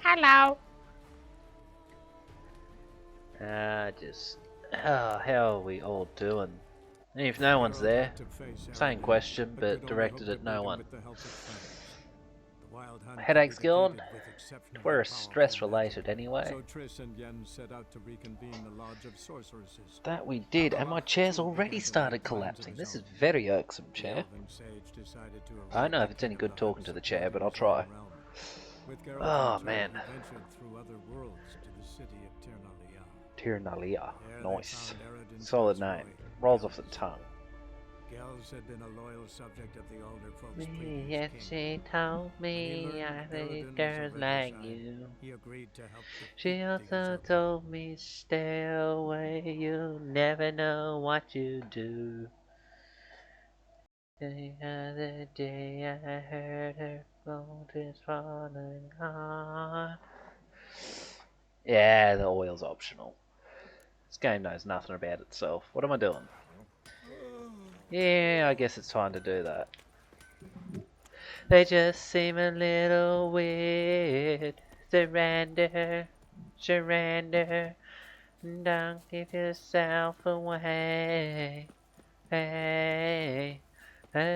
Hello. How are we all doing? And if no one's there, same question, but directed at no one. Headaches gone? We're stress related anyway. So Triss and Yen set out to reconvene the Lodge of Sorceresses. That we did, and my chair's already started collapsing. This is very irksome, chair. I don't know if it's any good talking to the chair, but I'll try. Oh, man. Tirnalia. Nice. Solid name. Rolls off the tongue. Gels had been a loyal subject of the older folks. Yet she told me I think girls like you. He agreed to help. She also told me stay away, you never know what you do. The other day I heard her phone is falling on. Yeah, the oil's optional. This game knows nothing about itself. What am I doing? Yeah, I guess it's time to do that. They just seem a little weird. Surrender, surrender. Don't give yourself away. Hey, hey,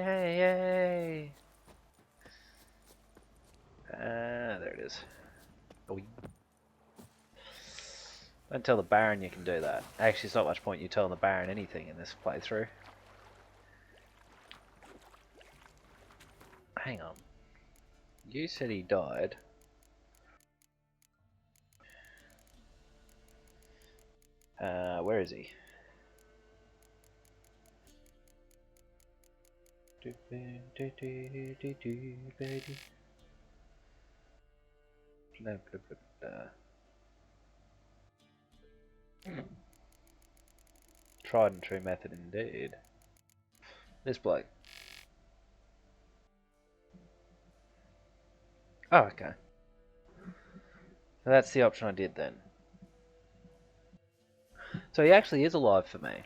hey, hey. There it is. Oh, don't tell the Baron you can do that. Actually, it's not much point you telling the Baron anything in this playthrough. Hang on. You said he died. Where is he? Blah, blah, blah, blah. Tried and true method indeed. This bloke. Oh, okay. So that's the option I did then. So he actually is alive for me.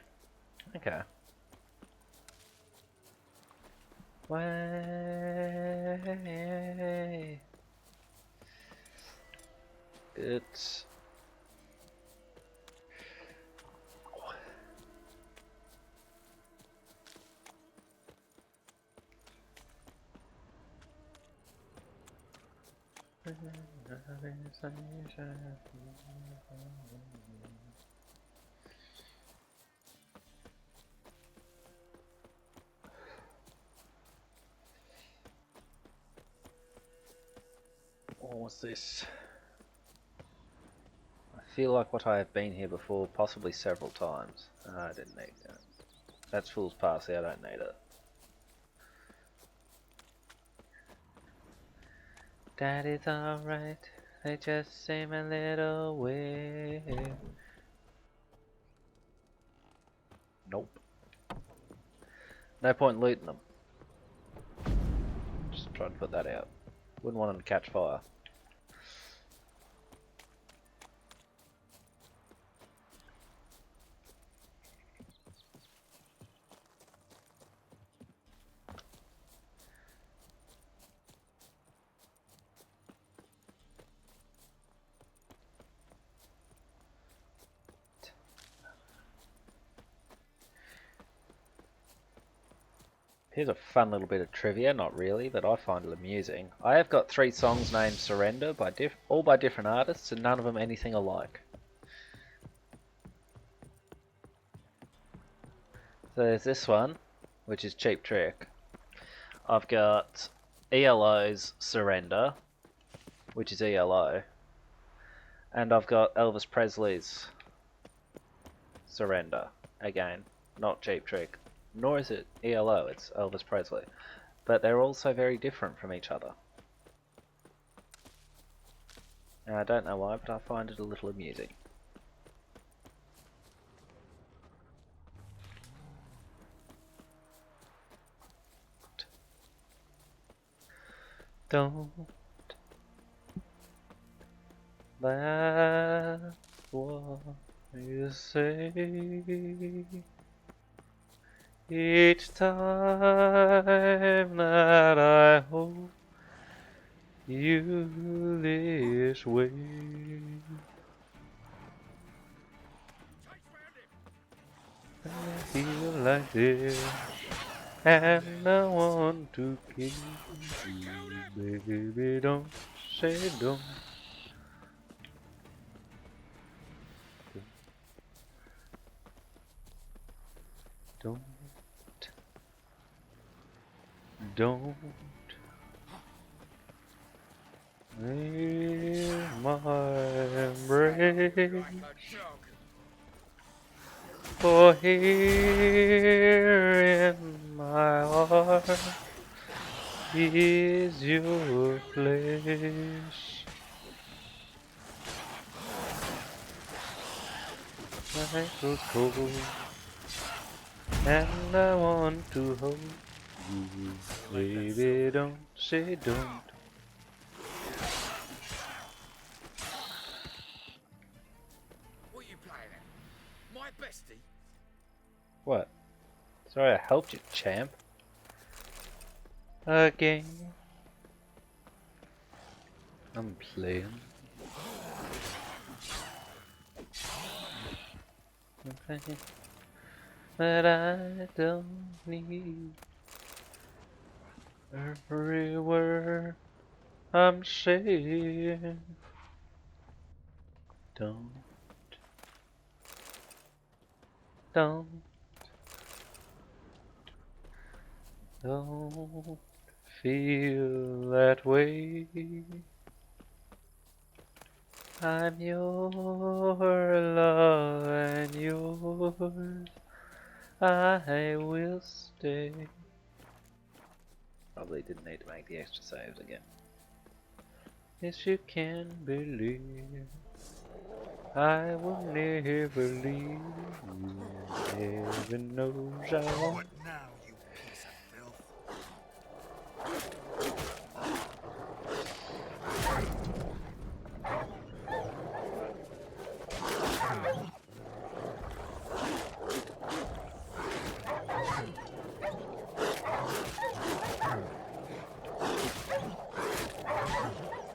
Okay. Way. It's... Oh, what's this? I feel like what I have been here before, possibly several times. I didn't need that. That's Fool's Pass, I don't need it. That is alright, they just seem a little weird. Nope. No point looting them. Just try to put that out. Wouldn't want them to catch fire. Here's a fun little bit of trivia, not really, but I find it amusing. I have got 3 songs named Surrender, by all by different artists, and none of them anything alike. So there's this one, which is Cheap Trick. I've got ELO's Surrender, which is ELO. And I've got Elvis Presley's Surrender, again, not Cheap Trick. Nor is it ELO, it's Elvis Presley. But they're also very different from each other. And I don't know why, but I find it a little amusing. Don't laugh what you say. Each time that I hope you this way. I feel like this, and I want to kiss you, baby. Don't say don't. Don't, don't leave my embrace. For here in my heart is your place. Night was cold, and I want to hold you, baby. Don't say don't. What are you playing at? My bestie? What? Sorry, I helped you, champ. Again, I'm playing. Okay. But I don't need every word I'm saying. Don't, don't, don't feel that way. I'm your love and yours I will stay. Probably didn't need to make the extra saves again. Yes, you can believe I will never leave you. Heaven knows I won't. What now, you piece of filth?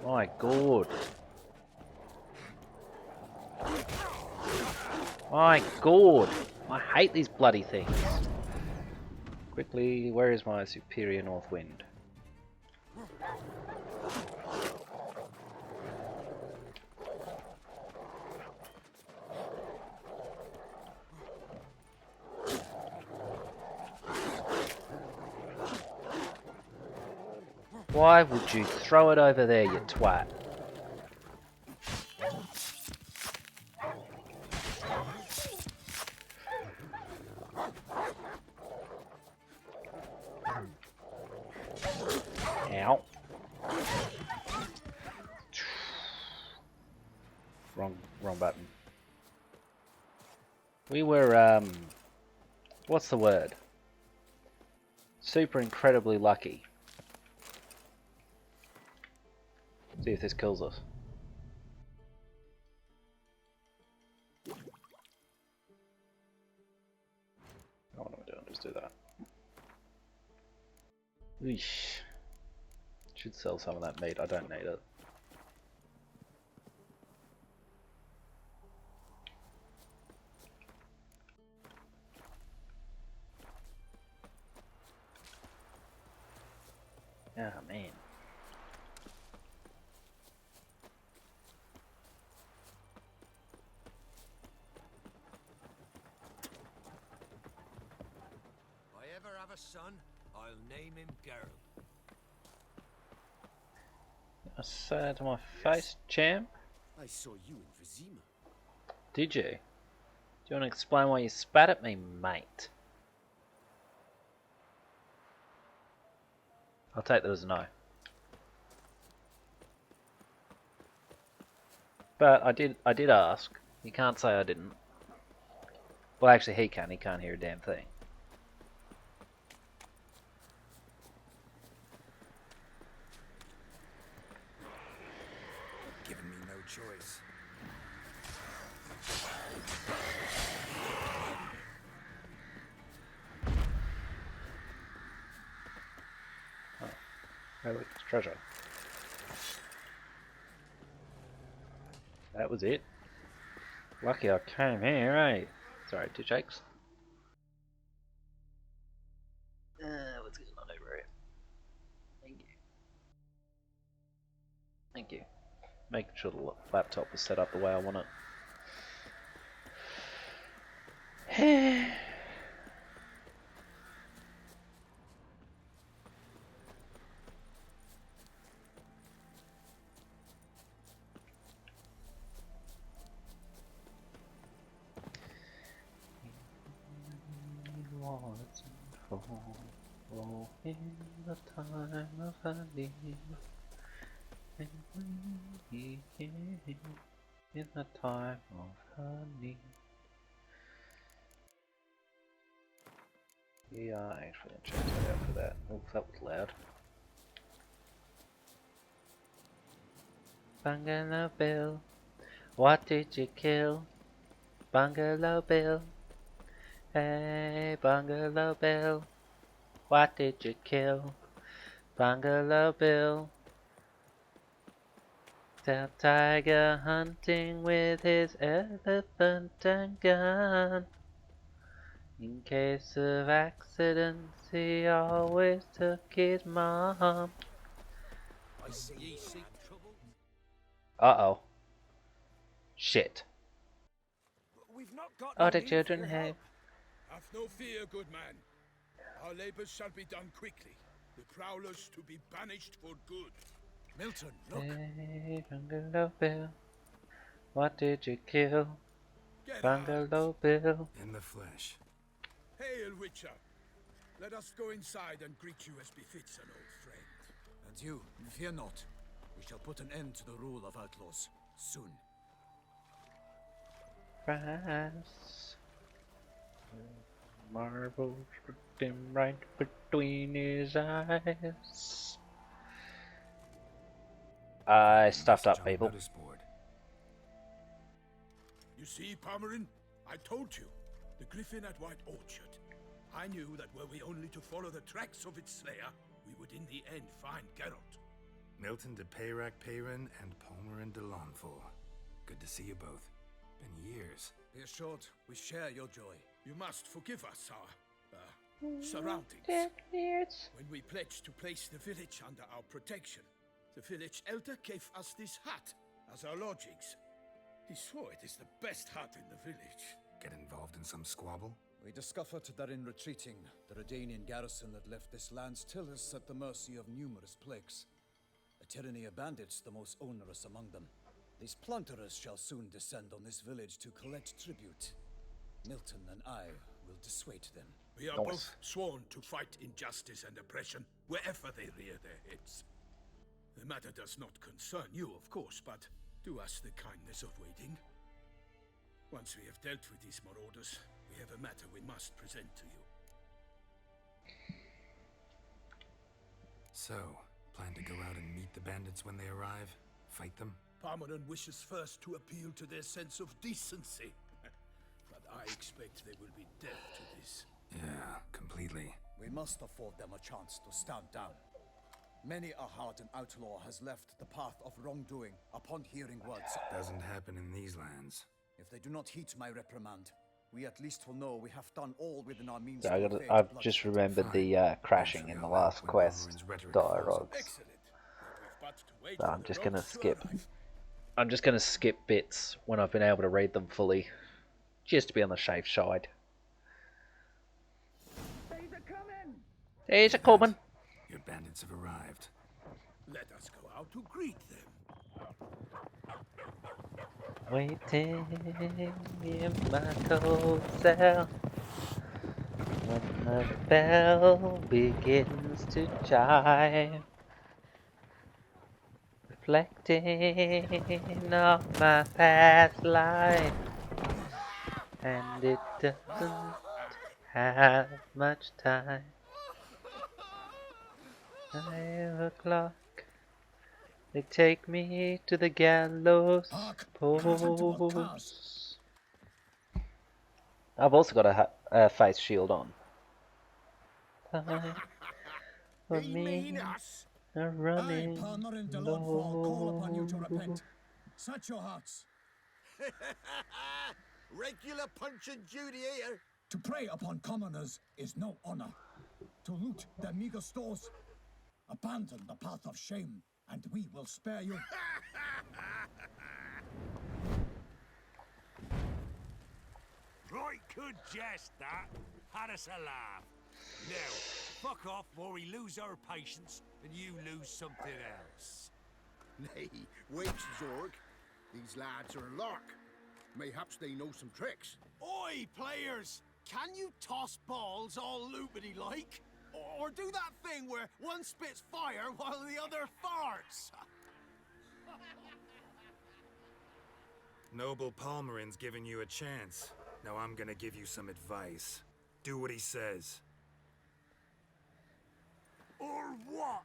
My god. My god. I hate these bloody things. Quickly, where is my superior north wind? Why would you throw it over there, you twat? Ow. Wrong button. We were, what's the word? Super incredibly lucky. See if this kills us. What am I doing? Just do that. Eesh. Should sell some of that meat. I don't need it. Ah, man. If I ever have a son, I'll name him Geralt. I say that to my face, champ. I saw you in Vizima. Did you? Do you want to explain why you spat at me, mate? I'll take that as a no. But I did ask. You can't say I didn't. Well, actually, he can. He can't hear a damn thing. Giving me no choice. Oh, look, it's treasure. that was it. Lucky I came here, eh? Sorry, two shakes. What's going on over here? Thank you. Thank you. Making sure the laptop is set up the way I want it. In the time of our need, in the time of her need. Yeah, I ain't gonna check that out for that. Oh, that was loud. Bungalow Bill, what did you kill? Bungalow Bill, hey Bungalow Bill, what did you kill? Bungalow Bill. South Tiger hunting with his elephant and gun. In case of accidents, he always took his mom. I see ye seek trouble. Uh-oh. Shit. We've not got Oh, no the need for children your have... help. Have no fear, good man. Our labors shall be done quickly. The prowlers to be banished for good. Milton, look. Hey, Bungalow Bill, what did you kill? Get Bungalow out. Bill. In the flesh. Hail, Witcher. Let us go inside and greet you as befits an old friend. And you, fear not. We shall put an end to the rule of outlaws soon. Brass. Marbles pricked him right between his eyes. I stuffed up, people. You see, Pomeran? I told you. The griffin at White Orchard. I knew that were we only to follow the tracks of its slayer, we would in the end find Geralt. Milton de Peyrac Peyran and Pomeran de Lanfort. Good to see you both. Been years. Be assured, we share your joy. You must forgive us our surroundings. When we pledged to place the village under our protection, the village elder gave us this hut as our lodgings. He swore it is the best hut in the village. Get involved in some squabble? We discovered that in retreating, the Redanian garrison that left this land still is at the mercy of numerous plagues. A tyranny of bandits, the most onerous among them. These plunderers shall soon descend on this village to collect tribute. Milton and I will dissuade them. We are both sworn to fight injustice and oppression wherever they rear their heads. The matter does not concern you, of course, but do us the kindness of waiting. Once we have dealt with these marauders, we have a matter we must present to you. So, plan to go out and meet the bandits when they arrive? Fight them? Parmeran wishes first to appeal to their sense of decency. But I expect they will be deaf to this. Yeah, completely. We must afford them a chance to stand down. Many a hardened outlaw has left the path of wrongdoing upon hearing words. Doesn't happen in these lands. If they do not heed my reprimand, we at least will know we have done all within our means. So I've just remembered the crashing in the last quest dialogues. Excellent. But to wait So for I'm the just gonna rogues to skip. arrive. I'm just gonna skip bits when I've been able to read them fully, just to be on the safe side. There's a coming. Your bandits have arrived. Let us go out to greet them. Waiting in my cold cell when the bell begins to chime, reflecting on my past life, and it doesn't have much time. 5 o'clock. They take me to the gallows post. I've also got a face shield on. Time for me a running Palmer and de Lanfort call upon you to repent. Set your hearts. Regular punch and duty here. To prey upon commoners is no honor. To loot their meager stores, abandon the path of shame, and we will spare you. Right good jest, that. Had us a laugh. Now, fuck off or we lose our patience and you lose something else. Nay, wait, Zorg. These lads are a lark. Mayhaps they know some tricks. Oi, players! Can you toss balls all loopity like? Or do that thing where one spits fire while the other farts? Noble Palmerin's giving you a chance. Now I'm gonna give you some advice. Do what he says. Or what?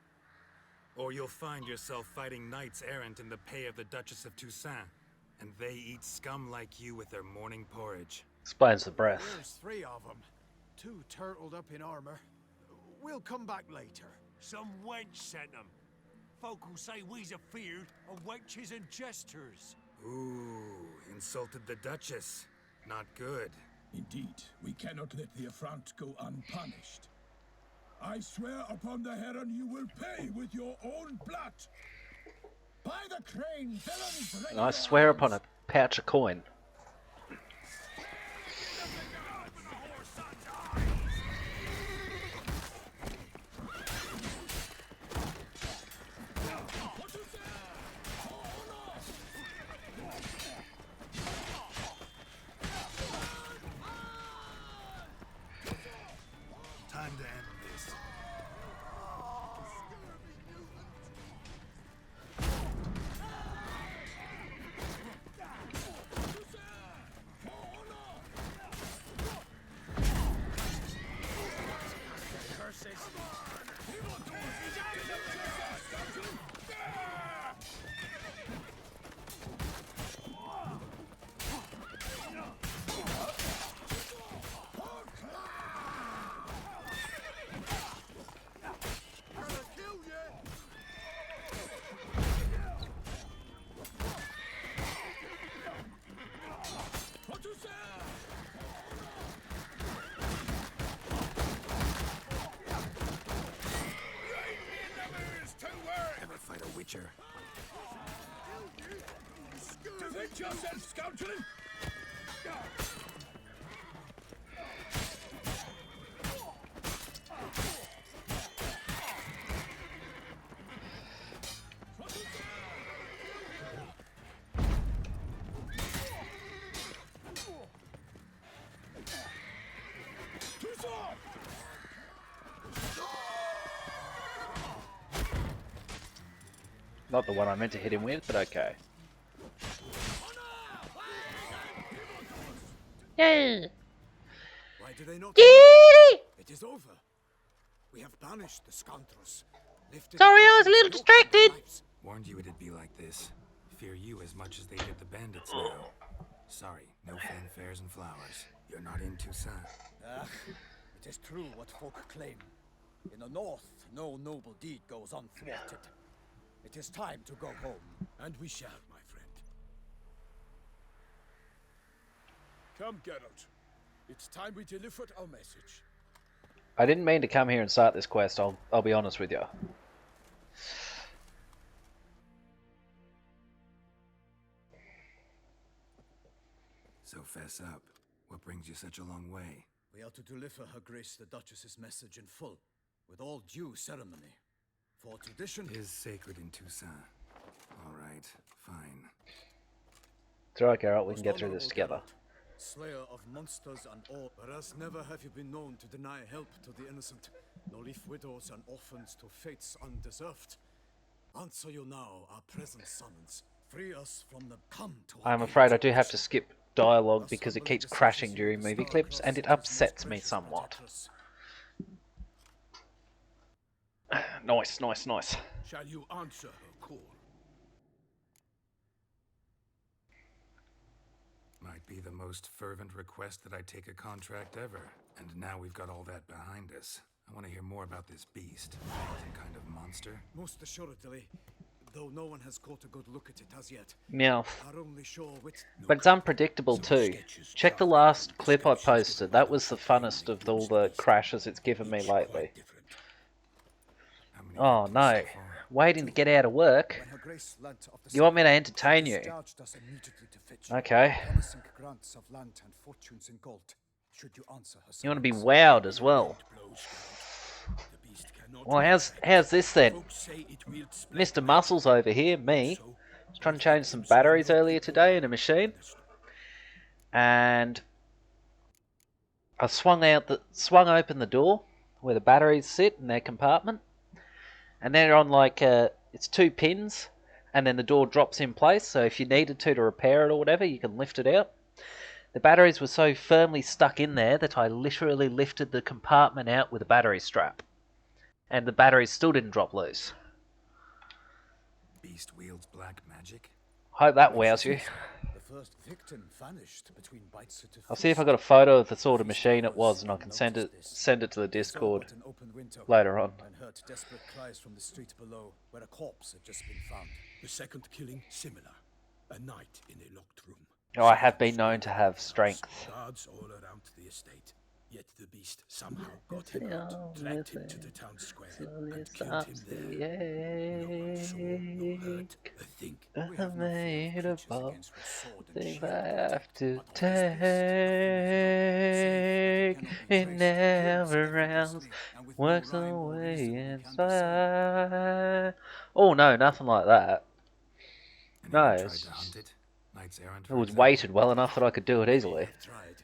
Or you'll find yourself fighting knights errant in the pay of the Duchess of Toussaint. And they eat scum like you with their morning porridge. Explains the breath. There's 3 of them. 2 turtled up in armor. We'll come back later. Some wench sent them. Folk who say we's afeard of wenches and jesters. Ooh, insulted the Duchess. Not good. Indeed, we cannot let the affront go unpunished. I swear upon the heron you will pay with your own blood. By the crane, villains! And I swear upon a pouch of coin. Time to end this. Ever fight a witcher? Defend yourself, scoundrel! Not the one I meant to hit him with, but okay. Yay! Why do they not? Yay! It is over. We have banished the scoundrels. Lifted Sorry, the I was a little broken their distracted. lives. Warned you it'd be like this. Fear you as much as they did the bandits now. Sorry, no fanfares and flowers. You're not in Toussaint. Ah, it is true what folk claim. In the north, no noble deed goes unthwarted. It is time to go home. And we shall, my friend. Come, Geralt. It's time we delivered our message. I didn't mean to come here and start this quest, I'll be honest with you. So fess up. What brings you such a long way? We are to deliver Her Grace the Duchess's message in full, with all due ceremony. For tradition Is sacred in Toussaint. Alright, fine. It's alright, Geralt, we Most can get through this honorable together. Geralt, slayer of monsters and all, whereas never have you been known to deny help to the innocent, nor leave widows and orphans to fates undeserved. Answer you now our present summons. Free us from the come to our I'm afraid I age do have to skip dialogue Assemble because it the keeps decisions crashing you during bestow movie clips across and it cities most upsets me precious somewhat. protectors. Nice, nice, nice. Shall you answer her call? Might be the most fervent request that I take a contract ever. And now we've got all that behind us. I want to hear more about this beast. Some kind of monster? Most assuredly, though no one has caught a good look at it as yet. Meow. Our only show which But it's unpredictable too. Check the last clip I posted. That was the funnest of all the crashes it's given me lately. Oh no. Waiting to get out of work? when Her Grace learnt of the You want me to sudden, entertain she you? discharged us immediately to Fitch, Okay. promising grants of land and fortunes in gold, should you answer her You want to be summons. wowed as well. Well, how's this then? Mr. Muscles over here, me, was trying to change some batteries earlier today in a machine, and I swung open the door where the batteries sit in their compartment, and they're on like it's 2 pins, and then the door drops in place. So if you needed to repair it or whatever, you can lift it out. The batteries were so firmly stuck in there that I literally lifted the compartment out with a battery strap, and the batteries still didn't drop loose. Beast wields black magic? Hope that wows you. The first victim vanished between bites of I'll see if I got a photo of the sort of machine it was, and I can send it to the Discord later on. And heard desperate cries from the street below, where a corpse had just been found. The second killing similar. A night in a locked room. Oh, I have been known to have strength. Guards all around the estate. Yet the beast somehow got him out, dragged him to the town square, and killed him there. No one saw, no heard a thing. I made a ball. Against with sword and Things shield. I have to But all is this. take. It never rounds. Works the way inside. Oh no, nothing like that. No, Anyone tried it's to hunt it? Knights errant, it for was example? weighted well enough that I could do it easily. Tried.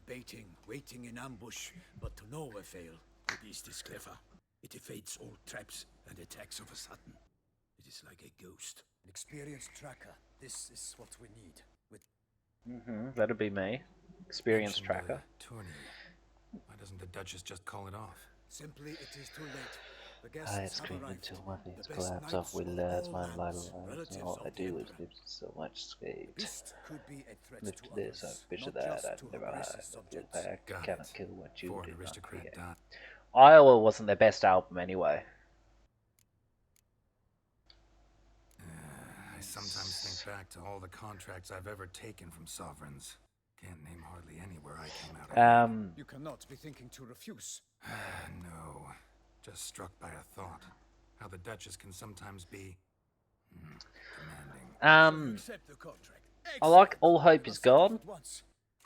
Baiting, waiting in ambush, but to no avail. The beast is clever. It evades all traps and attacks of a sudden. It is like a ghost. An experienced tracker. This is what we need. With That'd be me. Experienced Mention the tracker. tourney. Why doesn't the Duchess just call it off? simply it is too late. The I guests have screamed arrived. until my The face best collapsed knights off with of lads, all my lands, life, and relatives all I of the do is Emperor. live so much speed. Beast could be a threat Lift to this, I others, picture not that, just I'd to never her hide. grace's Look subjects. back, Got cannot it. kill what you For an do not aristocrat create. dot. Iowa wasn't their best album anyway. I sometimes think back to all the contracts I've ever taken from sovereigns. Can't name hardly anywhere I came out ahead. You cannot be thinking to refuse. No. Just struck by a thought. How the Duchess can sometimes be demanding. Accept the contract. I like All Hope Is Gone. At once.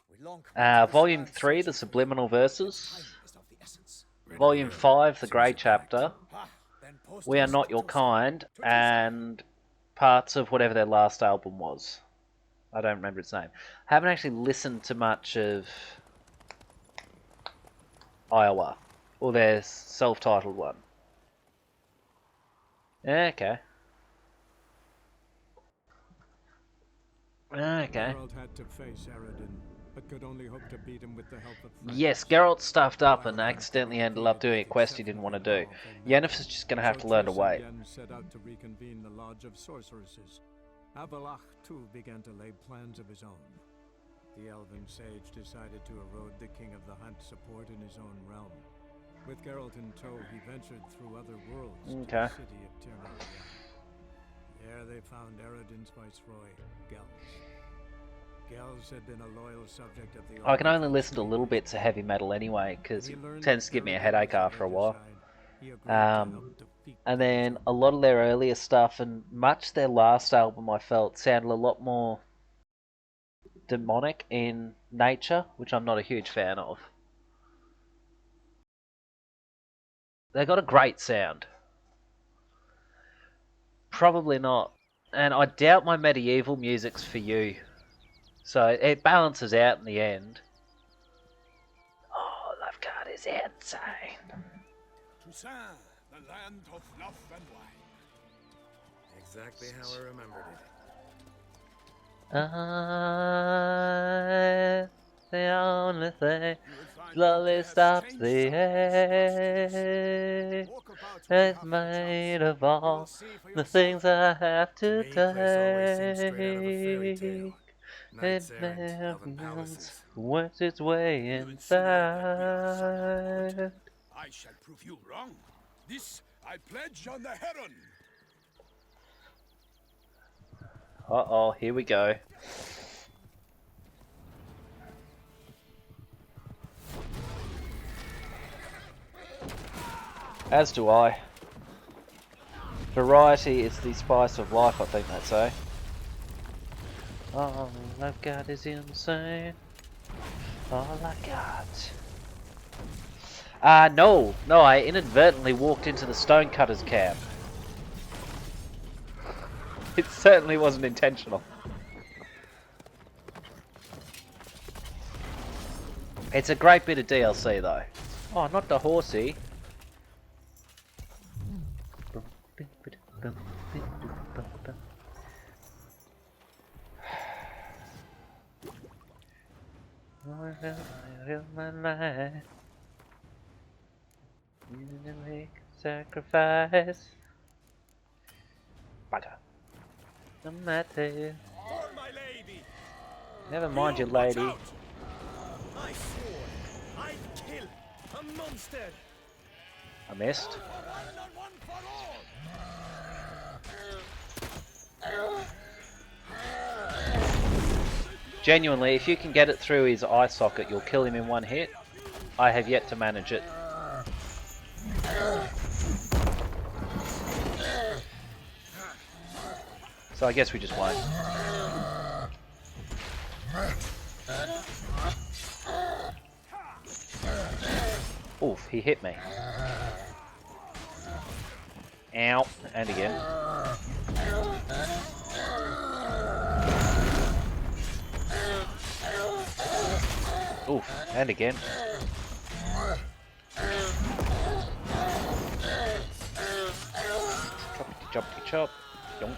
We long commit to Volume this 3, land The searching Subliminal for you. Time Verses. is of the essence. Volume 5, The Grey Chapter. Ah, then post We Are us Not Your to Kind. to And parts of whatever their last album was. I don't remember its name. I haven't actually listened to much of Iowa. Or their self-titled one. Okay. Okay. Geralt had to face Eredin, but could only hope to beat him with the help of Yes, Geralt stuffed up and accidentally ended up doing a quest he didn't want to do. Yennefer's just going to have to learn to wait. Set out to reconvene the Lodge of Sorceresses. Avalach too began to lay plans of his own. The elven sage decided to erode the King of the Hunt support in his own realm. With Geralt in tow, he ventured through other worlds to Okay. the city of Tirnaria. There they found Eredin's viceroy, Gels. Gels had been a loyal subject of the I can only Order listen to for little bits of heavy metal anyway, because When it he learned tends that to give me a Eredin headache was on after a their while. side, he agreed to help defeat And the then Legion. a lot of their earlier stuff and much their last album I felt sounded a lot more demonic in nature, which I'm not a huge fan of. They got a great sound. Probably not. And I doubt my medieval music's for you. So it balances out in the end. All I've got is insane. Toussaint, the land of love and wine. Exactly how I remembered it. The only thing slowly stops the ache. It's made of all the things I have to To me, place always seems straight out of a fairy take. tale. It Knights errant, elven never palaces. works its way You insinuate that we are somehow inside. good? I shall prove you wrong. This I pledge on the Heron. Uh-oh, here we go. As do I. Variety is the spice of life, I think they'd say. All I've got is insane. All I got. No, I inadvertently walked into the stonecutters camp. It certainly wasn't intentional. It's a great bit of DLC though. Oh, not the horsey. My life. You didn't make a sacrifice. Bugger. No matter. For my lady! Never mind you, Watch lady. out! I swore I'd kill a monster! I missed. Not one for all! Genuinely, if you can get it through his eye socket, you'll kill him in one hit. I have yet to manage it. So I guess we just won't. Oof, he hit me. Ow, and again. Oof, and again. Choppity chop. Yonk.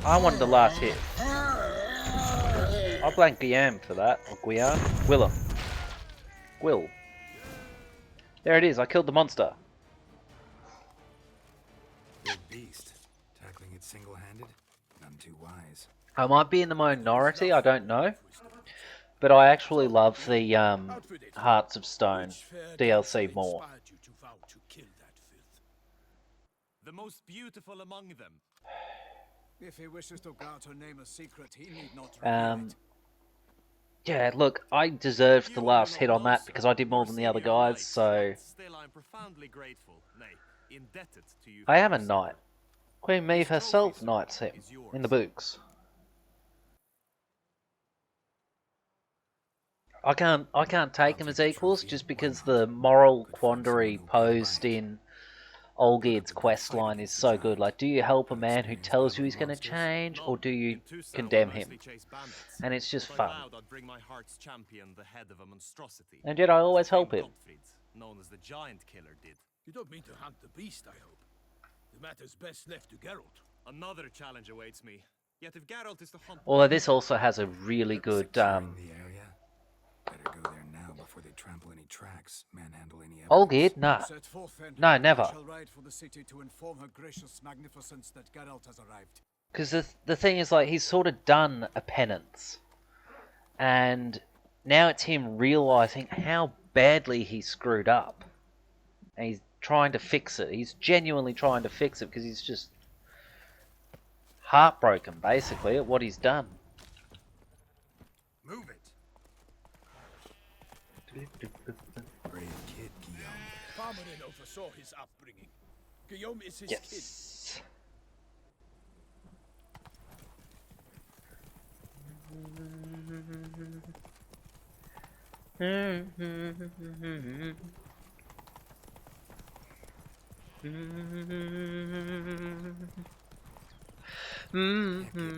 I wanted the last hit. I blanked Guillaume for that. Or Guillaume? Willem. Will. There it is, I killed the monster. Big beast. Tackling it single-handed? None too wise. I might be in the minority, I don't know. But I actually love the Hearts of Stone DLC more. The most beautiful among them. If he wishes to guard her name a secret, he need not reveal it. Yeah, look, I deserved the last hit on that because I did more than the other guys, so... Still, I'm profoundly grateful, nay, indebted to you. I am a knight. Queen Maeve herself knights him in the books. I can't take them as equals just because the moral quandary posed in Olgierd's questline is so good. Like, do you help a man who tells you he's going to change, or do you condemn him? And it's just fun. And yet I always help him. Known as the giant killer did. You don't mean to hunt the beast, I hope. The matter's best left to Geralt. Another challenge awaits me. Yet if Geralt is to hunt... Although this also has a really good... The area? Better go there now before they trample any tracks, manhandle any evidence. Olgierd? Nah. Set forth, then. No, never. I shall ride for the city to inform her gracious magnificence that Geralt has arrived. Because the thing is, like, he's sort of done a penance. And now it's him realising how badly he screwed up. And he's trying to fix it. He's genuinely trying to fix it because he's just heartbroken, basically, at what he's done. Move it! Brave kid, Guillaume. Farmerin oversaw his upbringing. Guillaume is his Yes. Can't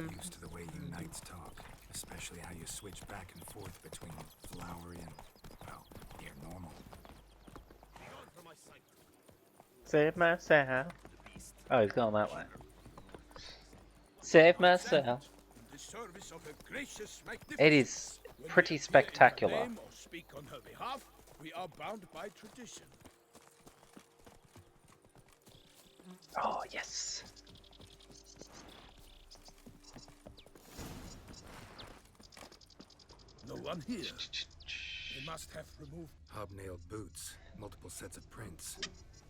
get used to the way you knights talk, especially how you switch back and forth between flowery and, well, near normal. Save myself. Oh, he's gone that way. Save myself. In the service of a gracious magnificence. It is When pretty we appear in her spectacular. name or speak on her behalf, we are bound by tradition. Oh, yes. No one here. They must have removed. Hobnailed boots, multiple sets of prints.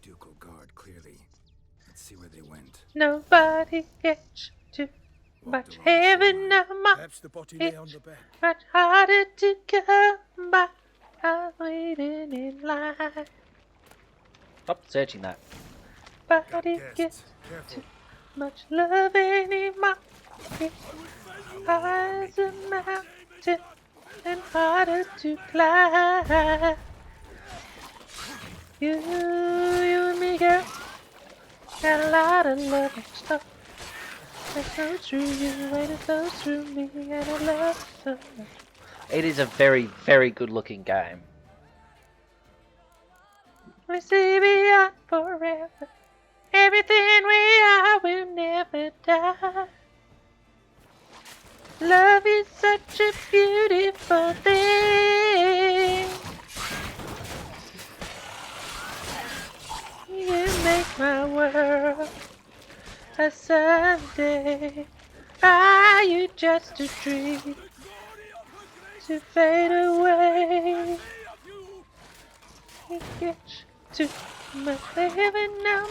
Ducal guard, clearly. Let's see where they went. Nobody gets too Walked much along the heaven shoreline. now, my Perhaps the body lay on the bank. much harder to come by. I'm waiting in line. Stop searching that. Got Body guests. gets Careful. much loving in my high as a mountain and harder to climb. You and me, girl, got a lot of love and stuff. That's so true, you waited so through me, and I love you so much. It is a very, very good looking game. We see beyond forever. Everything we are will never die. Love is such a beautiful thing. You make my world a Sunday. Are you just a dream to fade away? It gets too much heaven now,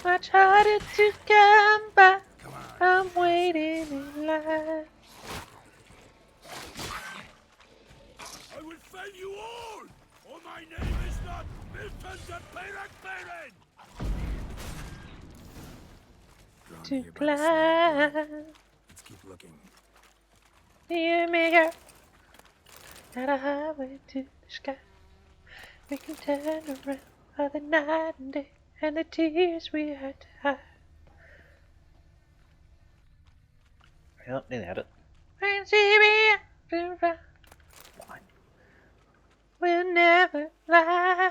much harder to come by. I'm waiting in line. I will fell you all, or my name is not Milton the Perak. Drawn To here by the smell of blood. climb. Let's keep looking. You make her not a highway to the sky. We can turn around by the night and day and the tears we had to hide. Yep, nearly had it. When she be around, we'll never lie.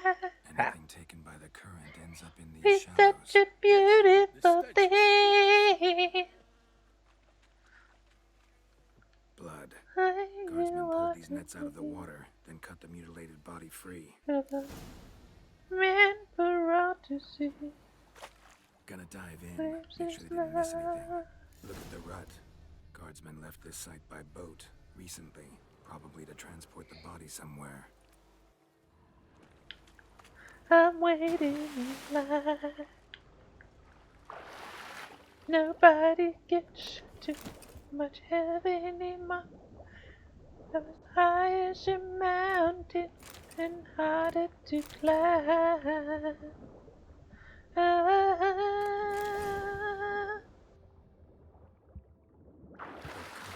Anything taken by the current ends up in these It's shallows. such a beautiful thing. Blood. I Guardsmen pulled want these nets out of the water, then cut the mutilated body free. meant for all to see. Gonna dive in, make sure they didn't miss anything. Look at the rut. Guardsmen left this site by boat recently, probably to transport the body somewhere. I'm waiting in line. Nobody gets too much heaven in my as high as a mountain and harder to climb.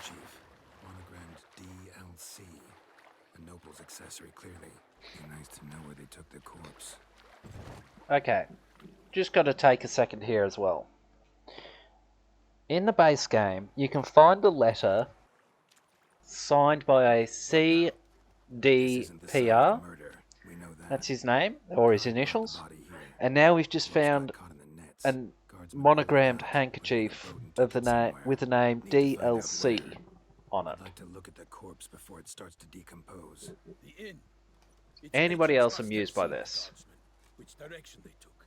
Chief, monogrammed DLC. A noble's accessory, clearly. Be nice to know where they took the corpse. Okay, just got to take a second here as well. In the base game, you can find a letter signed by a CDPR. That's his name, or his initials. And now we've just found a monogrammed handkerchief of the name with the name DLC on it. I'd like to look at the corpse before it starts to decompose. The inn. Its Anybody patrons else must amused have by seen the this? guardsmen, which direction they took.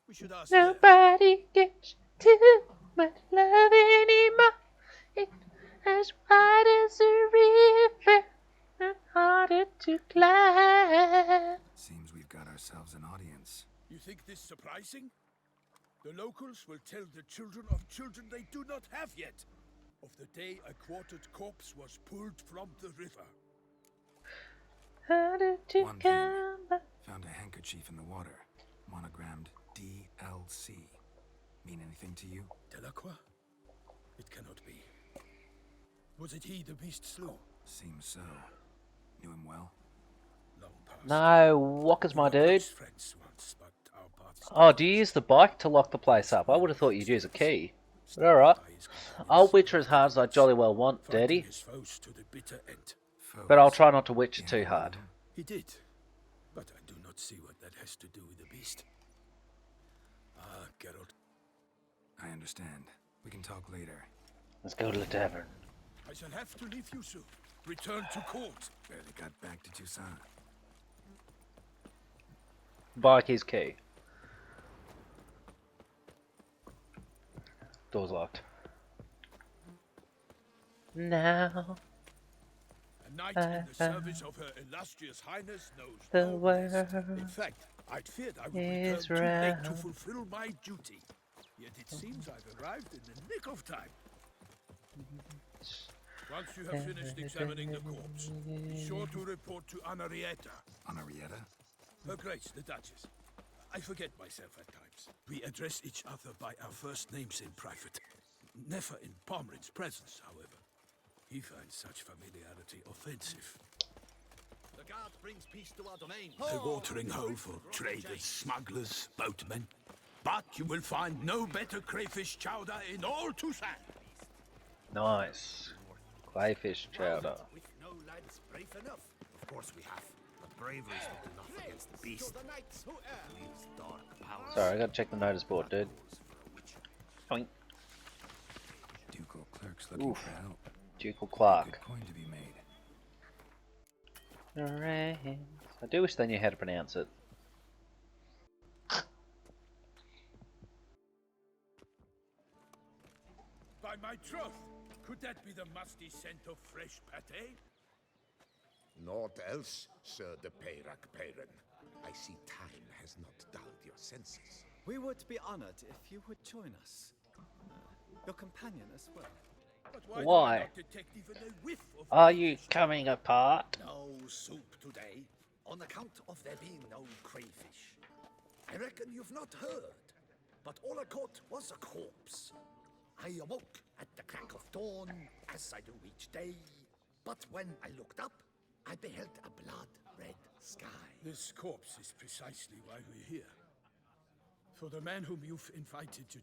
We should ask them. Nobody gets too much love anymore. It's as wide as a river and harder to climb. Seems we've got ourselves an audience. You think this surprising? The locals will tell the children of children they do not have yet of the day a quartered corpse was pulled from the river. Harder to One thing. come by. Found a handkerchief in the water. Monogrammed DLC. Mean anything to you? Delacroix? It cannot be. Was it he the beast slew? Seems so. Knew him well? Long past. No, Walker's my We were dude. close friends once, but our paths Oh, do you use the bike to lock the place up? I would have thought you'd use a key. But alright. I'll witcher as hard as I jolly well want, fighting Dirty. his foes to the bitter end. But I'll try not to witcher too hard. He did, but I do not see what that has to do with the beast. Ah, Geralt, I understand. We can talk later. Let's go to the tavern. I shall have to leave you soon. Return to court. Barely got back to Toussaint. Bike is key. Door's locked. Now. A knight in the service of Her Illustrious Highness knows The no rest. In world fact, I'd feared I would is return too late to round. fulfill my duty. Yet it seems I've arrived in the nick of time. Once you have finished examining the corpse, be sure to report to Anarietta. Anarietta? Her Grace, the Duchess. I forget myself at times. We address each other by our first names in private. Never in Pomrin's presence, however. He finds such familiarity offensive. The guard brings peace to our domain. A watering hole for traders, smugglers, boatmen. But you will find no better crayfish chowder in all Toussaint. Nice. Crayfish chowder. With no lads brave enough. Of course we have. But bravery's not enough against the beast. The knights who err. These dark powers. Sorry, I gotta check the notice board, dude. Oink. Ducal clerks looking Oof. for help. Ducal Clark. Good coin to be made. Alright. I do wish they knew how to pronounce it. By my troth, could that be the musty scent of fresh pate? Naught else, Sir de Peyrac Peyren. I see time has not dulled your senses. We would be honored if you would join us. Your companion as well. But Why? do I not detect even a whiff of Are you crayfish? coming apart? No soup today, on account of there being no crayfish. I reckon you've not heard, but all I caught was a corpse. I awoke at the crack of dawn, as I do each day. But when I looked up, I beheld a blood-red sky. This corpse is precisely why we're here. For the man whom you've invited to...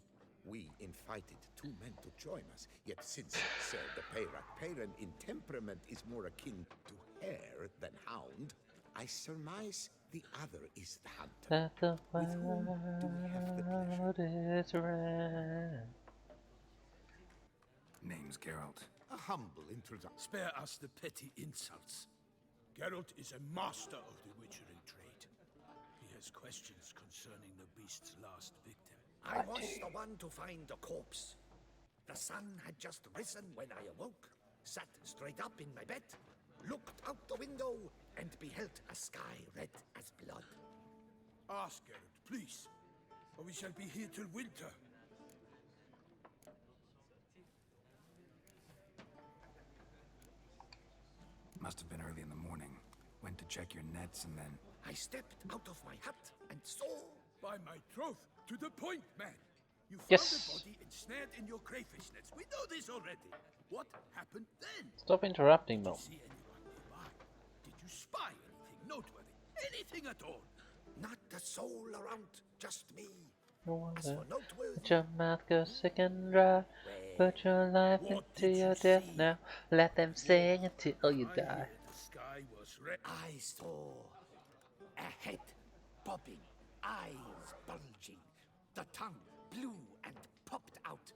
We invited two men to join us, yet since Sir de Peyrac Peyren in temperament is more akin to hare than hound, I surmise the other is the hunter. That the With whom do we have the pleasure? world is round. Name's Geralt. A humble introduction. Spare us the petty insults. Geralt is a master of the witchering trade. He has questions concerning the beast's last victim. I was the one to find the corpse. The sun had just risen when I awoke, sat straight up in my bed, looked out the window, and beheld a sky red as blood. Ask Geralt, please, or we shall be here till winter. Must have been early in the morning. Went to check your nets and then... I stepped out of my hut and saw... By my troth, to the point, man. You found Yes. the body ensnared in your crayfish nets. We know this already. What happened then? Stop interrupting, Did Mel. you see anyone nearby? Did you spy anything noteworthy? Anything at all? Not a soul around, just me. No As wonder. for noteworthy, Let your mouth go sick and dry. Put your life What into did your you death see? now. Let them sing until you I die. hear the sky was red. I saw a head bobbing, eyes bulging, the tongue blue and popped out.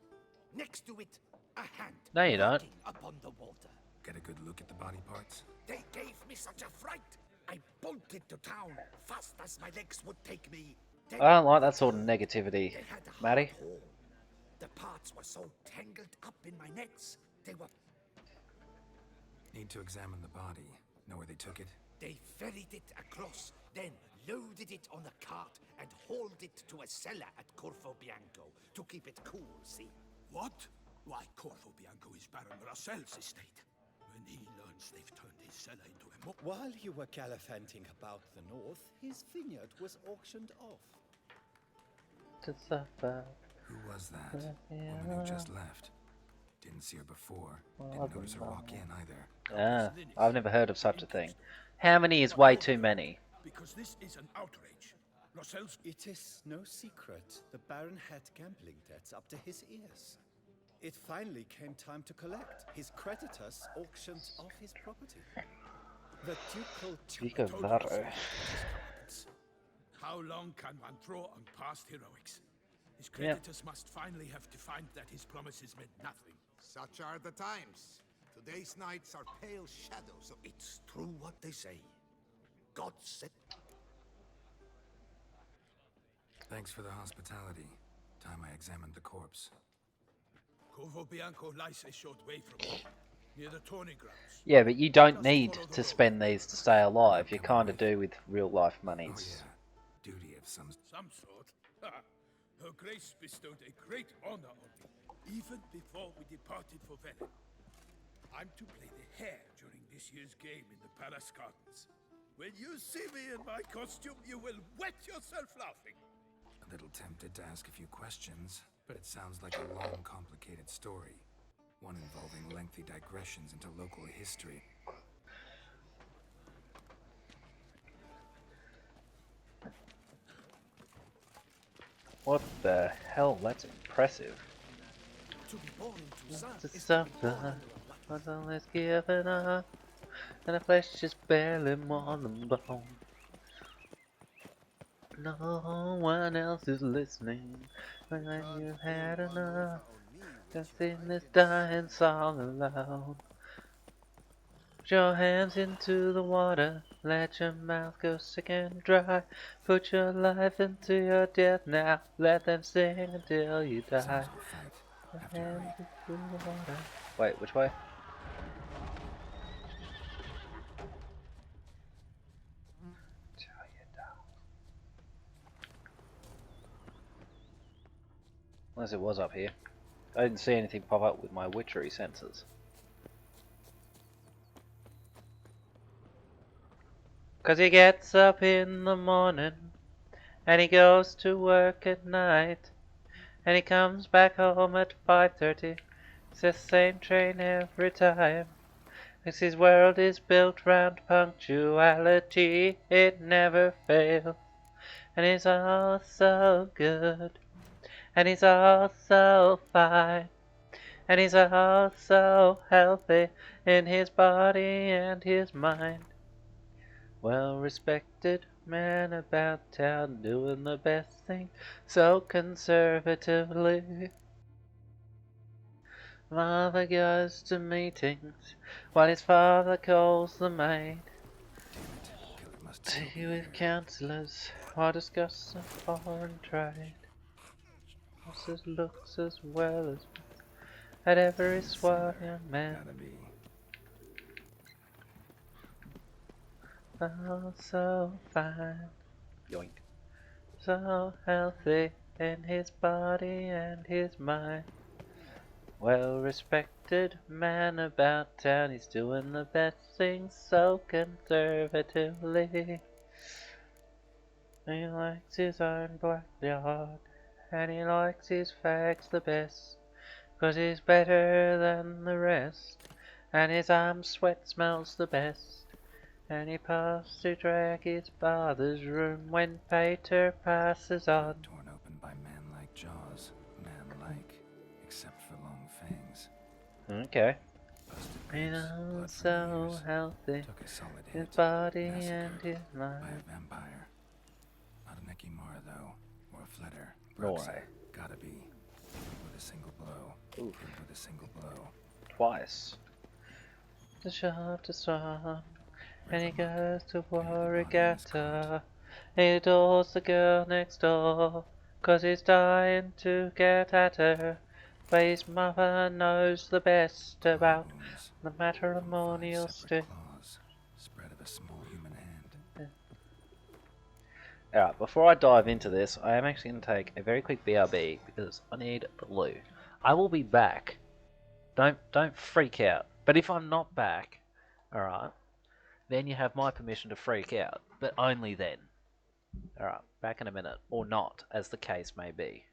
Next to it, a hand No, you don't. walking upon the water. Get a good look at the body parts? They gave me such a fright. I bolted to town fast as my legs would take me. Then I don't like that sort of negativity, they had a hard Matty. haul. The parts were so tangled up in my nets. They were. Need to examine the body. Know where they took it? They ferried it across, then loaded it on a cart and hauled it to a cellar at Corvo Bianco to keep it cool, see? What? Why, Corvo Bianco is Baron Russell's estate. When he learns they've turned his cellar into a mo... While you were gallivanting about the north, his vineyard was auctioned off. To suffer. Who was that? Woman who just left. Didn't see her before. Didn't notice her walk in either. Ah, I've never heard of such a thing. How many is way too many? Because this is an outrage. Russell's... It is no secret the Baron had gambling debts up to his ears. It finally came time to collect. His creditors auctioned off his property. The ducal Dico told Varo. us about his comeuppance. How long can one draw on past heroics? His creditors must finally have defined that his promises meant nothing. Such are the times. Today's nights are pale shadows of... It's true what they say. God said. Thanks for the hospitality. Time I examined the corpse. Corvo Bianco lies a short way from here. near the tourney grounds. Yeah, but you don't Just need follow the to road. spend these to stay alive. You Coming kind of with. do with real life Oh monies. yeah, duty of some. Some sort. Her Grace bestowed a great honor on me, even before we departed for Velen. I'm to play the hare during this year's game in the palace gardens. When you see me in my costume, you will wet yourself laughing. A little tempted to ask a few questions, but it sounds like a long, complicated story. One involving lengthy digressions into local history. What the hell? That's impressive. To be born to serve To is to be suffer born under a life. was always given up, and the flesh is barely more than bone. No one else is listening when you've had enough. Just sing this dying song alone. Put your hands into the water, let your mouth go sick and dry. Put your life into your death now, let them sing until you die. Seems we'll fight after Hands raid. into the water. Wait, which way? Unless it was up here. I didn't see anything pop up with my witchery sensors. Cause he gets up in the morning and he goes to work at night and he comes back home at 5:30. It's the same train every time. 'Cause his world is built round punctuality, it never fails. And he's all so good, and he's all so fine, and he's all so healthy in his body and his mind. Well respected man about town, doing the best thing so conservatively. Father goes to meetings while his father calls the maid. Damn it, killer must still be Tea with here. counsellors while discussing foreign trade. Bosses looks as well as at every swat Singer, young man. gotta be. Oh, so fine. Yoink. So healthy in his body and his mind. Well respected man about town, he's doing the best things so conservatively. He likes his own backyard, and he likes his fags the best, 'cause he's better than the rest, and his arm sweat smells the best. And he passed to drag his father's room when Peter passes on. Torn open by man-like jaws. Man-like, except for long fangs. Okay. Busted You ribs, know, blood from so ears. healthy, Took a solid his hit. body and Massacred his by a mind. vampire. Not an Ekimara though, or a Fletter. No Bruxa, way. gotta be. Killed with a single blow. Killed with a single blow. Twice. The shaft is strong, and he Rip 'em up. goes to war Buried the body in his cart. regatta. He adores the girl next door, 'cause he's dying to get at her. But his mother knows the best Claw about wounds the from 5 matrimonial separate stick. claws. Spread of a small human hand. Alright, before I dive into this, I am actually going to take a very quick BRB because I need the loot. I will be back. Don't freak out. But if I'm not back, alright, then you have my permission to freak out. But only then. Alright, back in a minute. Or not, as the case may be.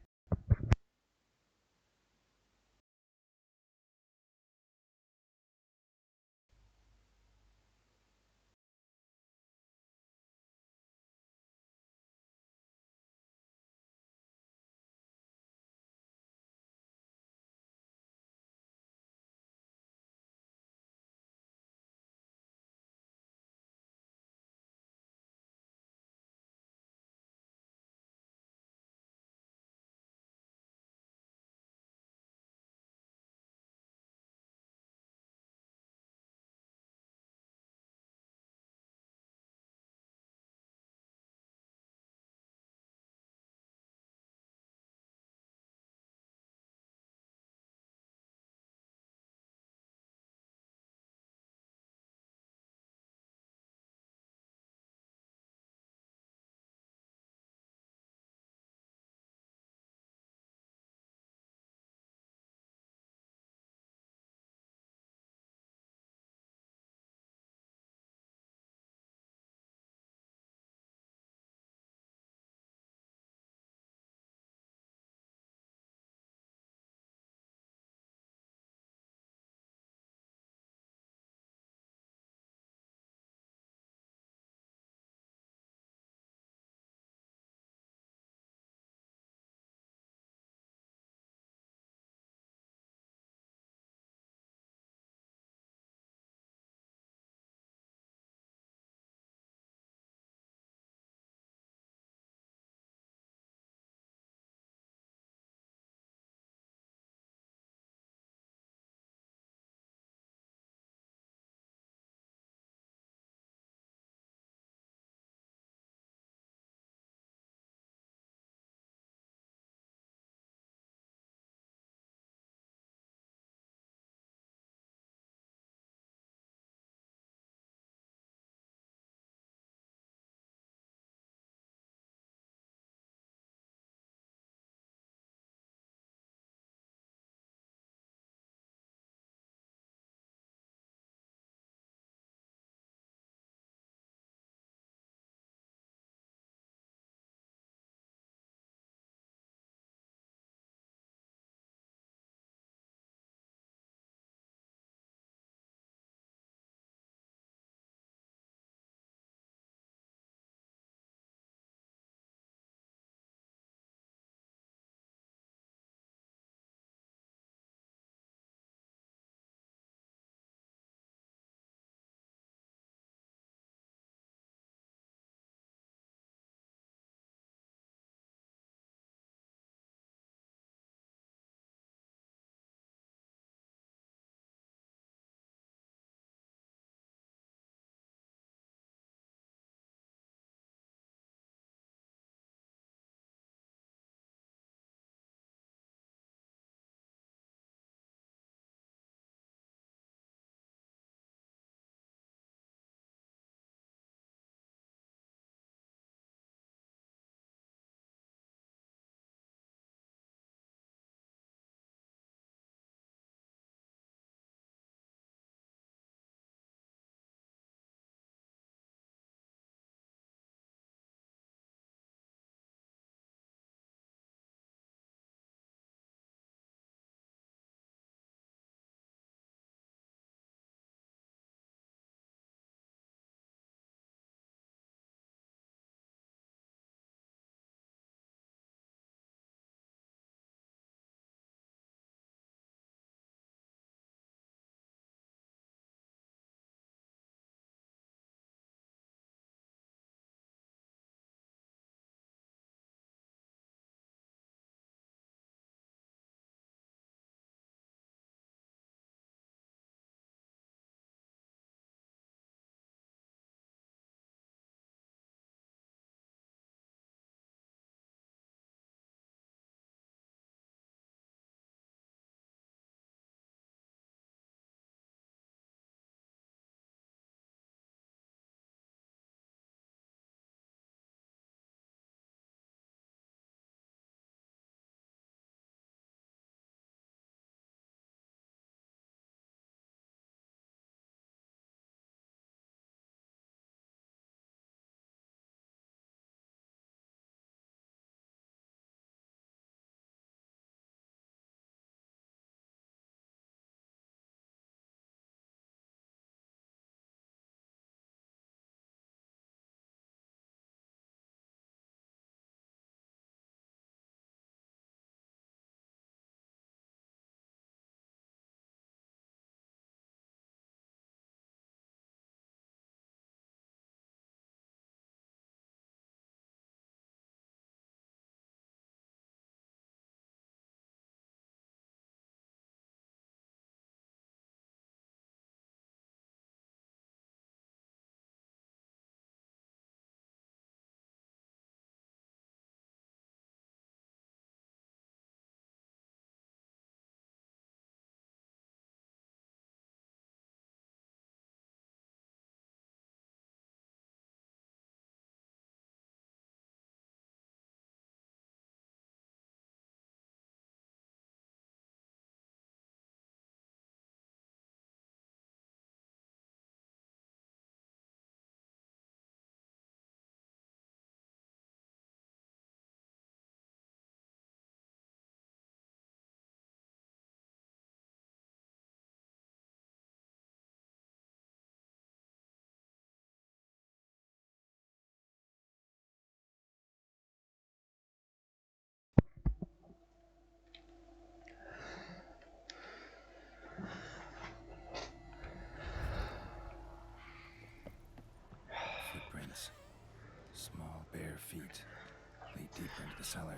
cellar.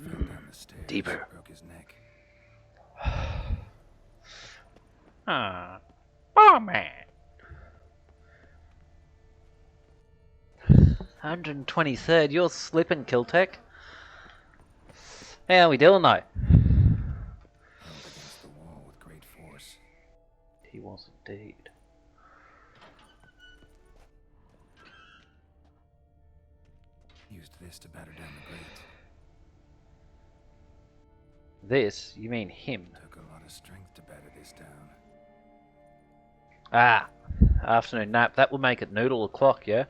Fell down the stairs. Deeper. Broke his neck. Ah, oh man. 123rd, you're slipping, Kiltech. How we doing though? Held against the wall with great force. He was indeed. Used this to batter down the grate. This? You mean him? Took a lot of strength to batter this down. Ah, afternoon nap. That will make it noodle o'clock, yeah?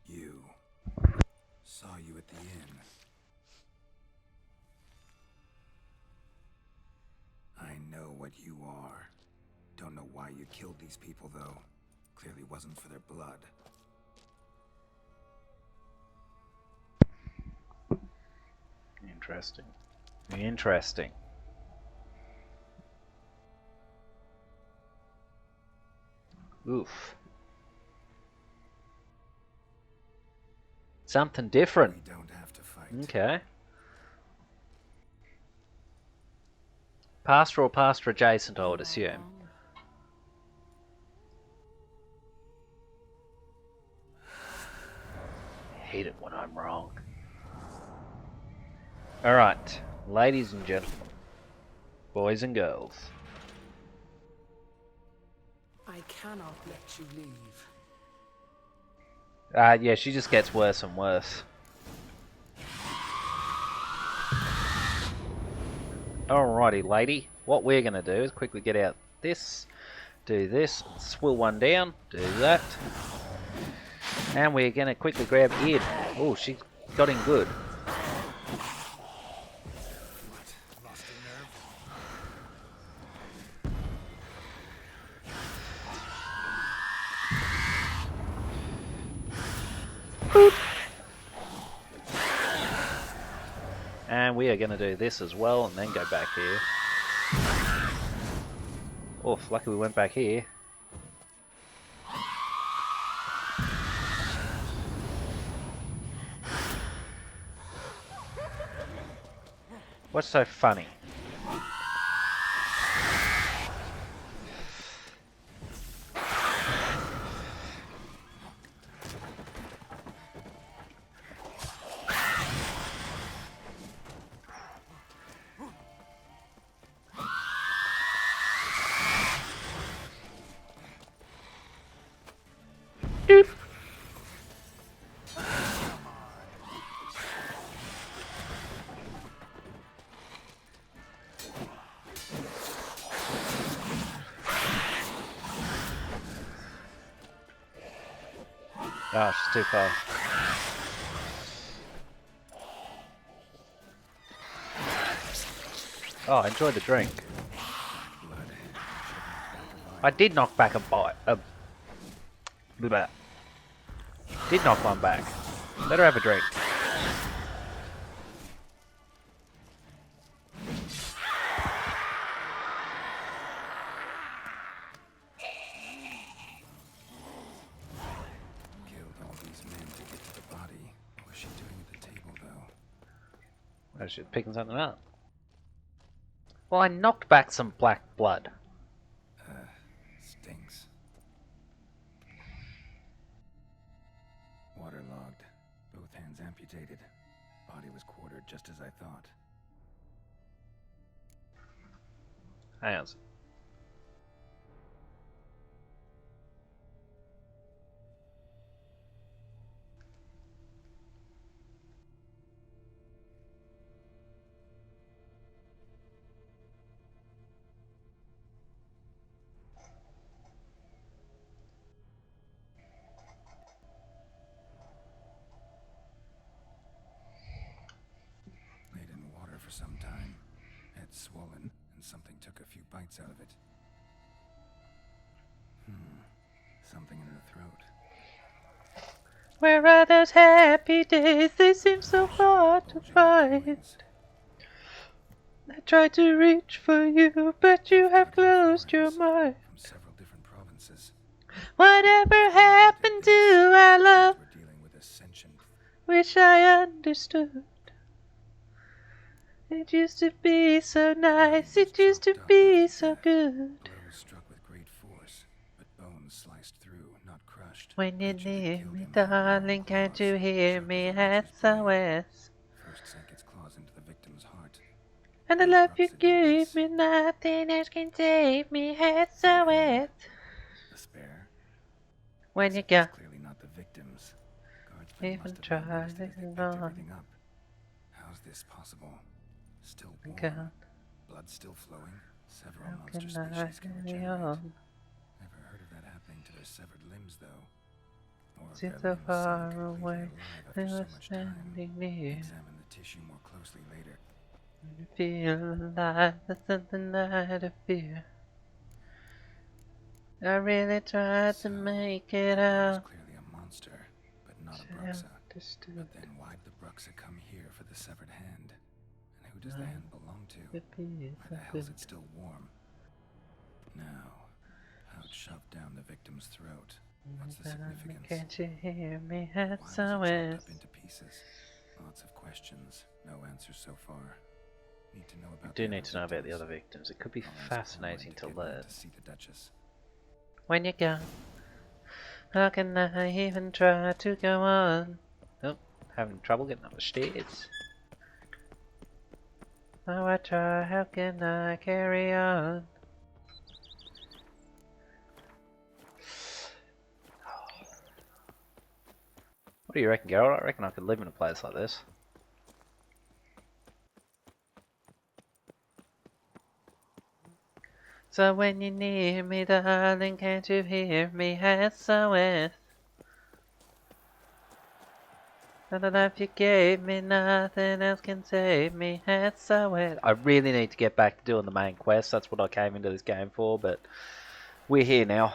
You. Saw you at the inn. I know what you are. Don't know why you killed these people, though. Clearly wasn't for their blood. Interesting. Interesting. Oof. Something different. We don't have to fight. Okay. Pastor or pastor adjacent, I would assume. Hate it when I'm wrong. Alright, ladies and gentlemen, boys and girls. I cannot let you leave. Yeah, she just gets worse and worse. Alrighty, lady. What we're going to do is quickly get out this, do this, and swill one down, do that. And we're going to quickly grab Id. Oh, she got in good. And we are going to do this as well, and then go back here. Oh, lucky we went back here. What's so funny? Oh, she's too far. Oh, I enjoyed the drink. I did knock back a bite. Did knock one back. Let her have a drink. Oh, she's picking something up. Well, I knocked back some black blood. Stinks. Waterlogged. Both hands amputated. Body was quartered just as I thought. Hang on. Laid in water for some time. Head swollen, and something took a few bites out of it. Something in her throat. Where are those happy days? They seem so hard to find. I tried to reach for you, but you have closed your mind. From several different provinces. Whatever happened to our love? We're dealing with a sentient. Wish I understood. It used to be so nice, it used to be so good. Blow struck with great force, but bones sliced through, not crushed. When you're Creature that near killed me, him had long darling, can't you claws, hear sharp me? as a witch's blade. SOS. First sank its claws into the victim's heart. And the Then love you Bruxa did gave this. me, nothing else can save me. SOS. The spare. When you Except got it's clearly not the victim's. Guardsmen even must have noticed it tried as they picked on. everything up. How's this possible? Still warm. God, Blood still flowing. Several how monster can I species can carry regenerate. on? Never heard of that happening to their severed limbs, though. Or if See their so limbs far sank completely away, alive they after so were much time. standing near. Examine the tissue more closely later. You feel alive, there's something I to fear. I really tried to So, make it that was out. clearly a monster, but not a Bruxa. But then why'd the Bruxa come here for the severed hand? And who does the hand belong to? Why the hell is it still warm? Now, how it shoved down the victim's throat. What's the significance? Can't you hear me? Why was it chopped SOS. up into pieces? Lots of questions, no answers so far. Need to know We about do the need other to know about the victims. other victims. It could be I'll ask fascinating Owen to get round learn. to see the Duchess. When you're gone, how can I even try to go on? Oh, having trouble getting up the stairs. Oh, I try, how can I carry on? What do you reckon, Geralt? I reckon I could live in a place like this. So when you're near me, darling, can't you hear me? SOS. And the life you gave me, nothing else can save me. SOS. I really need to get back to doing the main quest. That's what I came into this game for, but we're here now.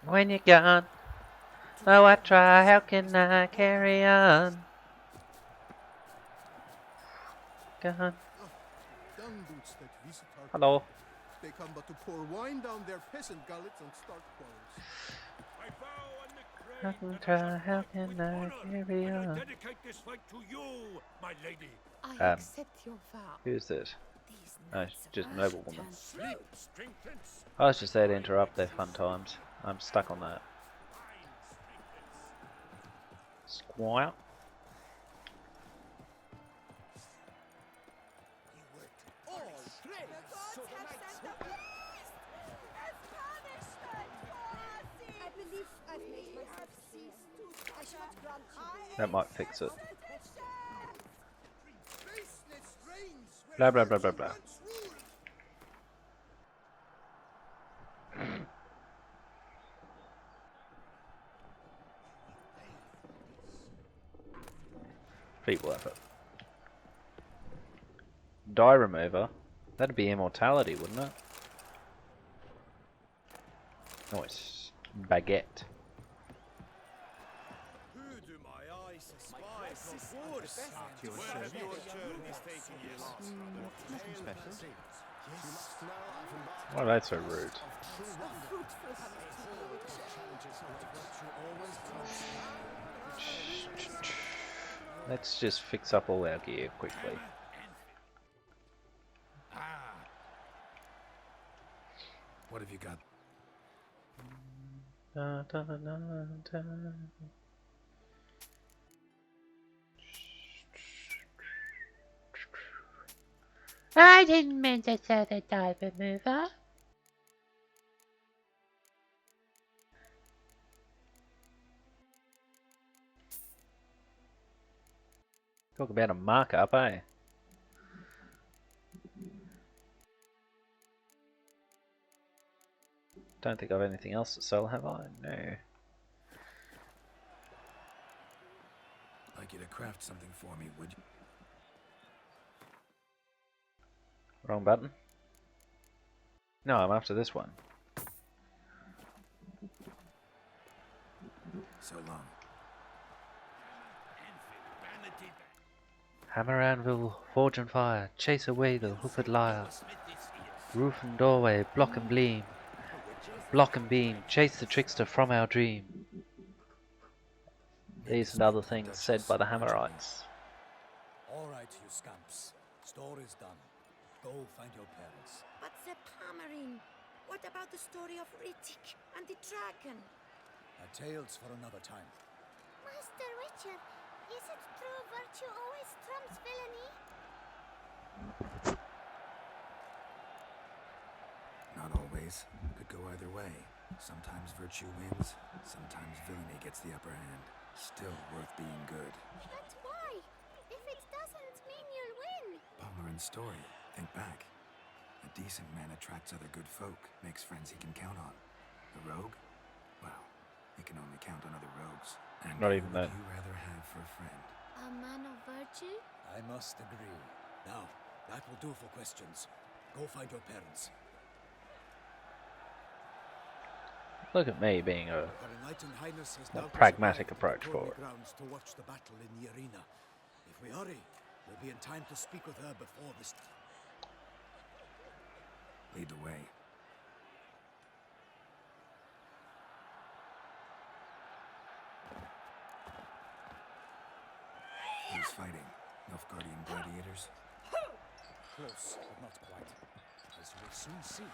When you're gone, oh, I try, how can I carry on? Gone. Dung boots that visit our Hello. camp. They come but to pour wine down their peasant gullets and start quarrels. I vow on the How grave can that I try, shall how fight can with I honor, carry and I on? dedicate this fight to you, my lady. I accept your vow. Who's this? These No, nights it's of just a ash noblewoman. turn Sleep strengthens. I was just there to interrupt their fun times. I'm stuck on that. Squire. That might fix it. Blah blah blah blah blah. Feeble effort. Die remover. That'd be immortality, wouldn't it? Nice. Baguette. Who do my eyes espy from force? Your turn is taking you Why are they so rude? Let's just fix up all our gear quickly. What have you got? Da, da, da, da. I didn't mean to say the die remover. Talk about a markup, eh? Don't think I've anything else to sell, have I? No. Like you to craft something for me, would you? Wrong button. No, I'm after this one. So long. Vanity Hammer, anvil, forge and fire, chase away the hoofed liar. Roof and doorway, block and beam, chase the trickster from our dream. These and other things said by the Hammerites. All right, you scamps. Store is done. Go find your parents. But the Hammering. What about the story of Rittik and the dragon? Tales for another time. Master Witcher, is it true virtue always trumps villainy? Not always. Could go either way. Sometimes virtue wins, sometimes villainy gets the upper hand. Still worth being good. But why? If it doesn't mean you'll win. Palmerin's story. Think back. A decent man attracts other good folk, makes friends he can count on. A rogue? Well, he can only count on other rogues. And not even that. Who would you rather have for a friend? A man of virtue? I must agree. Now, that will do for questions. Go find your parents. Look at me being a Her Enlightened Highness has now pragmatic arrived at approach the for Corby it. grounds to watch the battle in the arena. If we hurry, we'll be in time to speak with her before this. Lead the way. Who's fighting? Nilfgaardian gladiators? Close, but not quite. As you will soon see.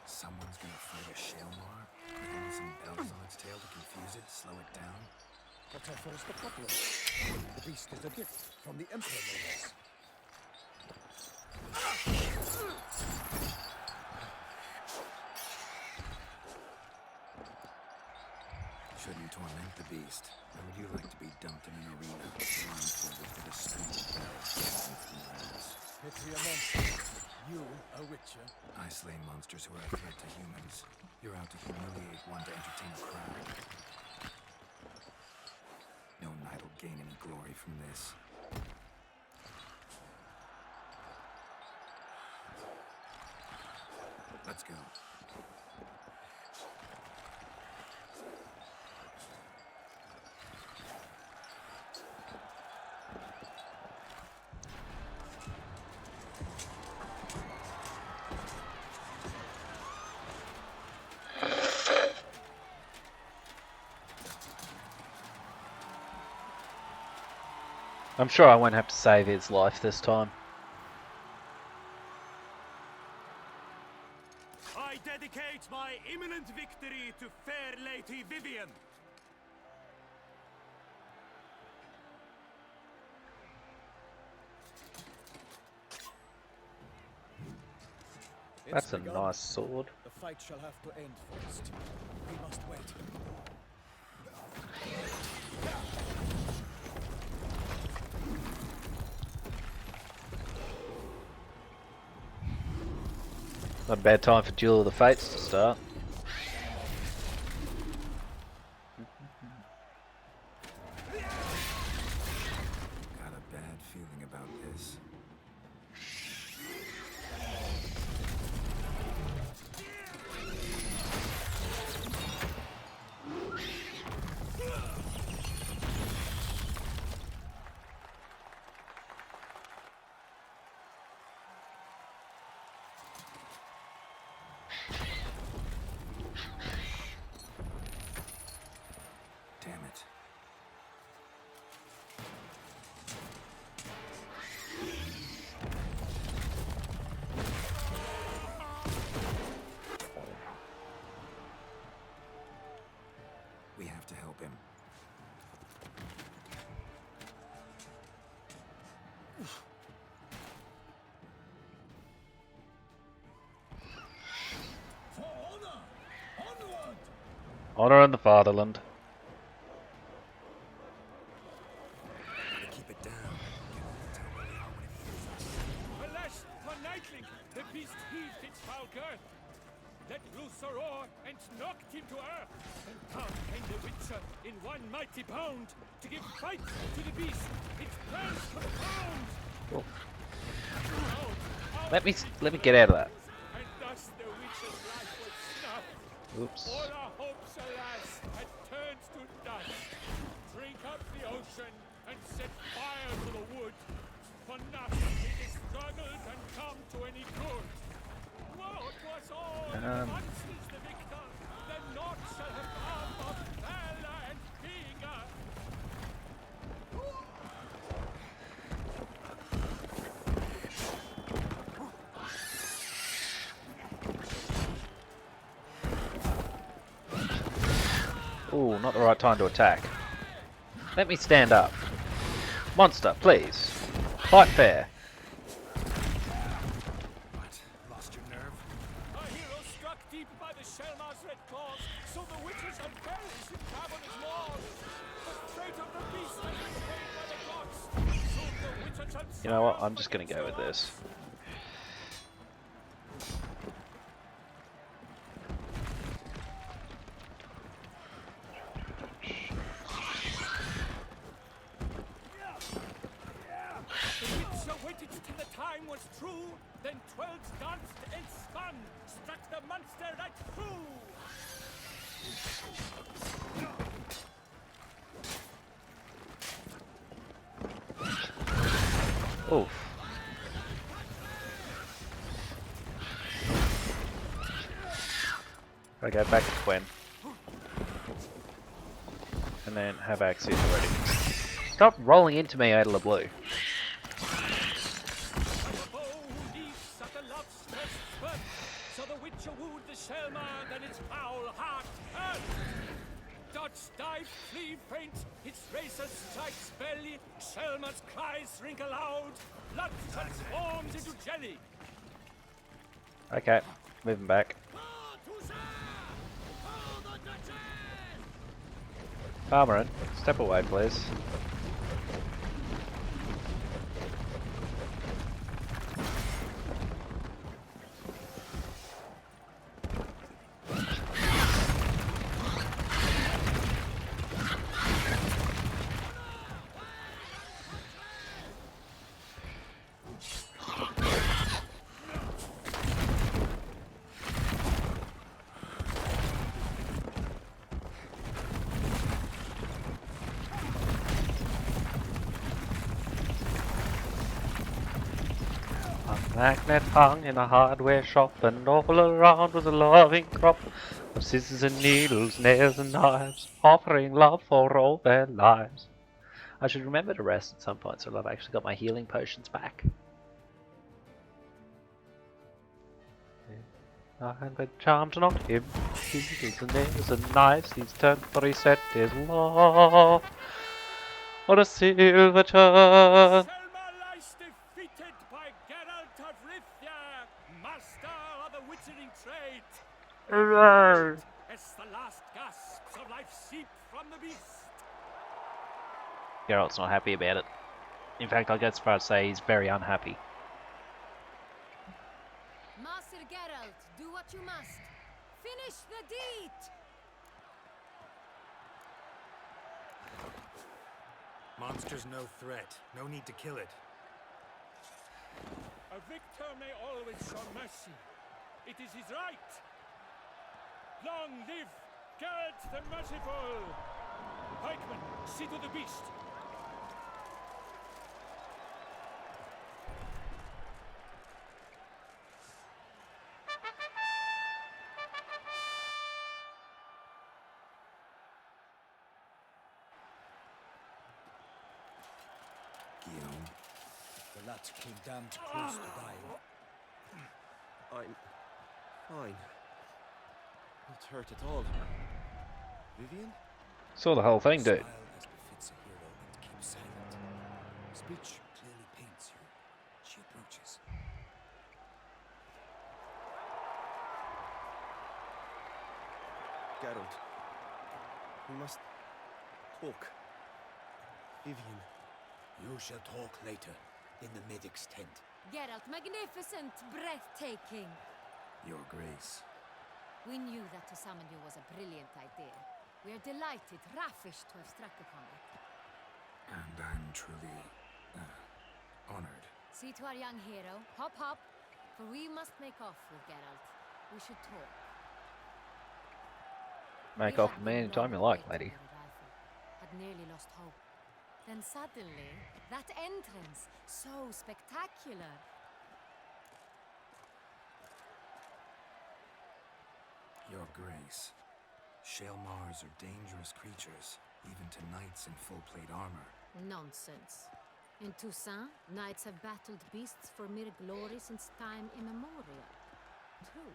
Someone's gonna fight a Shaelmar? Put on some bells on its tail to confuse it, slow it down? What's our first problem? The beast is a gift from the Emperor, no less. Shouldn't torment the beast. How would you like to be dumped in an arena, blindfolded with a string of bells dancing through your ass? Pity a monster. You, a witcher. I slay monsters who are a threat to humans. You're out to humiliate one to entertain a crowd. No knight will gain any glory from this. Let's go. I'm sure I won't have to save his life this time. I dedicate my imminent victory to fair Lady Vivian. That's a nice sword. The fight shall have to end first. We must wait. Not a bad time for Duel of the Fates to start. Got a bad feeling about this. Damn it. We have to help him. For honor! Onward! Honor in the fatherland. Gotta keep it down. Tell where they are when it hears us. Alas, for Nightling, the beast heaved its foul girth, let loose a roar, and knocked him to earth. And down came the Witcher in one mighty bound to give fight to the beast. Its plans confound. Cool. Out, Let me get out of that. and thus the Witcher's life was snuffed. Oops. All our hopes, alas, had turned to dust. Ooh, not the right time to attack. Let me stand up. Monster, please. Fight fair. What? Lost your nerve? Our hero struck deep by the Shelmar's red claws, so the witches and fairies in cavernous walls. The fate of the beast has been paid by the gods. Soon the witches and You know what? I'm just gonna go with this. waited till the time was true, then 12 danced and spun, struck the monster right through. Oof. Okay, back to Gwen. And then have access already. Stop rolling into me out of the blue. So the witcher wooed the Selma, then its foul heart hurt. Dodge, dive, flee, faint, its racer strikes belly, Selma's cries ring aloud, blood transforms into jelly. Okay, moving back. Farmerin, step away please. Magnet hung in a hardware shop, and all around was a loving crop of scissors and needles, nails and knives, offering love for all their lives. I should remember to rest at some point so I've actually got my healing potions back. And the charms not him, needles and nails and knives, he's turned for he set his law on a silver churn. Defeated by Geralt of Rivia, master of the witchering trade. Hooray! As the last gasps of life seep from the beast. Geralt's not happy about it. In fact, I'll go as far as to say he's very unhappy. Master Geralt, do what you must. Finish the deed! Monster's no threat. No need to kill it. A victor may always show mercy. It is his right. Long live Geralt the Merciful! Pikeman, see to the beast. Guillaume. The lad came damned close to dying. I'm fine. Not hurt at all. Vivian? Saw the whole thing, dude. Smile as befits a hero and keep silent. Speech clearly paints you. She approaches. Geralt. We must talk. Vivian. You shall talk later, in the medic's tent. Geralt, magnificent, breathtaking. Your Grace. We knew that to summon you was a brilliant idea. We are delighted, ravished to have struck upon it. And I'm truly honored. See to our young hero. Hop, hop. For we must make off with Geralt. We should talk. Make off with me anytime you like, lady. Had nearly lost hope. Then suddenly, that entrance, so spectacular. Your Grace, Shaelmars are dangerous creatures, even to knights in full-plate armor. Nonsense. In Toussaint, knights have battled beasts for mere glory since time immemorial. True.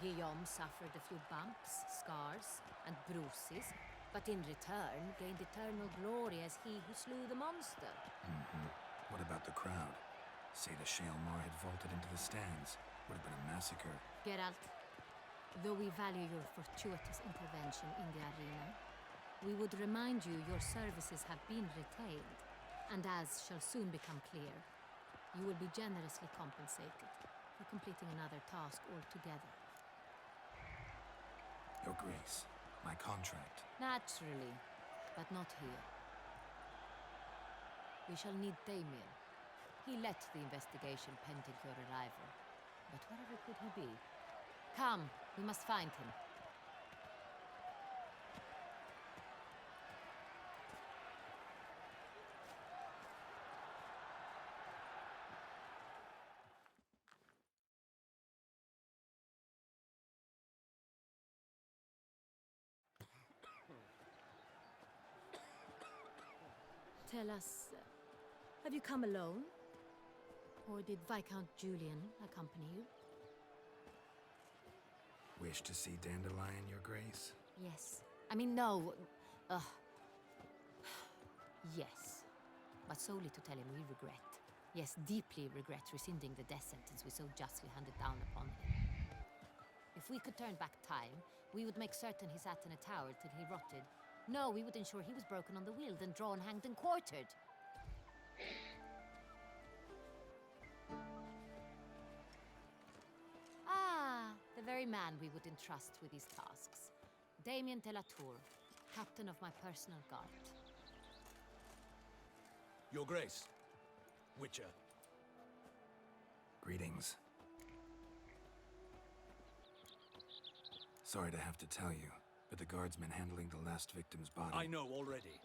Guillaume suffered a few bumps, scars, and bruises, but in return gained eternal glory as he who slew the monster. What about the crowd? Say the Shaelmar had vaulted into the stands. Would have been a massacre. Geralt, though we value your fortuitous intervention in the arena, we would remind you your services have been retained, and as shall soon become clear, you will be generously compensated for completing another task altogether. Your Grace, my contract. Naturally, but not here. We shall need Damien. He led the investigation pending your arrival. But wherever could he be? Come, we must find him. Tell us, have you come alone? Or did Viscount Julian accompany you? Wish to see Dandelion, Your Grace? Yes. I mean, no. Yes. But solely to tell him we regret. Yes, deeply regret rescinding the death sentence we so justly handed down upon him. If we could turn back time, we would make certain he sat in a tower till he rotted. No, we would ensure he was broken on the wheel, then drawn, hanged, and quartered. Ah, the very man we would entrust with these tasks. Damien de la Tour, captain of my personal guard. Your Grace, Witcher. Greetings. Sorry to have to tell you, but the guardsman handling the last victim's body... I know already.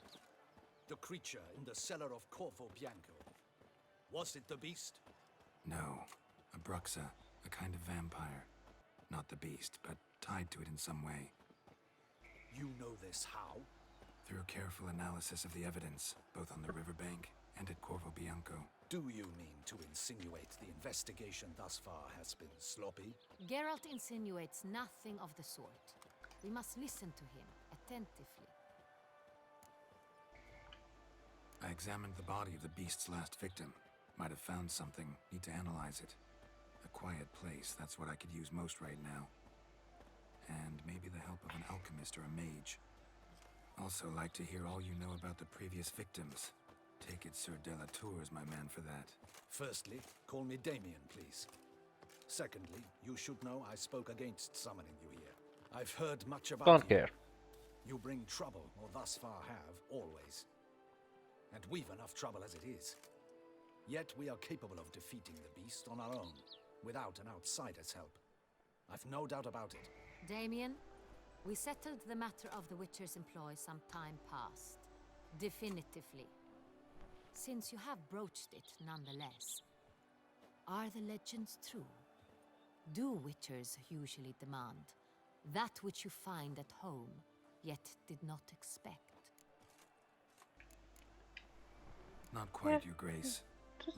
The creature in the cellar of Corvo Bianco. Was it the beast? No. A Bruxa, a kind of vampire. Not the beast, but tied to it in some way. You know this how? Through careful analysis of the evidence, both on the riverbank and at Corvo Bianco. Do you mean to insinuate the investigation thus far has been sloppy? Geralt insinuates nothing of the sort. We must listen to him attentively. I examined the body of the beast's last victim. Might have found something. Need to analyze it. A quiet place, that's what I could use most right now. And maybe the help of an alchemist or a mage. Also like to hear all you know about the previous victims. Take it Sir de la Tour is my man for that. Firstly, call me Damien, please. Secondly, you should know I spoke against summoning you here. I've heard much about Don't you. care. You bring trouble, or thus far have, always. And we've enough trouble as it is. Yet we are capable of defeating the beast on our own, without an outsider's help. I've no doubt about it. Damien, we settled the matter of the Witcher's employ some time past. Definitively. Since you have broached it nonetheless, are the legends true? Do Witchers usually demand that which you find at home, yet did not expect? Not quite, Your Grace.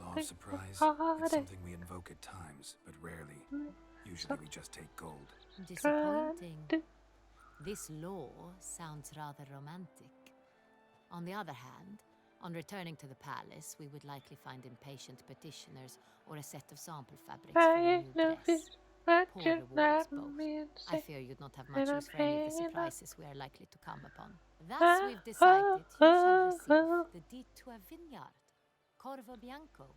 Law of surprise, it's something we invoke at times, but rarely. Usually we just take gold. Disappointing. This law sounds rather romantic. On the other hand, on returning to the palace, we would likely find impatient petitioners or a set of sample fabrics for a new dress. Poor rewards both. I fear you'd not have much use for any of the surprises we are likely to come upon. Thus we've decided you shall receive the deed to a vineyard, Corvo Bianco,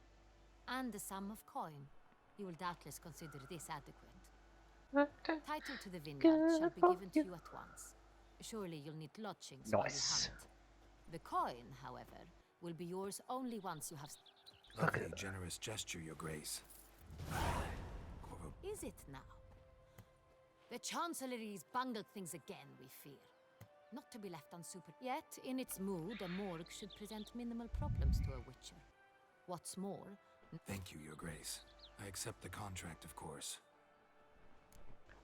and the sum of coin. You will doubtless consider this adequate. Title to the vineyard shall be given to you at once. Surely you'll need lodgings while you hunt. The coin, however, will be yours only once you have... Lovely, generous gesture, Your Grace. Corvo. Is it now? The Chancellery's bungled things again, we fear. Not to be left unsuper... Yet, in its mood, a morgue should present minimal problems to a Witcher. What's more... Thank you, Your Grace. I accept the contract, of course.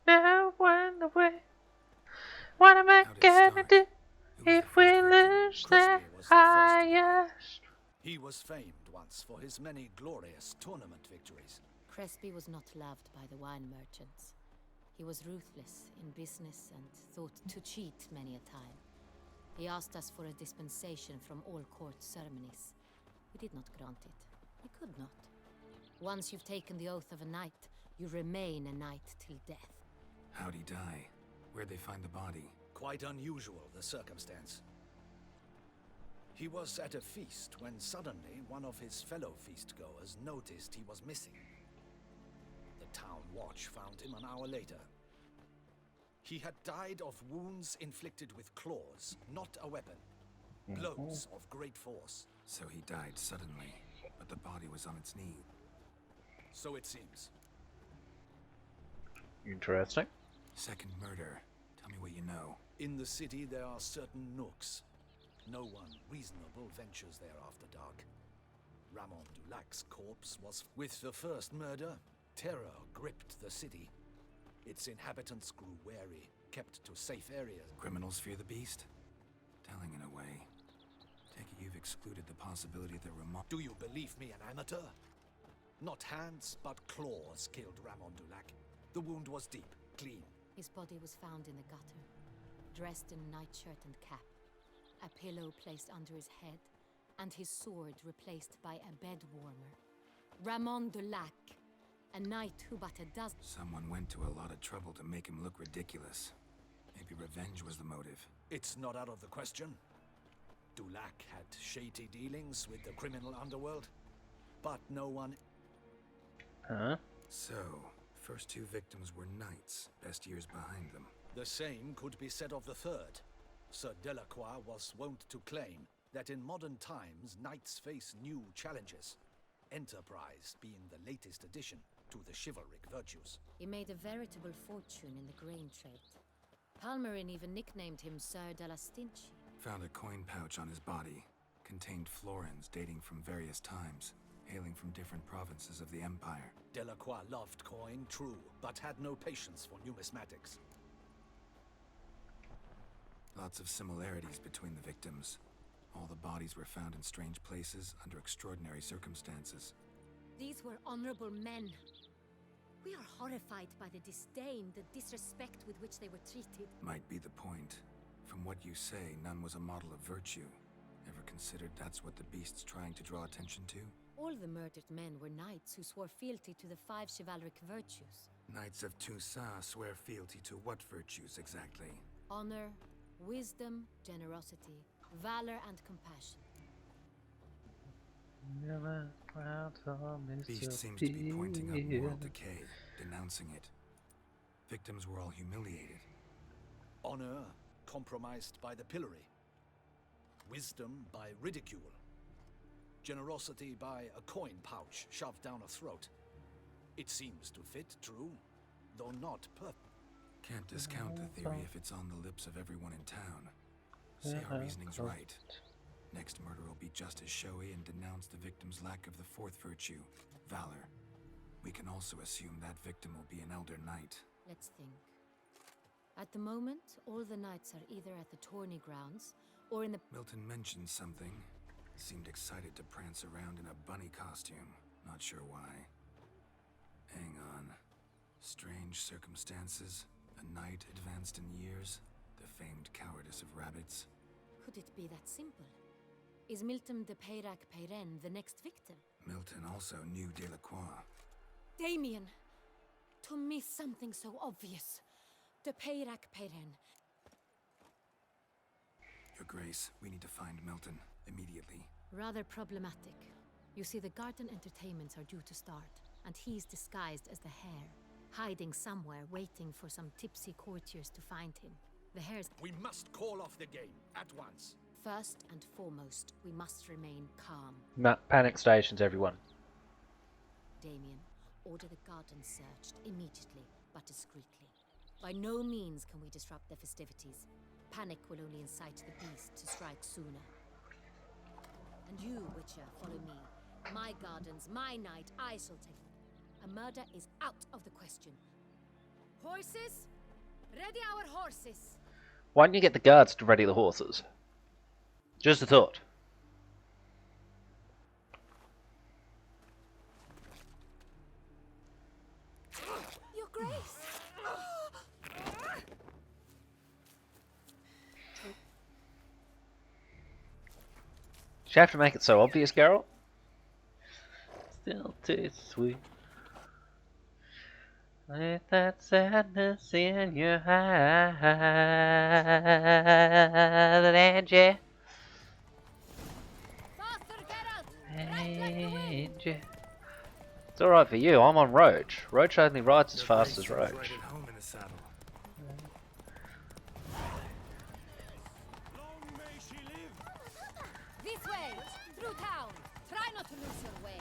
Now wonder what am I gonna do if we lose the Crispy was the first to die. highest? He was famed once for his many glorious tournament victories. Crespi was not loved by the wine merchants. He was ruthless in business and thought to cheat many a time. He asked us for a dispensation from all court ceremonies. We did not grant it. We could not. Once you've taken the oath of a knight, you remain a knight till death. How'd he die? Where'd they find the body? Quite unusual, the circumstance. He was at a feast when suddenly one of his fellow feastgoers noticed he was missing. The town watch found him an hour later. He had died of wounds inflicted with claws, not a weapon. Blows of great force. So he died suddenly, but the body was on its knee. So it seems. Interesting. Second murder. Tell me what you know. In the city there are certain nooks. No one reasonable ventures there after dark. Ramon Dulac's corpse was... With the first murder, terror gripped the city. Its inhabitants grew wary, kept to safe areas. Criminals fear the beast? Telling in a way. Take it you've excluded the possibility that Ramon... Do you believe me, an amateur? Not hands, but claws killed Ramon Dulac. The wound was deep, clean. His body was found in the gutter, dressed in nightshirt and cap, a pillow placed under his head, and his sword replaced by a bed warmer. Ramon Dulac, a knight who but a dozen... Someone went to a lot of trouble to make him look ridiculous. Maybe revenge was the motive. It's not out of the question. Dulac had shady dealings with the criminal underworld, but no one... Huh? So, first two victims were knights, best years behind them. The same could be said of the third. Sir Delacroix was wont to claim that in modern times knights face new challenges, enterprise being the latest addition to the chivalric virtues. He made a veritable fortune in the grain trade. Palmerin even nicknamed him Sir de la Stinchi. Found a coin pouch on his body. Contained florins dating from various times, hailing from different provinces of the Empire. Delacroix loved coin, true, but had no patience for numismatics. Lots of similarities between the victims. All the bodies were found in strange places under extraordinary circumstances. These were honorable men. We are horrified by the disdain, the disrespect with which they were treated. Might be the point. From what you say, none was a model of virtue. Ever considered that's what the beast's trying to draw attention to? All the murdered men were knights who swore fealty to the 5 chivalric virtues. Knights of Toussaint swear fealty to what virtues exactly? Honor, wisdom, generosity, valor, and compassion. Beast seems to be pointing out moral decay, denouncing it. Victims were all humiliated. Honor compromised by the pillory. Wisdom by ridicule. Generosity by a coin pouch shoved down a throat. It seems to fit, true, though not perfect. Can't discount the theory if it's on the lips of everyone in town. Say our reasoning's right. Next murder will be just as showy and denounce the victim's lack of the fourth virtue, valor. We can also assume that victim will be an elder knight. Let's think. At the moment, all the knights are either at the tourney grounds or in the... Milton mentioned something. Seemed excited to prance around in a bunny costume. Not sure why. Hang on. Strange circumstances. A knight advanced in years. The famed cowardice of rabbits. Could it be that simple? Is Milton de Peyrac-Peyren the next victim? Milton also knew Delacroix. Damien! To miss something so obvious. De Peyrac-Peyren. Your Grace, we need to find Milton. Immediately. Rather problematic. You see, the garden entertainments are due to start, and he's disguised as the hare, hiding somewhere, waiting for some tipsy courtiers to find him. The hare's... We must call off the game, at once. First and foremost, we must remain calm. Panic stations, everyone. Damien, order the garden searched immediately, but discreetly. By no means can we disrupt the festivities. Panic will only incite the beast to strike sooner. And you, Witcher, follow me. My gardens, my night, I shall take. A murder is out of the question. Horses? Ready our horses. Why don't you get the guards to ready the horses? Just a thought. Your Grace. You have to make it so obvious, Geralt. Still too sweet. With that sadness in your eyes, Angie. Angie. It's alright for you, I'm on Roach. Roach only rides as fast as Roach. Right at home in the saddle. This way, through town. Try not to lose your way.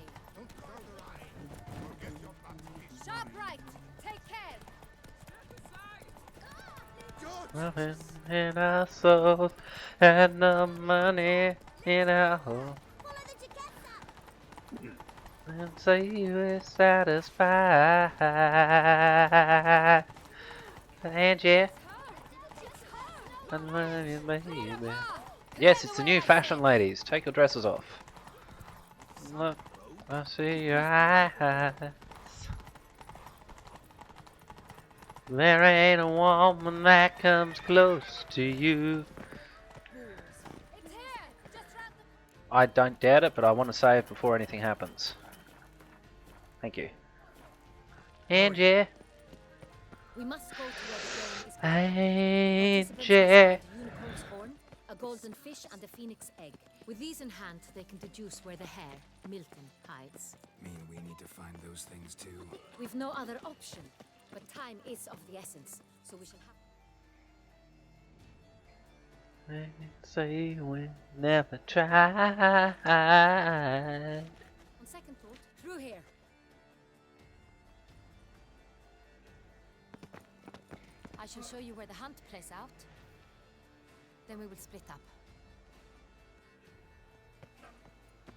Sharp right. Take care. Nothing in our souls and no money in our home. And so you were satisfied. Angie. I love you, baby. Yes, it's the new fashion, ladies. Take your dresses off. Look, I see your eyes. There ain't a woman that comes close to you. I don't doubt it, but I want to say it before anything happens. Thank you. Angie. We must go to where the game is. Angie. A golden fish and a phoenix egg. With these in hand, they can deduce where the hare, Milton, hides. Mean we need to find those things too? We've no other option, but time is of the essence, so we shall have... Say we never tried. On second thought, through here. I shall show you where the hunt plays out. Then we will split up.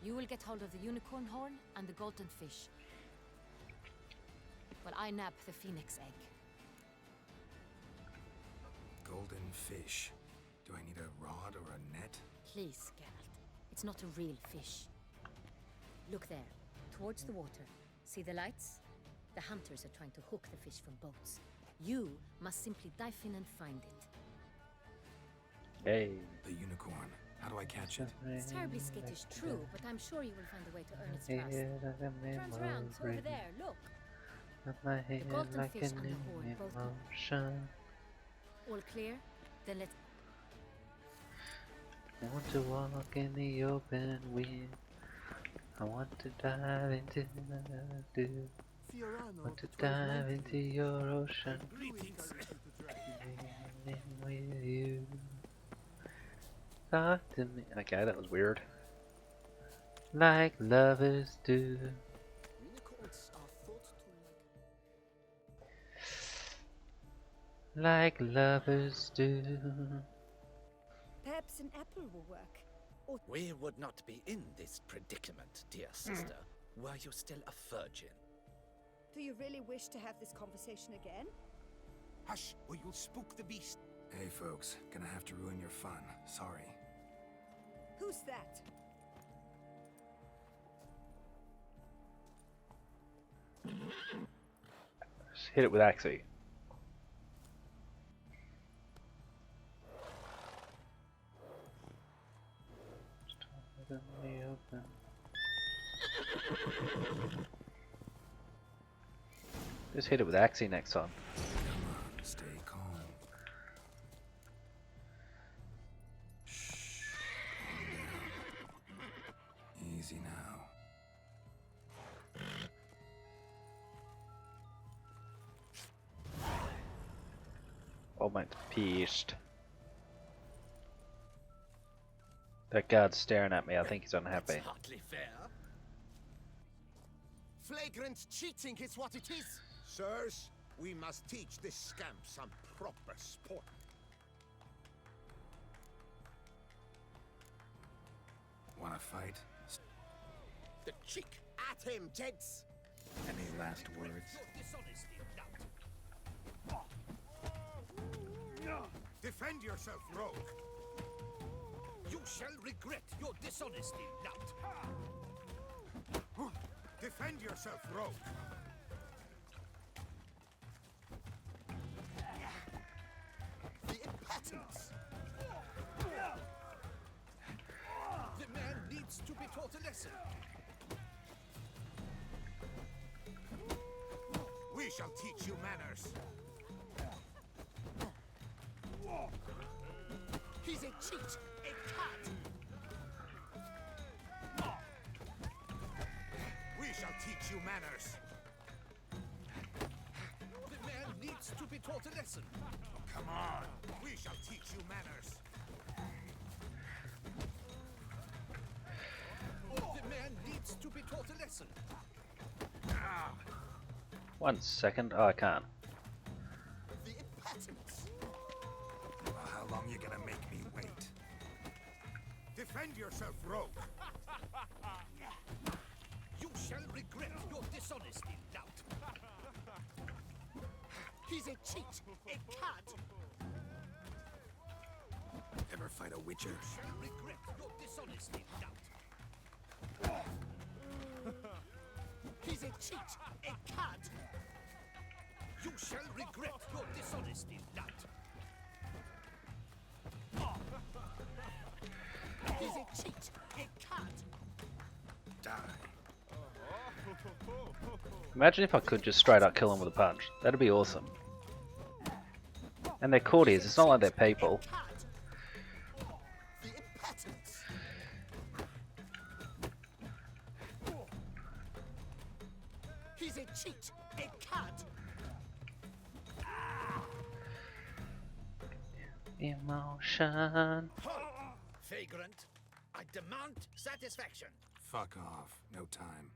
You will get hold of the unicorn horn and the golden fish, while I nab the phoenix egg. Golden fish. Do I need a rod or a net? Please, Geralt. It's not a real fish. Look there, towards the water. See the lights? The hunters are trying to hook the fish from boats. You must simply dive in and find it. Hey. The unicorn. How do I catch it? It's terribly skittish, true, but I'm sure you will find a way to earn its trust. Turns around, over there, look. The golden fish and the horn both motion. All clear? Then let's... I want to walk in the open wind. I want to dive into the dew. I want to dive into your ocean. With you. Talk to me. Okay, that was weird. Like lovers do. Like lovers do. Perhaps an apple will work. Or We would not be in this predicament, dear sister, were you still a virgin. do you really wish to have this conversation again? Hush, or you'll spook the beast. Hey folks, gonna have to ruin your fun. Sorry. Who's that? Just hit it with Axie. Just hit it with Axie next time. Come on, stay calm. Shh. Calm down. Easy now. Oh, mate's pissed. That guard's staring at me. I think he's unhappy. That's hardly fair. Flagrant cheating is what it is. Sirs, we must teach this scamp some proper sport. Wanna fight? The cheek at him, gents. Any last words? Your dishonesty, Nut. Defend yourself, rogue. You shall regret your dishonesty, lout. Defend yourself, rogue. The impotence. The man needs to be taught a lesson. We shall teach you manners. He's a cheat, a cad. We shall teach you manners. The man needs to be taught a lesson. Come on. We shall teach you manners. The man needs to be taught a lesson. 1 second. Oh, I can't. The impotence. How long you gonna make me wait? Defend yourself, rogue. You shall regret your dishonesty, lout. He's a cheat, a cad. Ever fight a witcher? You shall regret your dishonesty, lout. He's a cheat, a cad. You shall regret your dishonesty, lout. He's a cheat, a cad. Die. Imagine if I could just straight up kill them with a punch. That'd be awesome. And they're courtiers, it's not like they're people. The impotence. He's a cheat, a cad. Emotion. Vagrant, I demand satisfaction. Fuck off. No time.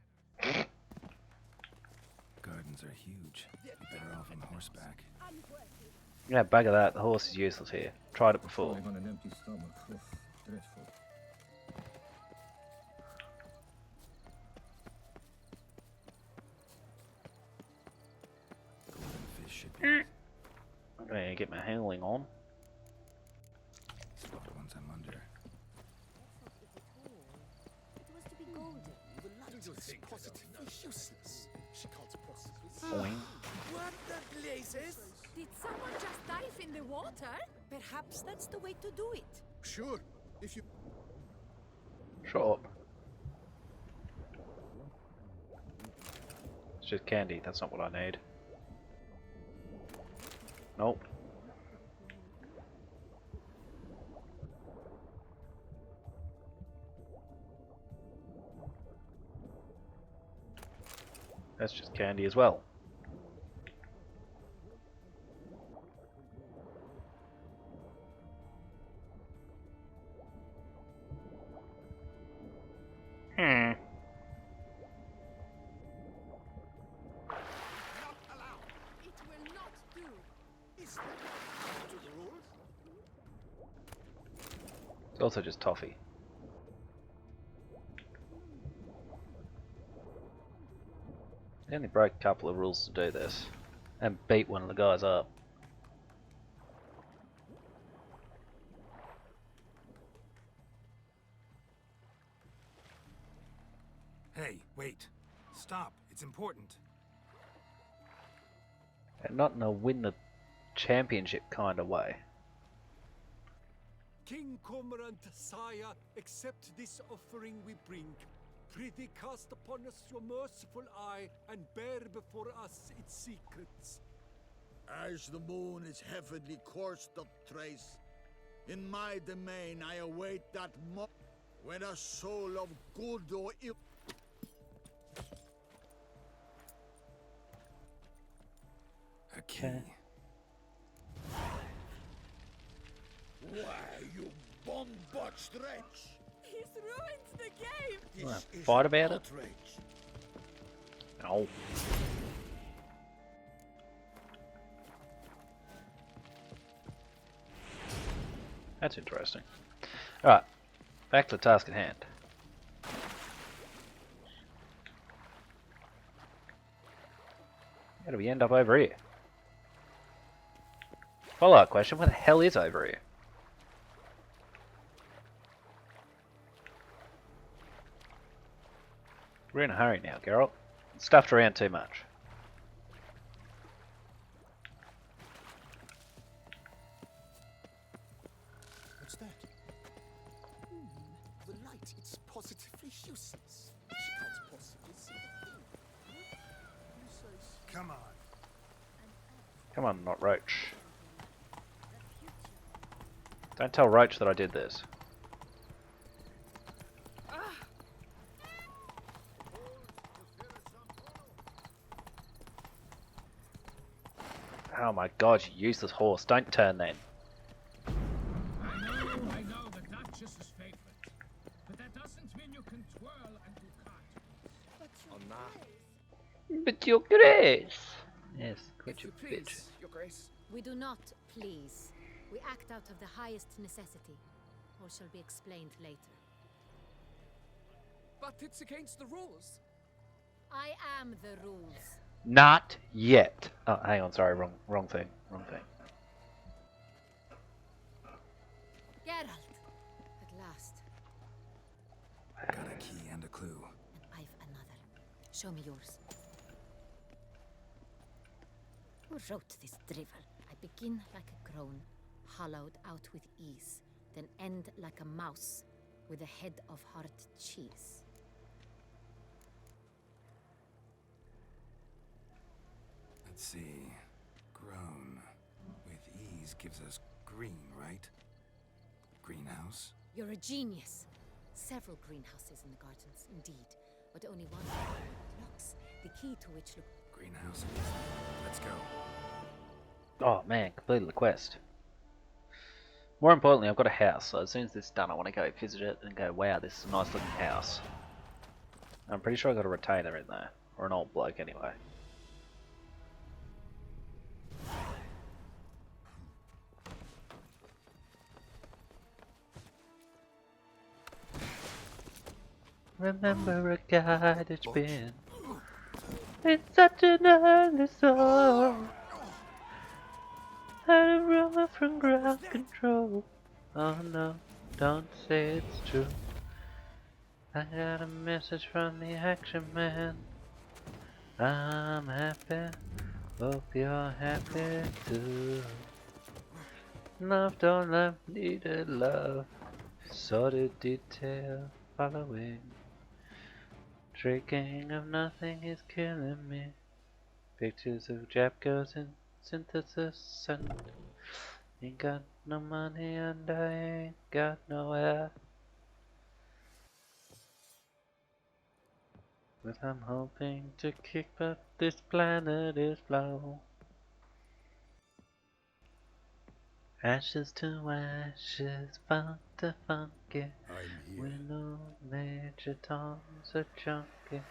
Gardens are huge. You're better off on horseback. Yeah, bugger that. The horse is useless here. Tried it before. On an empty stomach. Oof, dreadful. Golden fish should be. I'm gonna get my healing on. Spot once I'm under. It was to be golden. You think positively useless. She can't possibly. Boing. What the blazes? Did someone just dive in the water? Perhaps that's the way to do it. Sure, if you. Shut up. It's just candy, that's not what I need. Nope. That's just candy as well. Hmm. It will not do. Is that to the rules? It's also just toffee. I only broke a couple of rules to do this, and beat one of the guys up. Hey, wait. Stop. It's important. And not in a win the championship kind of way. King Cormorant, sire, accept this offering we bring. Prithee cast upon us your merciful eye, and bear before us its secrets. As the moon its heavenly course doth trace, in my domain I await that moment when a soul of good or ill. A key. Why, you bomb-botched wretch! He's ruined the game! This is Fight about it? outrage. No. That's interesting. Alright, back to the task at hand. How do we end up over here? Follow-up question, what the hell is over here? We're in a hurry now, Geralt. Stuffed around too much. What's that? The light, it's positively useless. She can't possibly see the thing. Come on. Come on, not Roach. Don't tell Roach that I did this. Oh my god, you useless horse. Don't turn then. I know, the Duchess is favorite. But that doesn't mean you can twirl and do cartwheels. But your grace. Yes, quit your bitch. Your Grace. We do not please. We act out of the highest necessity. All shall be explained later. But it's against the rules. I am the rules. Not yet. Oh, hang on, sorry, wrong thing. Geralt! At last. Got a key and a clue. And I've another. Show me yours. Who wrote this drivel? I begin like a groan, hollowed out with ease, then end like a mouse, with a head of hard cheese. Let's see. Grown. With ease gives us green, right? Greenhouse? You're a genius. Several greenhouses in the gardens, indeed, but only one locks, the key to which look... Greenhouse. Let's go. Oh man, completed the quest. More importantly, I've got a house, so as soon as this is done, I want to go visit it and go, wow, this is a nice looking house. I'm pretty sure I got a retainer in there, or an old bloke anyway. Remember a guy that's been in such an early song. Had a rumor from ground control. Oh no, don't say it's true. I got a message from the action man. I'm happy, hope you're happy too. Love, don't love, needed love. Sordid detail following. Tricking of nothing is killing me. Pictures of Jap girls in synthesis and ain't got no money and I ain't got nowhere. But I'm hoping to kick up this planet is flow. Ashes to ashes, funk to funky. When no major toms are chunky.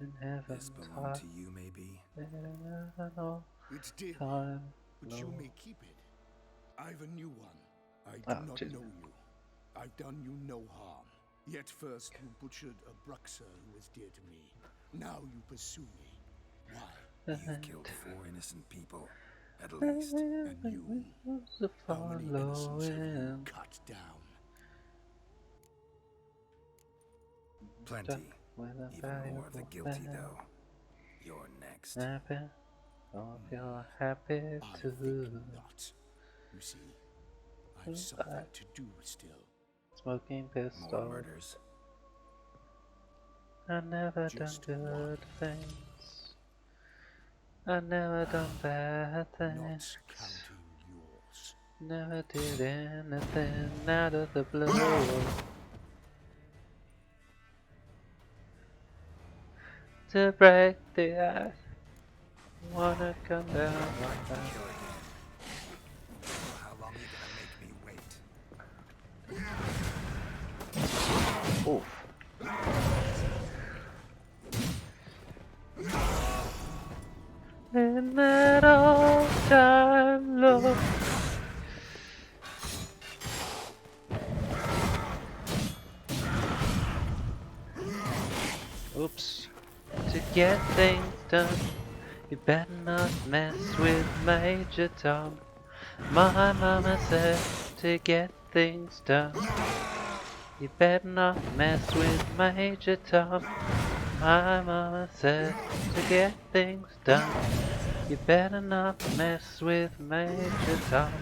In heaven's This belonged to you, maybe? It's dear, time but you low. may keep it. I've a new one. I do Ah, not cheers. know you. I've done you no harm. Yet first you butchered a Bruxer who was dear to me. Now you pursue me. Why? You've killed 4 innocent people, at least. And you, how many innocents have you cut down? Plenty. Even more of the guilty, though. You're next. Happy, hope you're happy I too. think not. You see, I've something to do still. Smoking More pistol. murders. I never Just done good one. things. I never done bad Not things. counting yours. Never did anything out of the blue. To break the ice, wanna come down like that. How long are you gonna make me wait? Oof. In that old time love. Oops. To get things done, You better not mess with Major Tom. My mama said to get things done. You better not mess with Major Tom. My mama said to get things done. You better not mess with Major Tom.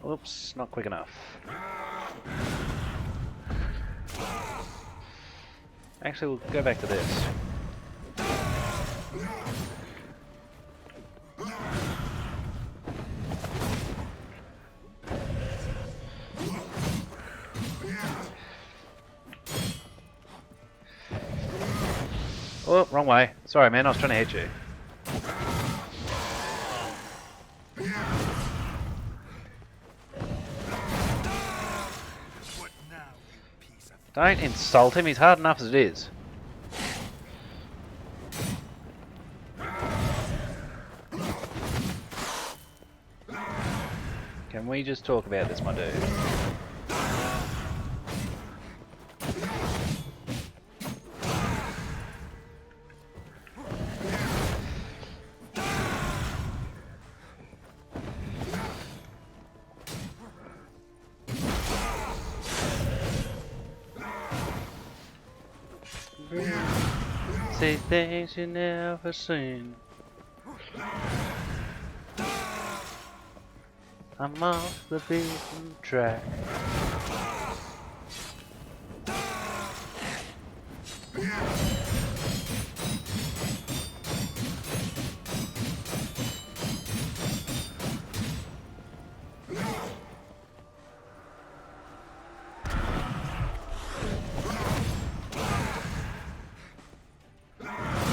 Oops, not quick enough. Actually, we'll go back to this. Oh, wrong way. Sorry, man, I was trying to hit you. Don't insult him, he's hard enough as it is. Can we just talk about this, my dude? See things you never seen. I'm off the beaten track.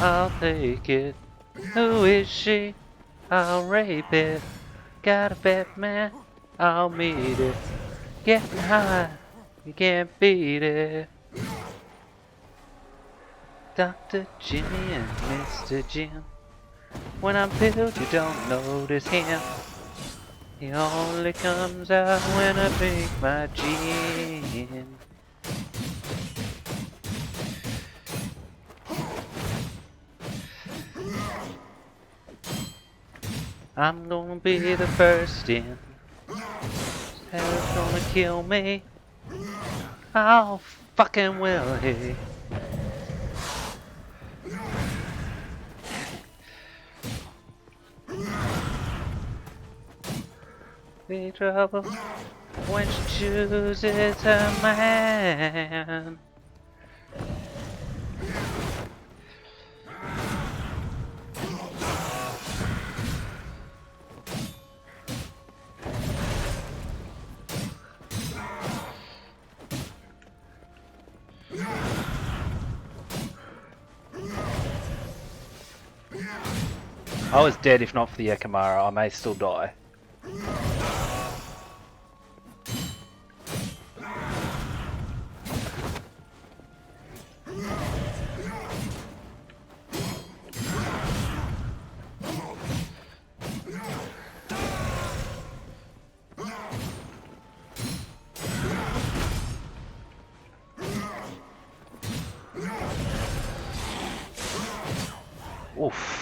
I'll take it. Who is she? I'll rape it. Got a fat man? I'll meet it. Getting high, you can't beat it. Dr. Jimmy and Mr. Jim. When I'm pilled, you don't notice him. He only comes out when I drink my gin. I'm gonna be the first in. Hell's gonna kill me. Oh, fucking will he. Be trouble when she chooses her man. I was dead if not for the Ekamara. I may still die. Oof.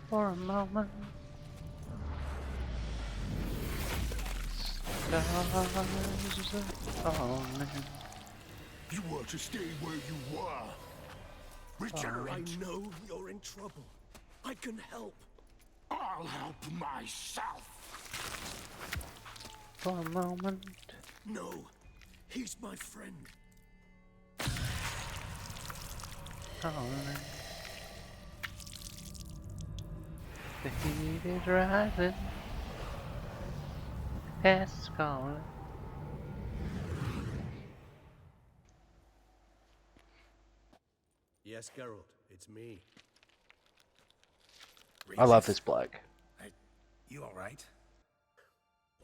For a moment. You were to stay where you were. Regenerate. I know you're in trouble. I can help. I'll help myself. For a moment. No, he's my friend. The heat is rising. It's calling. Yes, Geralt, it's me. I love this bloke. You all right?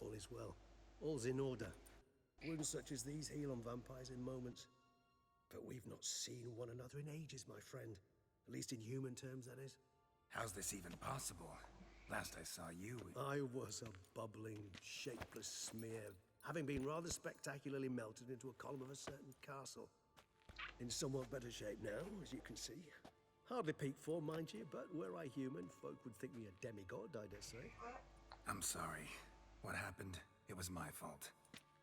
All is well. All's in order. Wounds such as these heal on vampires in moments. But we've not seen one another in ages, my friend. At least in human terms, that is. How's this even possible? Last I saw you... I was a bubbling, shapeless smear, having been rather spectacularly melted into a column of a certain castle. In somewhat better shape now, as you can see. Hardly peak form, mind you, but were I human, folk would think me a demigod, I dare say. I'm sorry. What happened, it was my fault.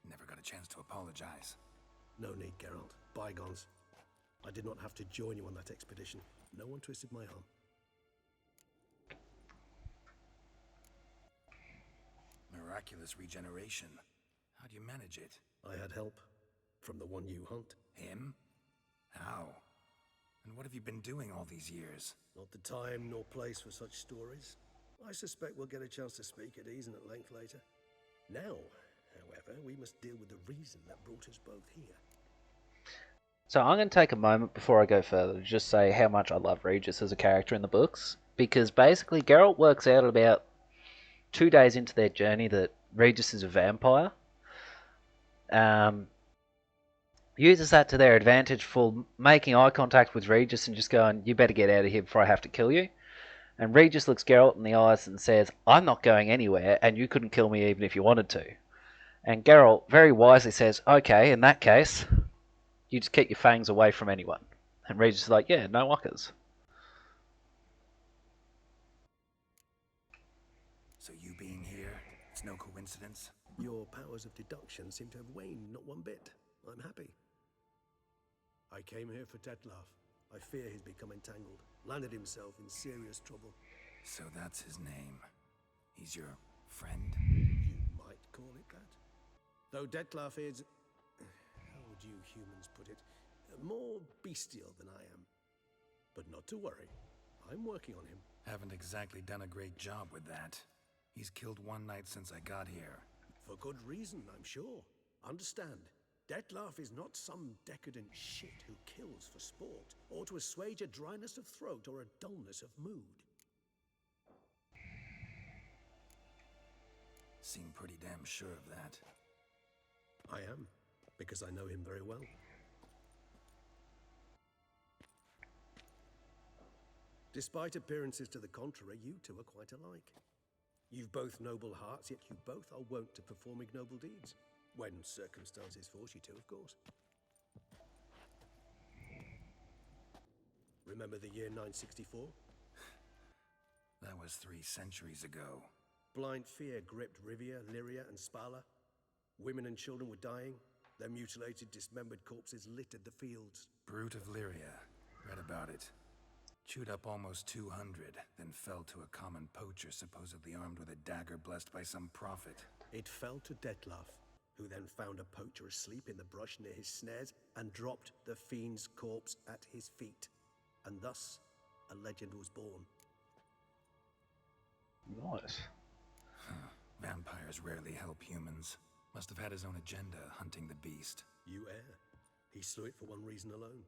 Never got a chance to apologize. No need, Geralt. Bygones. I did not have to join you on that expedition. No one twisted my arm. Miraculous regeneration. How do you manage it? I had help. From the one you hunt. Him? How? And what have you been doing all these years? Not the time nor place for such stories. I suspect we'll get a chance to speak at ease and at length later. Now, however, we must deal with the reason that brought us both here. So I'm going to take a moment before I go further to just say how much I love Regis as a character in the books. Because basically Geralt works out about 2 days into their journey that Regis is a vampire. Uses that to their advantage for making eye contact with Regis and just going, you better get out of here before I have to kill you. And Regis looks Geralt in the eyes and says, I'm not going anywhere and you couldn't kill me even if you wanted to. And Geralt very wisely says, okay, in that case, you just keep your fangs away from anyone. And Regis is like, yeah, no wuckers. So you being here, it's no coincidence? Your powers of deduction seem to have waned not one bit. I'm happy. I came here for Detlaf. I fear he's become entangled, landed himself in serious trouble. So that's his name. He's your friend? You might call it that. Though Detlaf is, how would you humans put it, more bestial than I am. But not to worry. I'm working on him. Haven't exactly done a great job with that. He's killed one knight since I got here. For good reason, I'm sure. Understand, Detlaf is not some decadent shit who kills for sport, or to assuage a dryness of throat or a dullness of mood. Seem pretty damn sure of that. I am, because I know him very well. Despite appearances to the contrary, you two are quite alike. You've both noble hearts, yet you both are wont to perform ignoble deeds. When circumstances force you to, of course. Remember the year 964? That was 3 centuries ago. Blind fear gripped Rivia, Lyria, and Spala. Women and children were dying. Their mutilated, dismembered corpses littered the fields. Brute of Lyria. Read about it. Chewed up almost 200, then fell to a common poacher supposedly armed with a dagger blessed by some prophet. It fell to Detlaf, who then found a poacher asleep in the brush near his snares and dropped the fiend's corpse at his feet. And thus, a legend was born. Nice. Vampires rarely help humans. Must have had his own agenda, hunting the beast. You err. He slew it for one reason alone.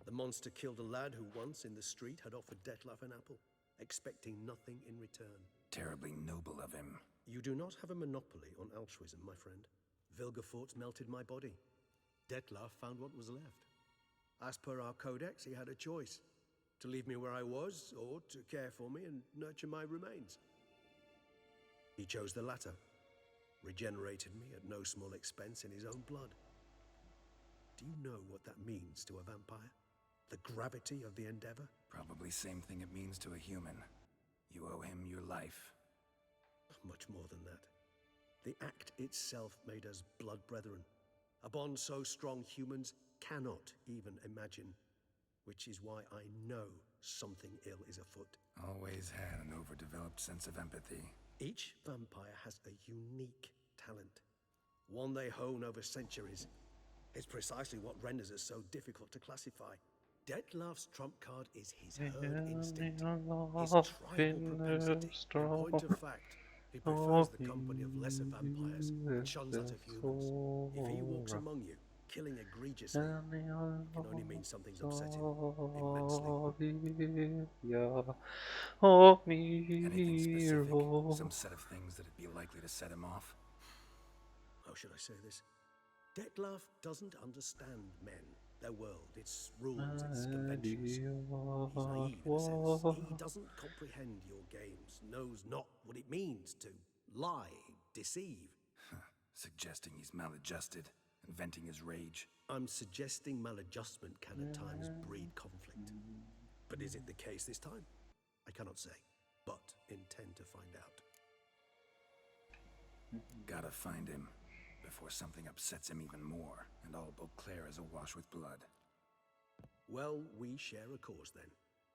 The monster killed a lad who once in the street had offered Detlaf an apple, expecting nothing in return. Terribly noble of him. You do not have a monopoly on altruism, my friend. Vilgefortz melted my body. Detlaf found what was left. As per our codex, he had a choice. To leave me where I was, or to care for me and nurture my remains. He chose the latter. Regenerated me at no small expense in his own blood. Do you know what that means to a vampire? The gravity of the endeavor? Probably same thing it means to a human. You owe him your life. Much more than that. The act itself made us blood brethren. A bond so strong humans cannot even imagine. Which is why I know something ill is afoot. Always had an overdeveloped sense of empathy. Each vampire has a unique talent. One they hone over centuries. It's precisely what renders us so difficult to classify. Detlaf's trump card is his herd instinct, his tribal propensity. In point of fact, he prefers the company of lesser vampires and shuns that of humans. If he walks among you, killing egregiously can only mean something's upsetting immensely. Anything specific? Some set of things that'd be likely to set him off? How should I say this? Detlef doesn't understand men, their world, its rules, its conventions. He's naive in a sense. He doesn't comprehend your games, knows not what it means to lie, deceive. Suggesting he's maladjusted and venting his rage. I'm suggesting maladjustment can at times breed conflict. But is it the case this time? I cannot say, but intend to find out. Gotta find him before something upsets him even more, and all Beauclair is awash with blood. Well, we share a cause then,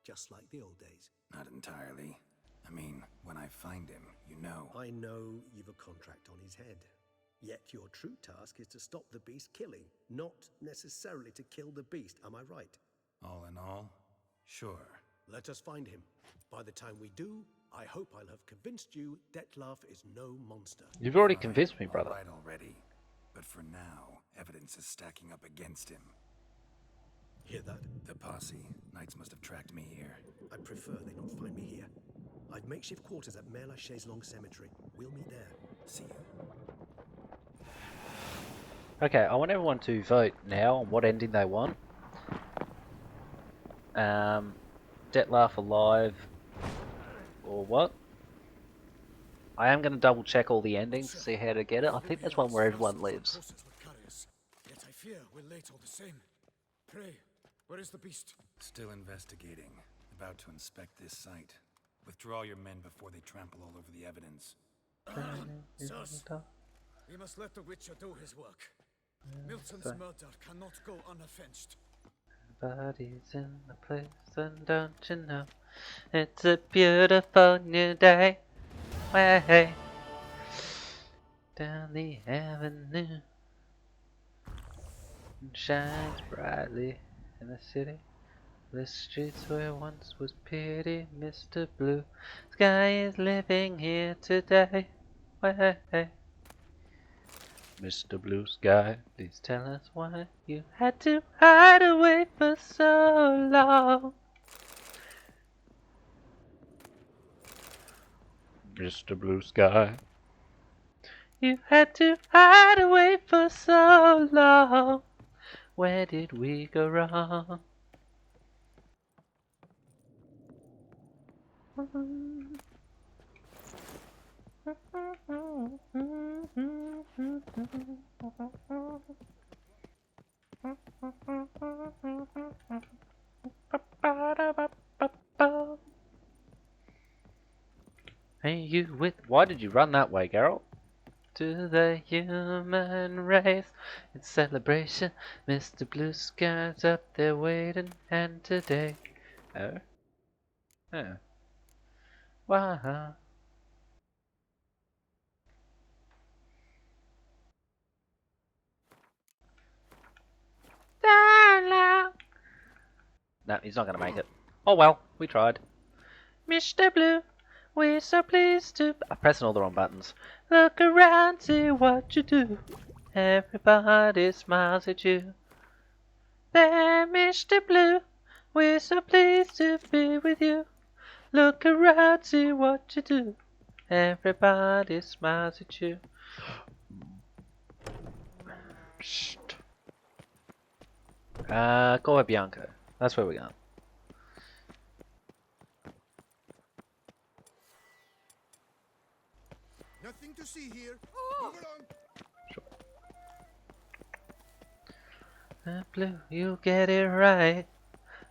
just like the old days. Not entirely. I mean, when I find him, you know. I know you've a contract on his head. Yet your true task is to stop the beast killing, not necessarily to kill the beast, am I right? All in all, sure. Let us find him. By the time we do, I hope I'll have convinced you Detlef is no monster. You've already convinced me, brother. Right already. But for now, evidence is stacking up against him. Hear that? The posse. Knights must have tracked me here. I prefer they not find me here. I've makeshift quarters at Mère Lachaise Long Cemetery. We'll meet there. See you. Okay, I want everyone to vote now on what ending they want. Detlef alive or what? I am going to double check all the endings to see how to get it. I think there's one where everyone lives. Yet I fear we're late all the same. Pray, where is the beast? Still investigating. About to inspect this site. Withdraw your men before they trample all over the evidence. Sirs, we must let the Witcher do his work. Milton's murder cannot go unavenged. Everybody's in the place, and don't you know, it's a beautiful new day. Way down the avenue, and shines brightly in the city. The streets where once was pity, Mr. Blue Sky is living here today. Way. Mr. Blue Sky, please tell us why you had to hide away for so long. Mr. Blue Sky, you had to hide away for so long. Where did we go wrong? Hey, you with? Why did you run that way, Geralt? To the human race, it's celebration. Mr. Blue Sky's up there waiting, and today, oh, wow. No, he's not gonna make it. Oh well, we tried. Mr. Blue, we're so pleased to... I'm pressing all the wrong buttons. Look around, see what you do. Everybody smiles at you. There, Mr. Blue, we're so pleased to be with you. Look around, see what you do. Everybody smiles at you. Psst. Go Bianco. That's where we're going. Nothing to see here. Move along. Blue, you get it right.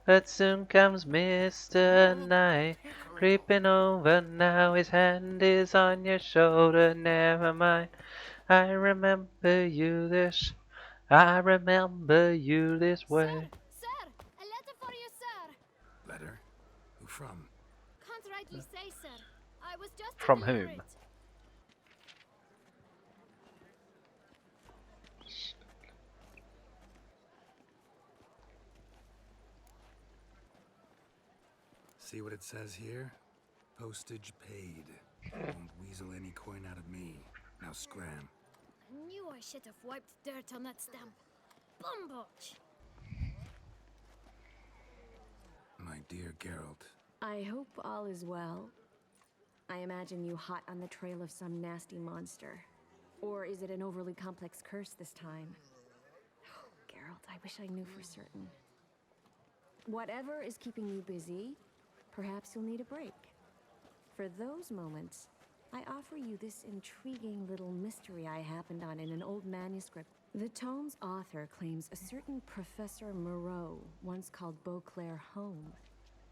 But soon comes Mr. Knight, creeping over now. His hand is on your shoulder. Never mind. I remember you this. I remember you this way. Sir, a letter for you, sir. Letter? Who from? Can't rightly say, sir. I was just From whom? it. See what it says here? Postage paid. Won't weasel any coin out of me. Now scram. I knew I should have wiped dirt on that stamp. Bumbotch! My dear Geralt, I hope all is well. I imagine you hot on the trail of some nasty monster. Or is it an overly complex curse this time? Oh, Geralt, I wish I knew for certain. Whatever is keeping you busy, perhaps you'll need a break. For those moments, I offer you this intriguing little mystery I happened on in an old manuscript. The tome's author claims a certain Professor Moreau once called Beauclair home.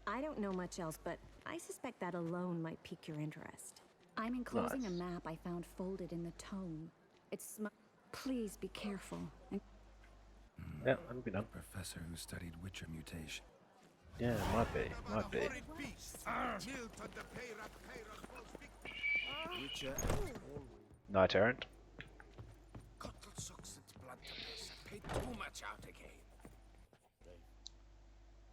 I don't know much else, but I suspect that alone might pique your interest. I'm enclosing a map I found folded in the tome. It's Please be careful. Yeah, that'll be done. Professor who studied Witcher mutation. Yeah, might be. Might be. Knight errant.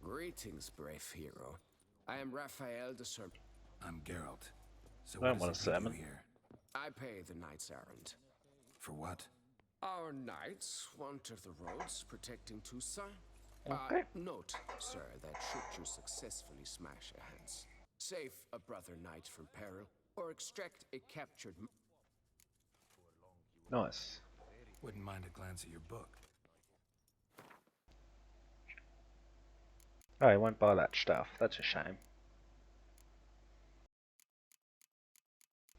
Greetings, brave hero. I am Raphael de Ser. I'm Geralt. So I don't what want does a it lead you salmon. here? I pay the knight's errand. For what? Our knights wander the roads protecting Tusa. Okay. Note, sir, that should you successfully smash a hands, save a brother knight from peril, or extract a captured... Nice. Wouldn't mind a glance at your book. Oh, I won't buy that stuff. That's a shame.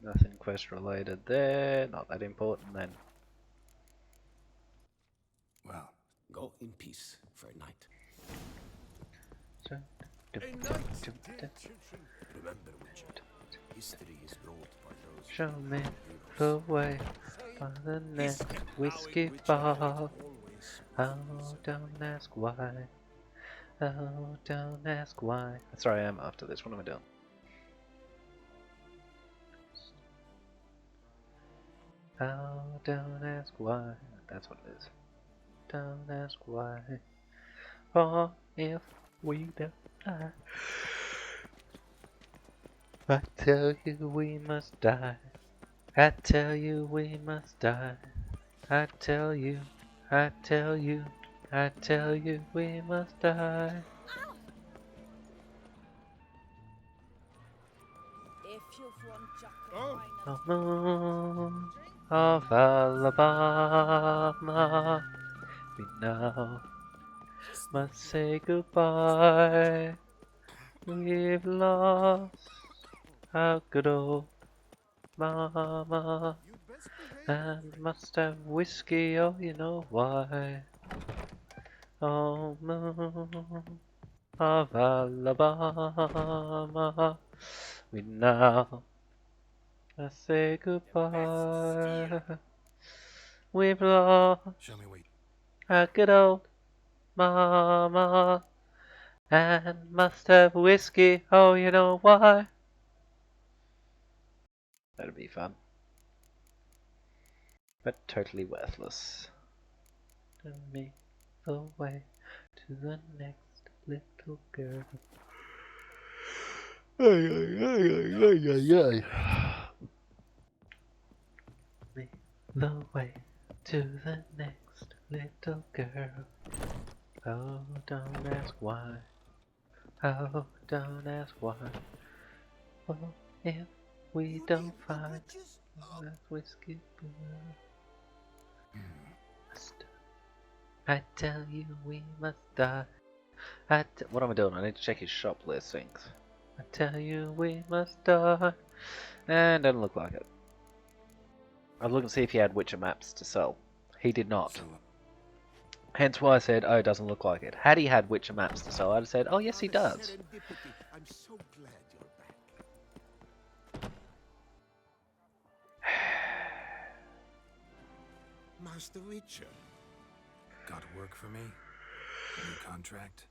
Nothing quest related there. Not that important then. Well, go in peace for a night. Remember, Witcher, history is wrought by those. Show me the way by the next whiskey bar. Oh, don't ask why. Oh, don't ask why. That's where I am after this. What am I doing? Oh, don't ask why. That's what it is. Don't ask why. For if we don't die, I tell you we must die. I tell you we must die. I tell you, I tell you, I tell you we must die. The moon of Alabama, we now must say goodbye. We've lost our good old mama, and must have whiskey, oh you know why. Oh, moon of Alabama, we now must say goodbye. We've lost our good old mama, and must have whiskey, oh you know why. That'd be fun. But totally worthless. Show me the way to the next little girl. Ay, ay, ay, ay, ay, ay, ay. Me the way to the next little girl. Oh, don't ask why. Oh, don't ask why. Oh, if we don't find that whiskey girl. I tell you we must die. What am I doing? I need to check his shop listings. I tell you we must die. And doesn't look like it. I was looking to see if he had Witcher maps to sell. He did not. Hence why I said, oh, it doesn't look like it. Had he had Witcher maps to sell, I'd have said, oh yes he does. I'm so glad you're back. Master Witcher. Got work for me? New contract?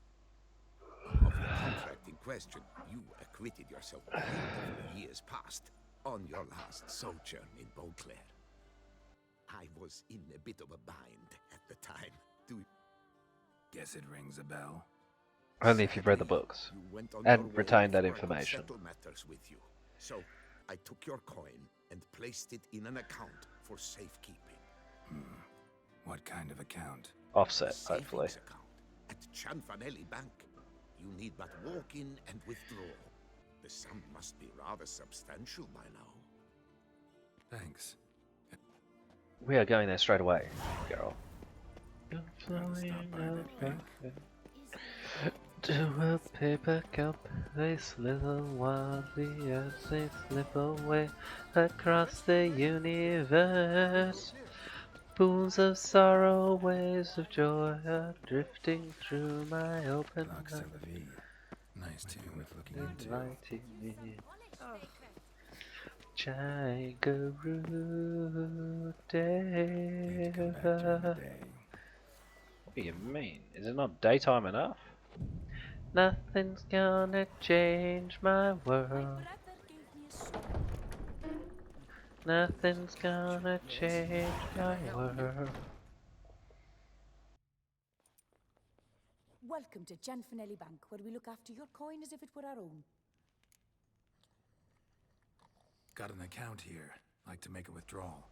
Of the contract in question, you acquitted yourself beautifully years past on your last sojourn in Beauclair. I was in a bit of a bind at the time. Guess it rings a bell. Only if you've read the books and retained that information. Settle matters with you. So I took your coin and placed it in an account for safekeeping. What kind of account? Offset, Savings hopefully. account at Cianfanelli Bank. You need but walk in and withdraw. The sum must be rather substantial by now. Thanks. We are going there straight away, girl. Gotta stop by that bank. To a paper cup, they slither wildly as they slip away across the universe. Pools of sorrow, waves of joy are drifting through my open Lux heart. Nice tune worth looking into. Lighting me. Chigaroo Deva. What do you mean? Is it not daytime enough? Nothing's gonna change my world. Nothing's gonna change my world. Welcome to Cianfanelli Bank, where we look after your coin as if it were our own. Got an account here. Like to make a withdrawal.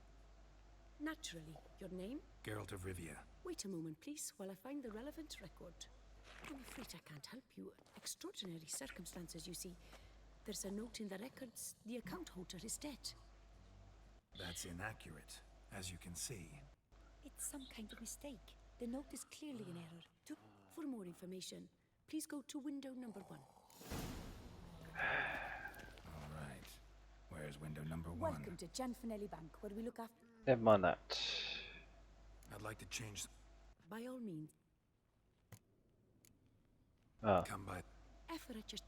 Naturally. Your name? Geralt of Rivia. Wait a moment, please, while I find the relevant record. I'm afraid I can't help you. Extraordinary circumstances, you see. There's a note in the records. The account holder is dead. That's inaccurate, as you can see. It's some kind of mistake. The note is clearly in error. For more information, please go to window number 1. All right. Where's window number 1? Welcome to Cianfanelli Bank, where we look after... Never mind that. I'd like to change... By all means. Oh. Come by. Effort at your...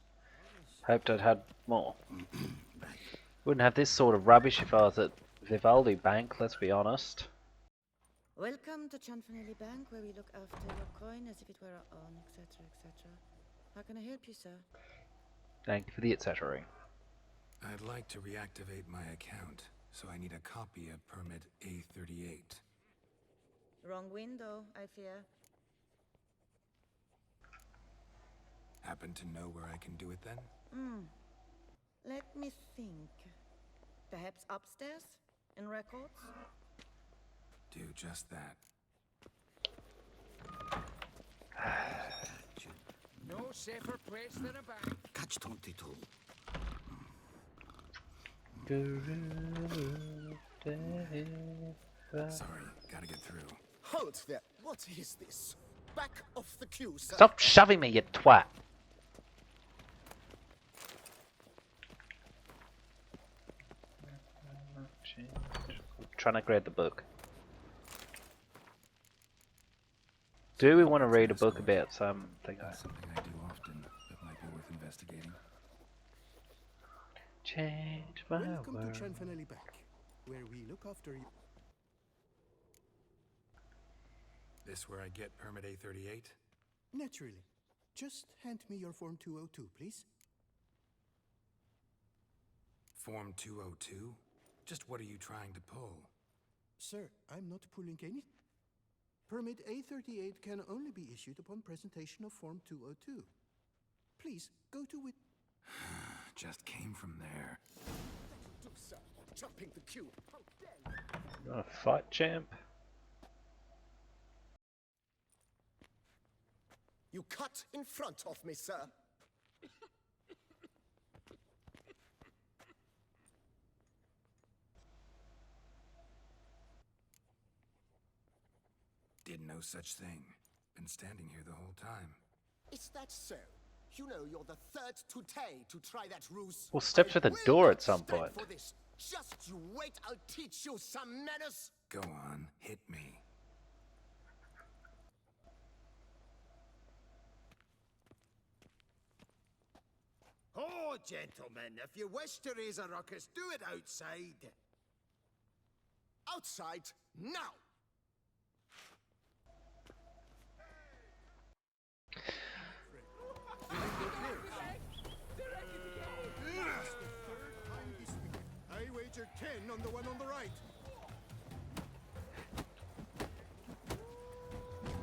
Hoped I'd had more. Wouldn't have this sort of rubbish if I was at Vivaldi Bank, let's be honest. Welcome to Cianfanelli Bank, where we look after your coin as if it were our own, etc., etc. How can I help you, sir? Thank you for the etc. I'd like to reactivate my account, so I need a copy of permit A38. Wrong window, I fear. Happen to know where I can do it then? Let me think. Perhaps upstairs? In records? Do just that. No safer place than a bank. Catch 22. Sorry, gotta get through. Halt there! What is this? Back off the queue, sir. Stop shoving me, you twat! Trying to grab the book. Do we want to read a book about something? That's something I do often that might be worth investigating. Change my Welcome world. to Cianfanelli Bank, where we look after you. This where I get permit A38? Naturally. Just hand me your Form 202, please. Form 202? Just what are you trying to pull? Sir, I'm not pulling any. Permit A38 can only be issued upon presentation of Form 202. Please, go to it. Just came from there. Do, sir. Jumping the queue. How dare you? You wanna fight, champ? You cut in front of me, sir. Did no such thing. Been standing here the whole time. Is that so? You know you're the third today to try that ruse. We'll step through the door at some point. For this. Just you wait, I'll teach you some manners. Go on, hit me. Oh, gentlemen, if you wish to raise a ruckus, do it outside. Outside, now! I wager 10 on the one on the right.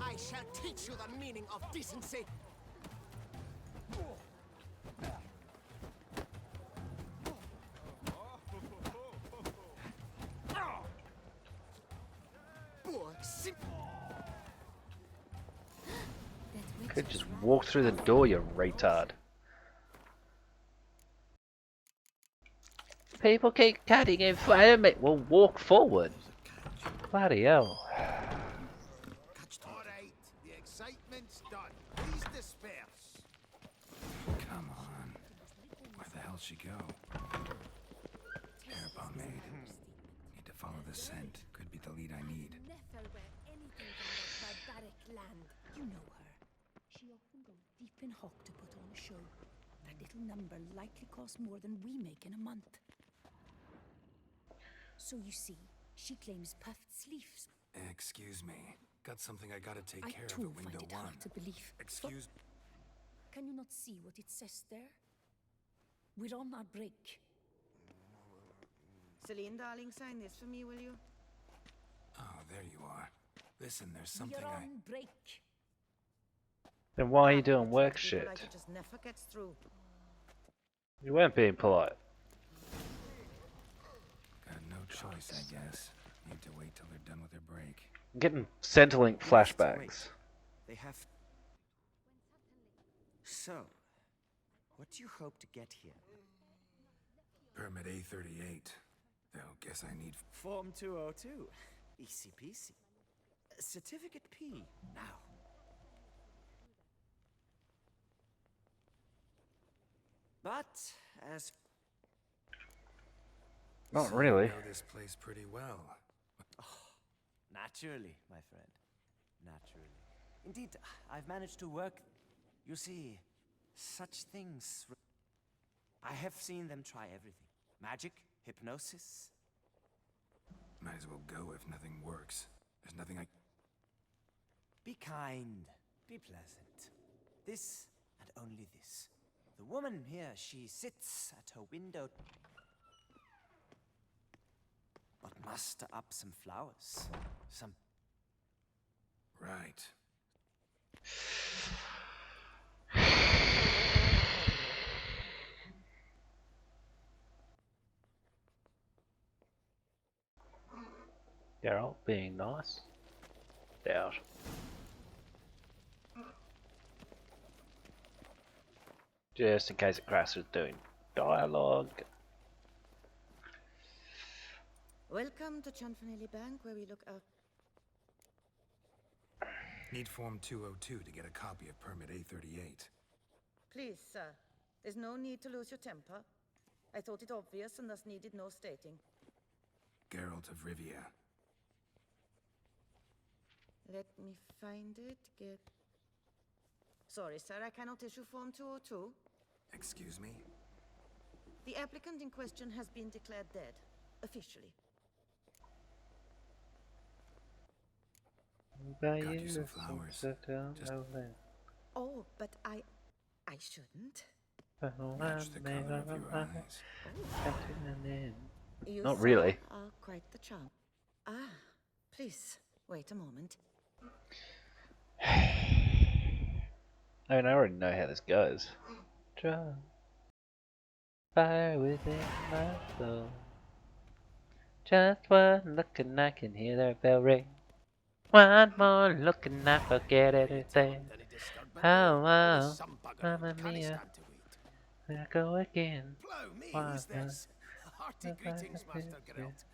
I shall teach you the meaning of decency. Boy, see Could just walk through the door, you retard. People keep cutting in front of me. Well, walk forward. Bloody hell. Alright, the excitement's done. Please disperse. Come on. Where the hell she go? Hair pomade. Need to follow the scent. Could be the lead I need. Never wear anything from that barbaric land. You know her. She often goes deep in Hawk to put on a show. That little number likely costs more than we make in a month. So you see, she claims puffed sleeves. Excuse me. Got something I gotta take care of too at window find it 1. hard to believe. Excuse... Can you not see what it says there? We're on our break. Celine, darling, sign this for me, will you? Oh, there you are. Listen, there's something We're on break. Then why are you doing work shit? Like it just never gets through. You weren't being polite. Got no choice, I guess. Need to wait till they're done with their break. I'm getting Centrelink flashbacks. They have... So, what do you hope to get here? Permit A38. Though, guess I need... Form 202. Easy peasy. Certificate P, now. But, as... Not really. I know this place pretty well. Oh, naturally, my friend. Naturally. Indeed, I've managed to work... You see, such things... I have seen them try everything. Magic, hypnosis. Might as well go if nothing works. There's nothing I... Be kind. Be pleasant. This and only this. The woman here, she sits at her window... But muster up some flowers. Some... Right. Geralt being nice. Doubt. Just in case it crashes doing dialogue. Welcome to Chanfanelli Bank, where we look up. Need Form 202 to get a copy of Permit A38. Please, sir. There's no need to lose your temper. I thought it obvious and thus needed no stating. Geralt of Rivia. Let me find it. Sorry, sir, I cannot issue Form 202. Excuse me? The applicant in question has been declared dead. Officially. Got you some flowers. Just... Oh, but I shouldn't. Match the color of your eyes. You, not really. Are quite the charm. Ah, please, wait a moment. I mean, I already know how this goes. Draw fire within my soul. Just one look and I can hear that bell ring. One more look and I forget everything. Oh, wow, Mamma Mia. There I go again. Blow me, who's this? Hearty greetings, Master Geralt.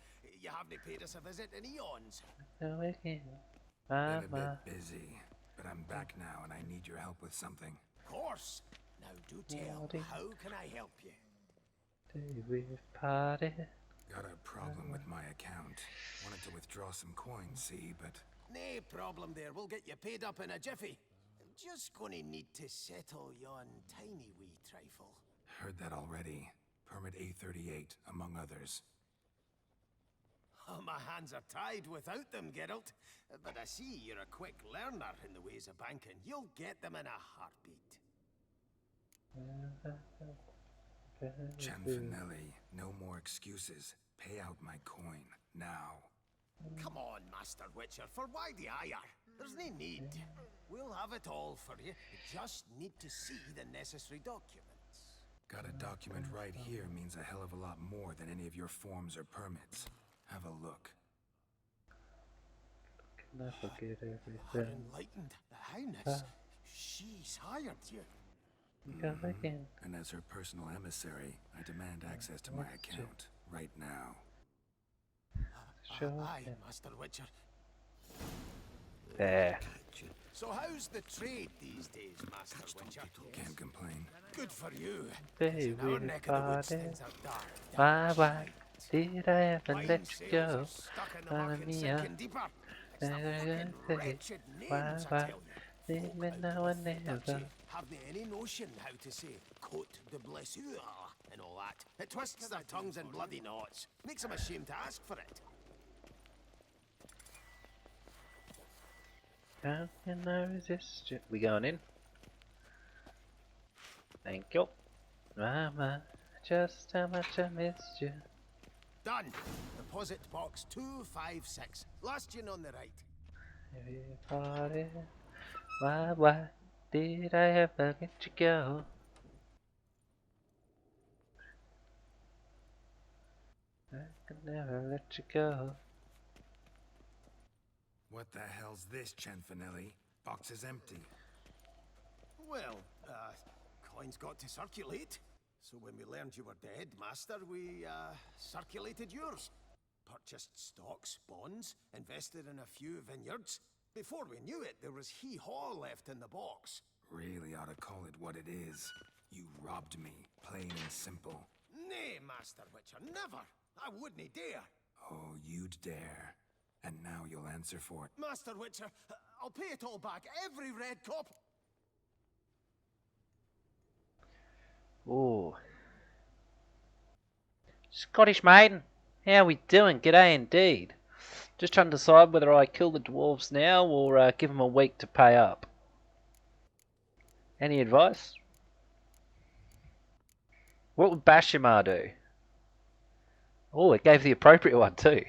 You haven't paid us a visit in eons. Go again. Been a bit busy, but I'm back now and I need your help with something. Of course. Now do tell, how can I help you? Party. Got a problem with my account. Wanted to withdraw some coins, see, but... No problem there. We'll get you paid up in a jiffy. I'm just gonna need to settle yon tiny wee trifle. Heard that already. Permit A38, among others. Oh, my hands are tied without them, Geralt. But I see you're a quick learner in the ways of banking. You'll get them in a heartbeat. Chanfanelli, no more excuses. Pay out my coin, now. Come on, Master Witcher, for why the ire? There's no need. We'll have it all for you. You just need to see the necessary documents. Got a document right here means a hell of a lot more than any of your forms or permits. Have a look. I forget Our everything. enlightened, the Highness. She's hired you. Again. And as her personal emissary, I demand access to my account right now. Aye, Master Witcher. There. So how's the trade these days, Master Witcher? Can't complain. Good for you. Baby, In our neck of the woods, things are dark. Why did I ever Wine let you sales go? are stuck in the Mamma muck and mia. sinking deeper. It's the fucking wretched names, I tell you. Leave me now and never. Haven't any notion how to say Côte de Blessure and all that. It twists their tongues in bloody knots. Makes them ashamed to ask for it. How can I resist you? We going in? Thank you. Mama, just how much I missed you. Done. Deposit box 256. Last in on the right. Everybody, why did I ever let you go? I could never let you go. What the hell's this, Cianfanelli? Box is empty. Well, coins got to circulate. So when we learned you were dead, Master, we, circulated yours. Purchased stocks, bonds, invested in a few vineyards. Before we knew it, there was hee-haw left in the box. Really ought to call it what it is. You robbed me, plain and simple. Nay, Master Witcher, never! I wouldn't dare! Oh, you'd dare. And now you'll answer for it. Master Witcher, I'll pay it all back, every red cop! Ooh. Scottish maiden, how we doing? G'day indeed. Just trying to decide whether I kill the dwarves now or give them a week to pay up. Any advice? What would Bashimar do? Oh, it gave the appropriate one too.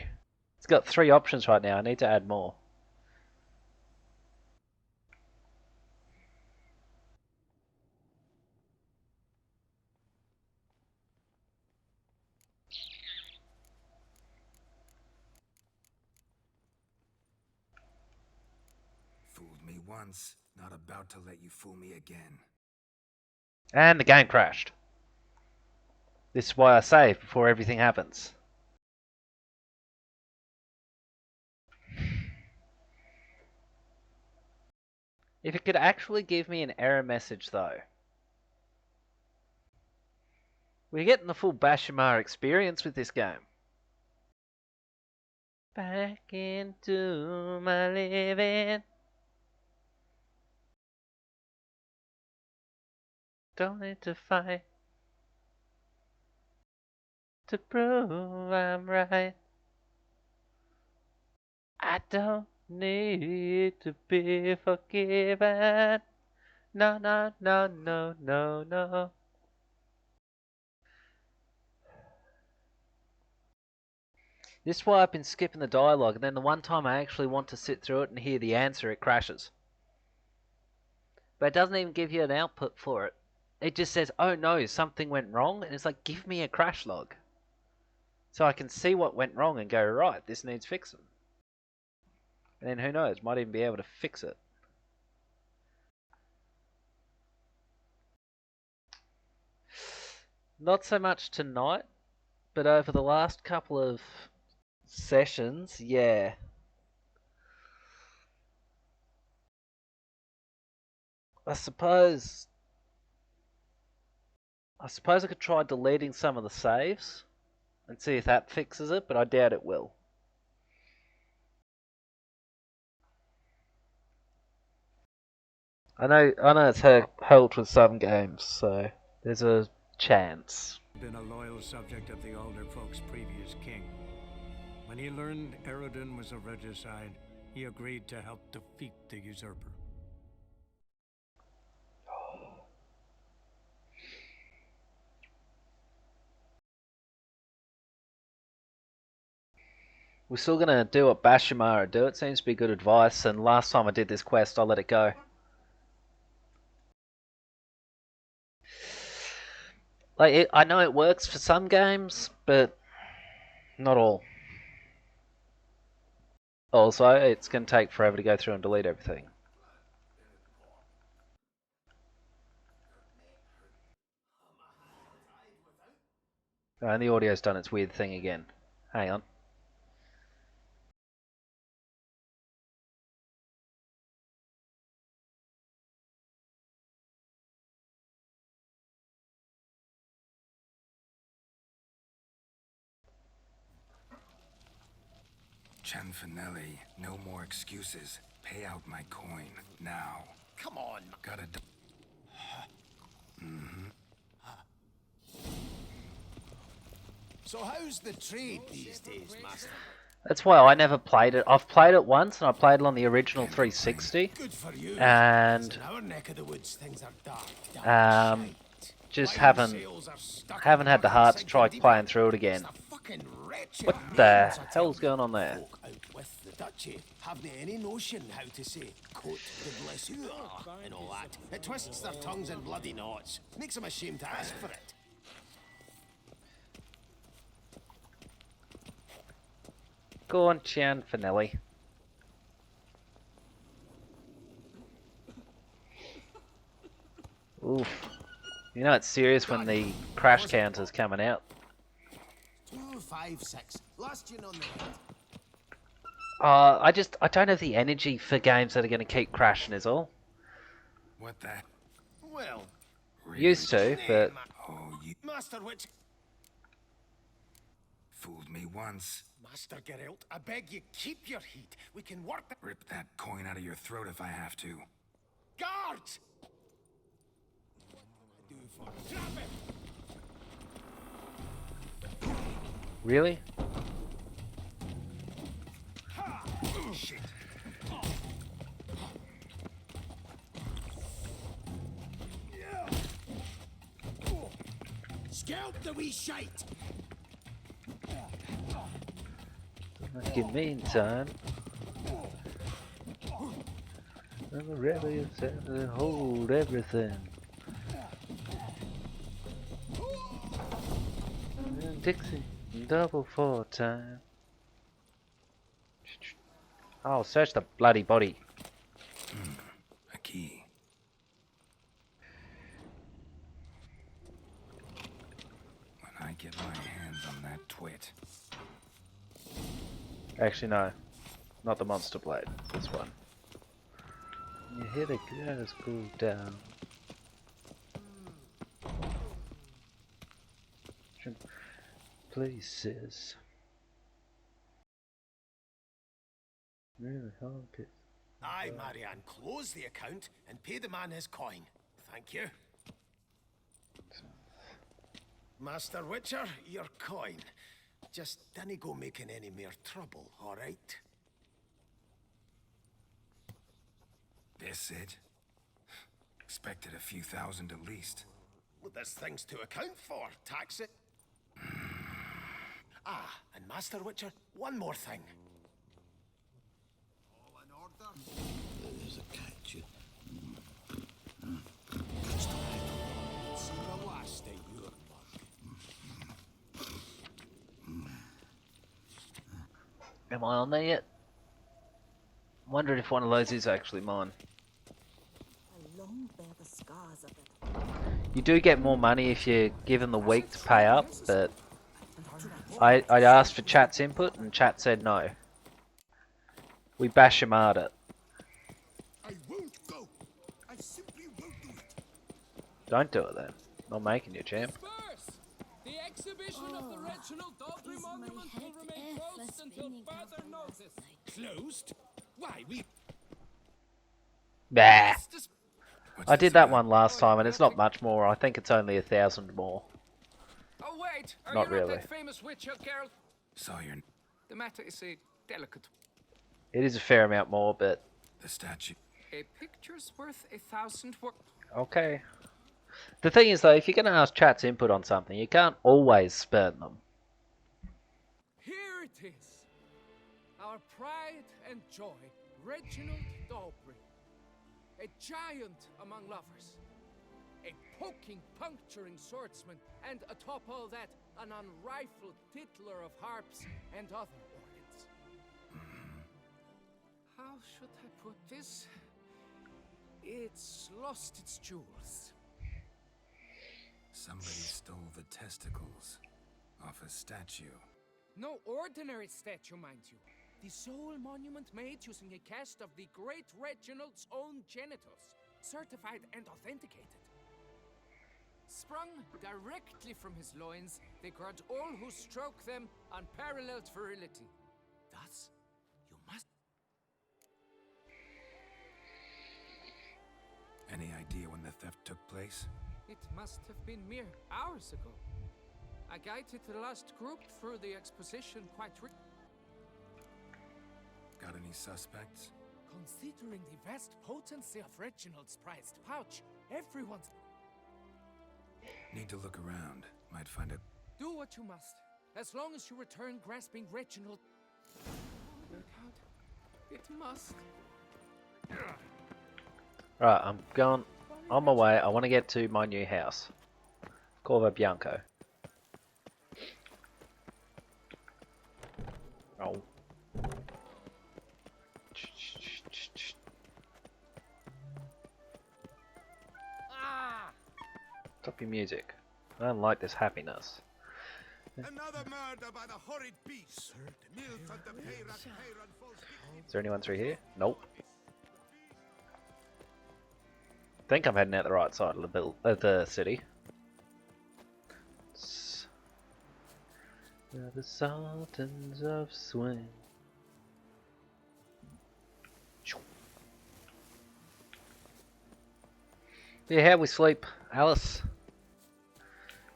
It's got 3 options right now. I need to add more. Fooled me once, not about to let you fool me again. And the game crashed. This is why I save before everything happens. If it could actually give me an error message though. We're getting the full Bashimar experience with this game. Back into my living. Don't need to fight to prove I'm right. I don't need to be forgiven. No, no, no, no, no, no. This is why I've been skipping the dialogue, and then the one time I actually want to sit through it and hear the answer, it crashes. But it doesn't even give you an output for it. It just says, oh no, something went wrong, and it's like, give me a crash log. So I can see what went wrong and go, right, this needs fixing. And then who knows, might even be able to fix it. Not so much tonight, but over the last couple of sessions, yeah. I suppose I could try deleting some of the saves and see if that fixes it, but I doubt it will. I know it's helped with some games, so there's a chance. Been a loyal subject of the older folks' previous king. When he learned Eredin was a regicide, he agreed to help defeat the usurper. We're still gonna do what Bashimara do. It seems to be good advice, and last time I did this quest, I let it go. Like, I know it works for some games, but not all. Also, it's going to take forever to go through and delete everything. And the audio's done its weird thing again. Hang on. Cianfanelli, no more excuses. Pay out my coin, now. Come on. Gotta do. So how's the trade these days, Master? That's why I never played it. I've played it once, and I played it on the original 360. Good for you. And in our neck of the woods, things are dark, just haven't had the heart to try playing through it again. What the hell's going on there? Folk out with the duchy haven't any notion how to say Cote de Blessure and all that. It twists their tongues in bloody knots. Makes them ashamed to ask for it. Go on, Cianfanelli. Oof. You know it's serious when the crash counter's coming out. 256. Last year on the head. I don't have the energy for games that are going to keep crashing is all. What the? Well, used to, but Oh, you Master Witch. fooled me once. Master Geralt, I beg you, keep your heat. We can work the Rip that coin out of your throat if I have to. guards. Do for trap him. really? Shit. Scalp the wee shite. Give me time. I'm a rebel, to hold everything. And Dixie, double 4 time. Oh, search the bloody body. A key. When I get my hands on that twit. Actually, no. Not the monster blade. This one. You hear the girls cool down. Places. Really hard it. Aye, Marianne, close the account and pay the man his coin. Thank you. Master Witcher, your coin. Just dinna go making any more trouble, all right? This it? Expected a few thousand at least. Well, there's things to account for. Tax it. Ah, and Master Witcher, one more thing. All in order? There's a catch. It's the last of your work. Am I on there yet? I'm wondering if one of those is actually mine. I long bear the scars of it. You do get more money if you're given the week to pay up, but I asked for chat's input and chat said no. We bash him hard at. I won't go. I simply won't do it. Don't do it then. Not making you champ. The exhibition of the Reginald Daltry monument will remain closed until further notice. Closed? Why, we... Bah. I did that one last time and it's not much more. I think it's only 1,000 more. Oh, wait! Are Not you really. not that famous witch, Geralt? Saw your... The matter is delicate. It is a fair amount more, but... The statue. A picture's worth 1,000 words. Okay. The thing is though, if you're going to ask chat's input on something, you can't always spurn them. Here it is. Our pride and joy, Reginald Daltry. A giant among lovers. A poking, puncturing swordsman, and atop all that, an unrifled tittler of harps and other organs. should I put this? It's lost its jewels. Somebody stole the testicles off a statue. No ordinary statue, mind you. The sole monument made using a cast of the great Reginald's own genitals, certified and authenticated. Sprung directly from his loins, they grant all who stroke them unparalleled virility. Thus, you must... Any idea when the theft took place? It must have been mere hours ago. I guided the last group through the exposition quite Got any suspects? Considering the vast potency of Reginald's prized pouch, everyone's... Need to look around. Might find a... Do what you must. As long as you return grasping Reginald... Look out. It must. Right, I'm going on my way. I want to get to my new house. Corvo Bianco. Oh. Stop your music. I don't like this happiness. Another murder by the horrid beast. Is there anyone through here? Nope. Think I'm heading out the right side of the city. We're the Sultans of Swing. Yeah, how we sleep, Alice?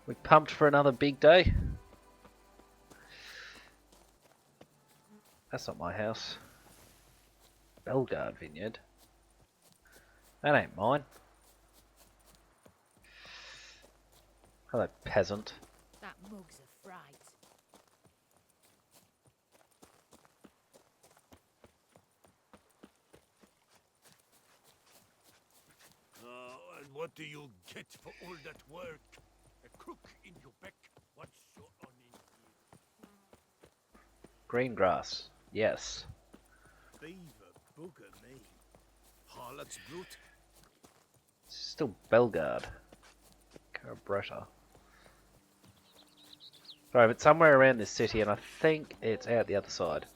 We pumped for another big day? That's not my house. Belgard Vineyard. That ain't mine. Hello, peasant. That mug's a fright. And what do you get for all that work? A crook in your back. What's your on Green grass. Yes. Beaver booger me. Harlot's brute. Still Belgard. Cabretta. Right, but somewhere around this city, and I think it's out the other side.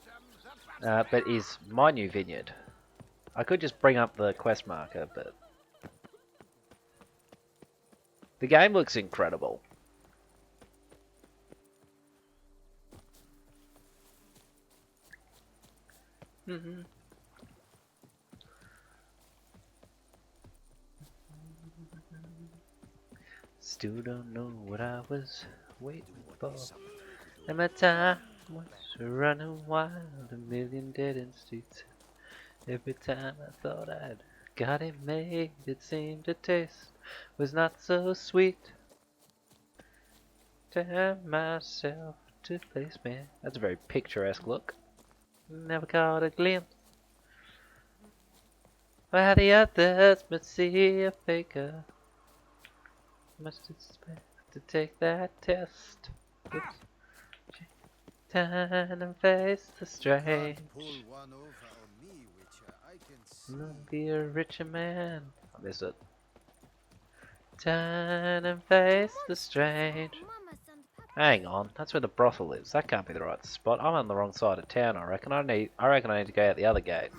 But is my new vineyard. I could just bring up the quest marker, but... The game looks incredible. Still don't know what I was waiting for. And my time was running wild, a million dead end streets. Every time I thought I'd got it made, it seemed to taste was not so sweet. Turn myself to face me. That's a very picturesque look. Never caught a glimpse. While the others must see a faker. Must expect to take that test. Oops. Turn and face the strange. Be a richer man. I missed it. Turn and face the strange. Hang on, that's where the brothel is. That can't be the right spot. I'm on the wrong side of town. I reckon I need to go out the other gate.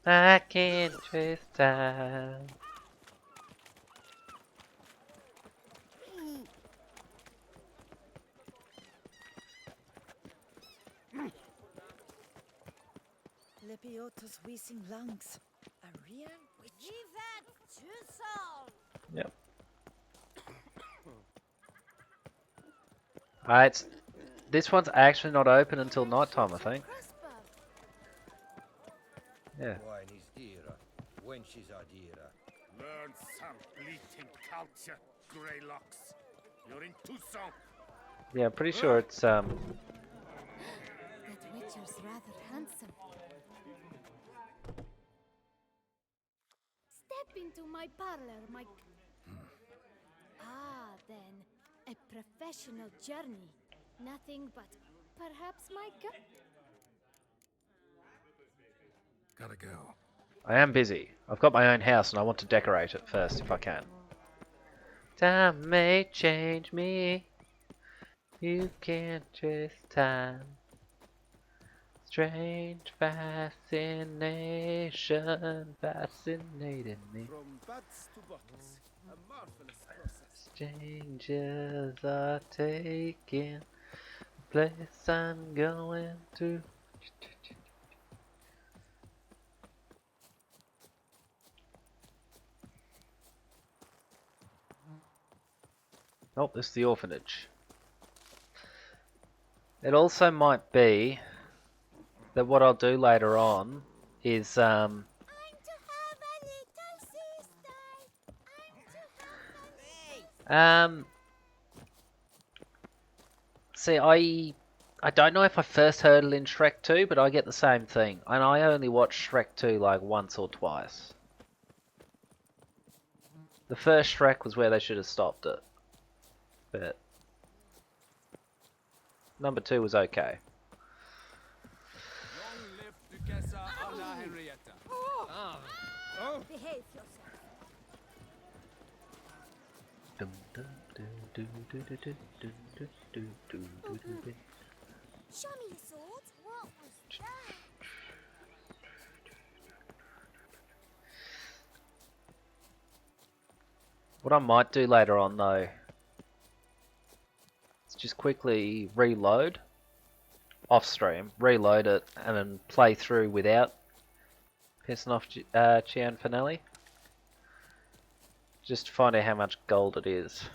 I can't trace time. Lepiota's wheezing lungs. A real witch. Give that to Saul. Yep. Alright, this one's actually not open until night time, I think. Yeah. When she's Adira. Learn some bleating culture, Greylocks. You're in Tucson. Yeah, I'm pretty sure it's That witcher's rather handsome. Step into my parlor, my... Ah, then, a professional journey. Nothing but perhaps my Gotta go. I am busy. I've got my own house and I want to decorate it first if I can. Time may change me. You can't trace time. Strange fascination fascinated me. From buds to bottles, a marvelous process. Changes are taking the place I'm going to. Oh, this is the orphanage. It also might be that what I'll do later on is see, I don't know if I first heard it in Shrek 2, but I get the same thing. And I only watched Shrek 2 like once or twice. The first Shrek was where they should have stopped it. But number 2 was okay. Long live Duchessa Anna Henrietta. Behave yourself. Show me your sword. What was that? What I might do later on though is just quickly reload off stream, reload it, and then play through without pissing off Gian Finelli. Just to find out how much gold it is.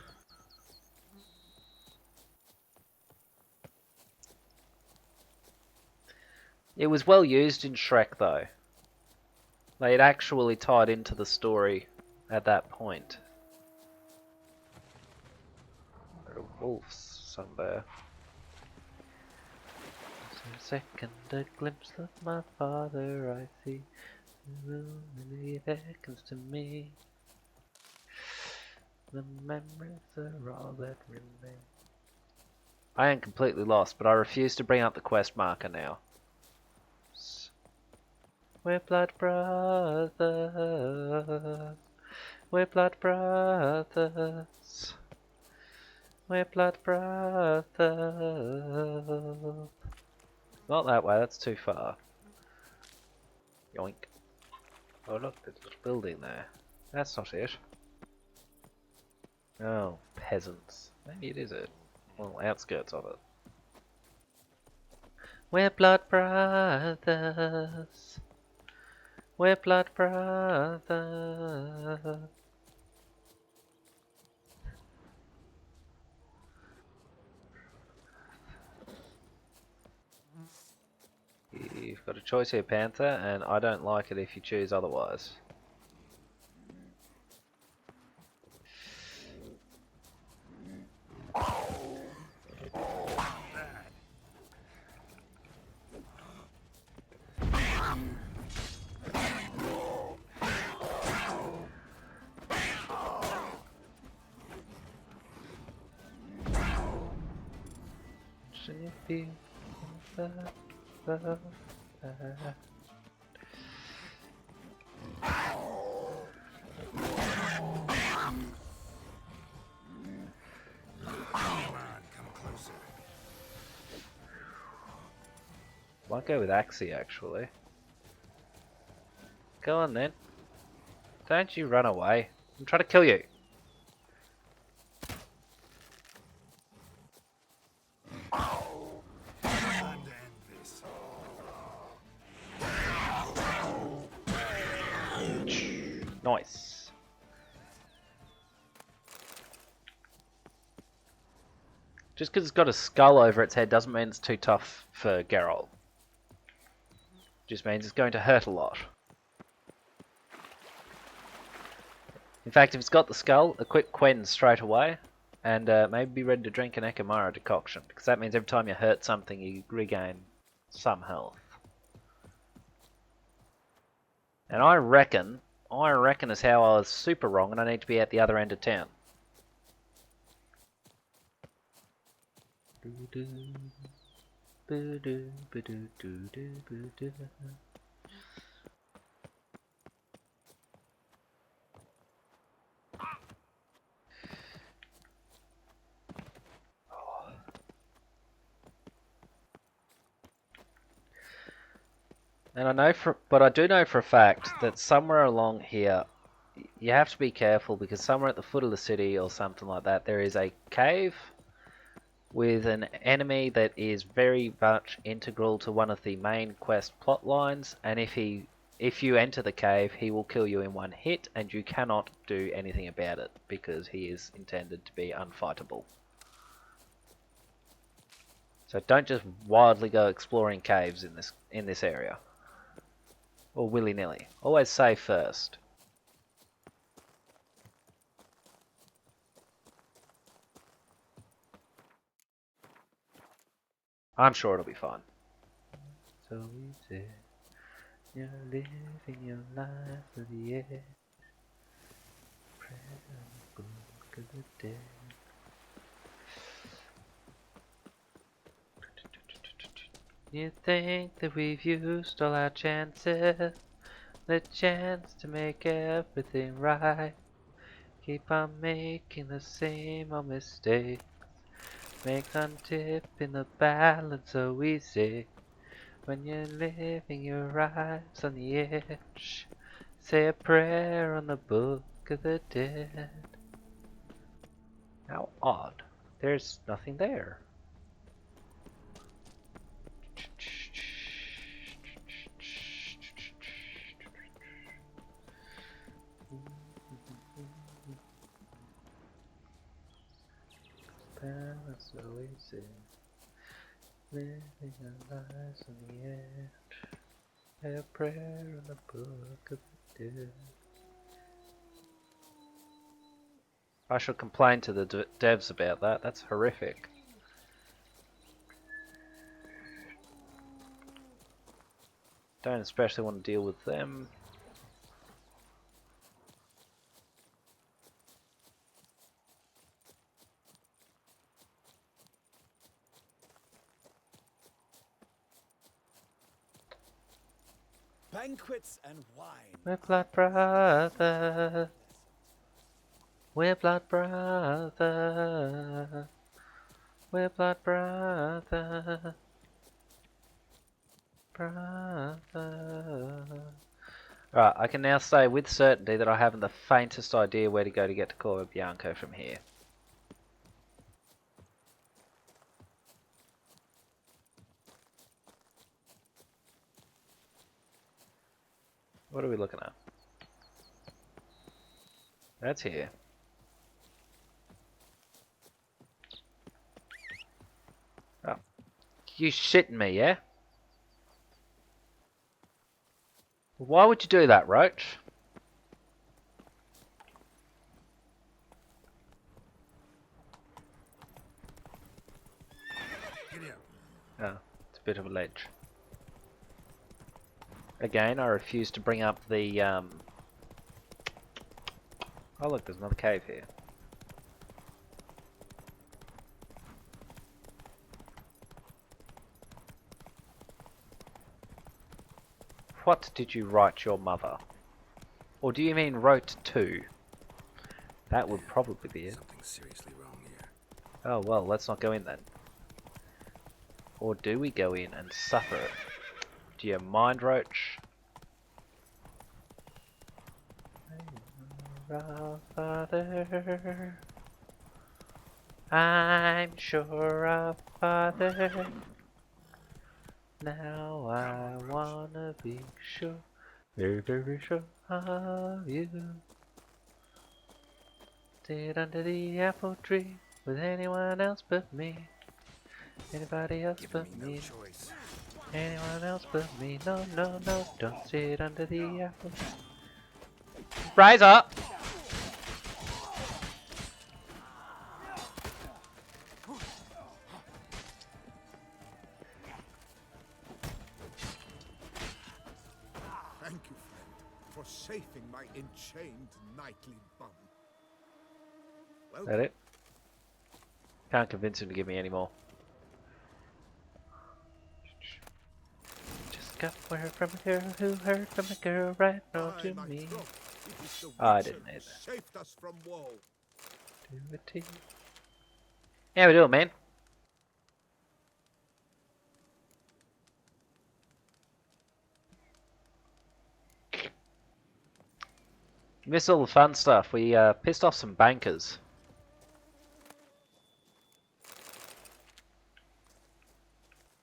It was well used in Shrek though. Like, it actually tied into the story at that point. There are wolves somewhere. For a second, a glimpse of my father I see. He beckons to me. The memories are all that remain. I am completely lost, but I refuse to bring up the quest marker now. We're blood brothers. We're blood brothers. We're blood brothers. Not that way, that's too far. Yoink. Oh look, there's a little building there. That's not it. Oh, peasants. Maybe it is it. Well, outskirts of it. We're blood brothers. We're blood brothers. You've got a choice here, Panther, and I don't like it if you choose otherwise. Might go with Axie actually. Go on then. Don't you run away. I'm trying to kill you. Nice. Just because it's got a skull over its head doesn't mean it's too tough for Geralt. Just means it's going to hurt a lot. In fact, if it's got the skull, equip Quen straight away, and maybe be ready to drink an Ekamara decoction, because that means every time you hurt something, you regain some health. And I reckon is how I was super wrong, and I need to be at the other end of town. And I do know for a fact that somewhere along here, you have to be careful because somewhere at the foot of the city or something like that, there is a cave with an enemy that is very much integral to one of the main quest plot lines, and if you enter the cave, he will kill you in one hit, and you cannot do anything about it because he is intended to be unfightable. So don't just wildly go exploring caves in this area. Or willy-nilly. Always save first. I'm sure it'll be fine. So easy. You're living your life with the edge. Book of the dead. You think that we've used all our chances, the chance to make everything right. Keep on making the same old mistakes. Make on tipping the balance so easy. When you're living your lives on the edge, say a prayer on the book of the dead. How odd. There's nothing there. Balance so easy. Living our lives on the edge. Say a prayer on the book of the dead. I shall complain to the devs about that. That's horrific. Don't especially want to deal with them. Banquets and wine. We're blood brothers. We're blood brothers. We're blood brothers. Right, I can now say with certainty that I haven't the faintest idea where to go to get to Corvo Bianco from here. What are we looking at? That's here. Oh. You shitting me, yeah? Why would you do that, Roach? Oh, it's a bit of a ledge. Again, I refuse to bring up the, Oh look, there's another cave here. What did you write your mother? Or do you mean wrote to? That would probably be it. Something seriously wrong here. Oh well, let's not go in then. Or do we go in and suffer? Do you mind, Roach? Our Father, I'm sure our Father. Now I wanna be sure, very, very sure of you. Sit under the apple tree with anyone else but me. Anybody else but me? Anyone else but me? No, no, no, don't sit under the apple tree. Rise up! Thank you, friend, for saving my enchained knightly bum. Is that it? Can't convince him to give me any more. Just got word from a girl who heard from a girl right now to me. Oh, I didn't need that. Saved us from woe. Do it to you. How we doing, man? Missed all the fun stuff. We pissed off some bankers.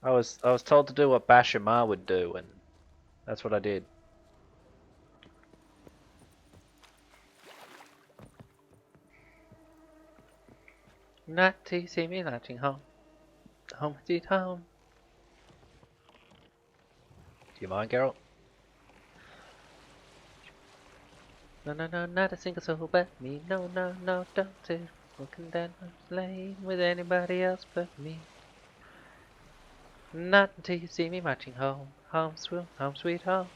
I was told to do what Bashar would do, and that's what I did. Not to see me marching home, home sweet home. Do you mind, Geralt? No, no, no, not a single soul but me. No, no, no, don't sit walking down the lane with anybody else but me. Not until you see me marching home, home sweet home.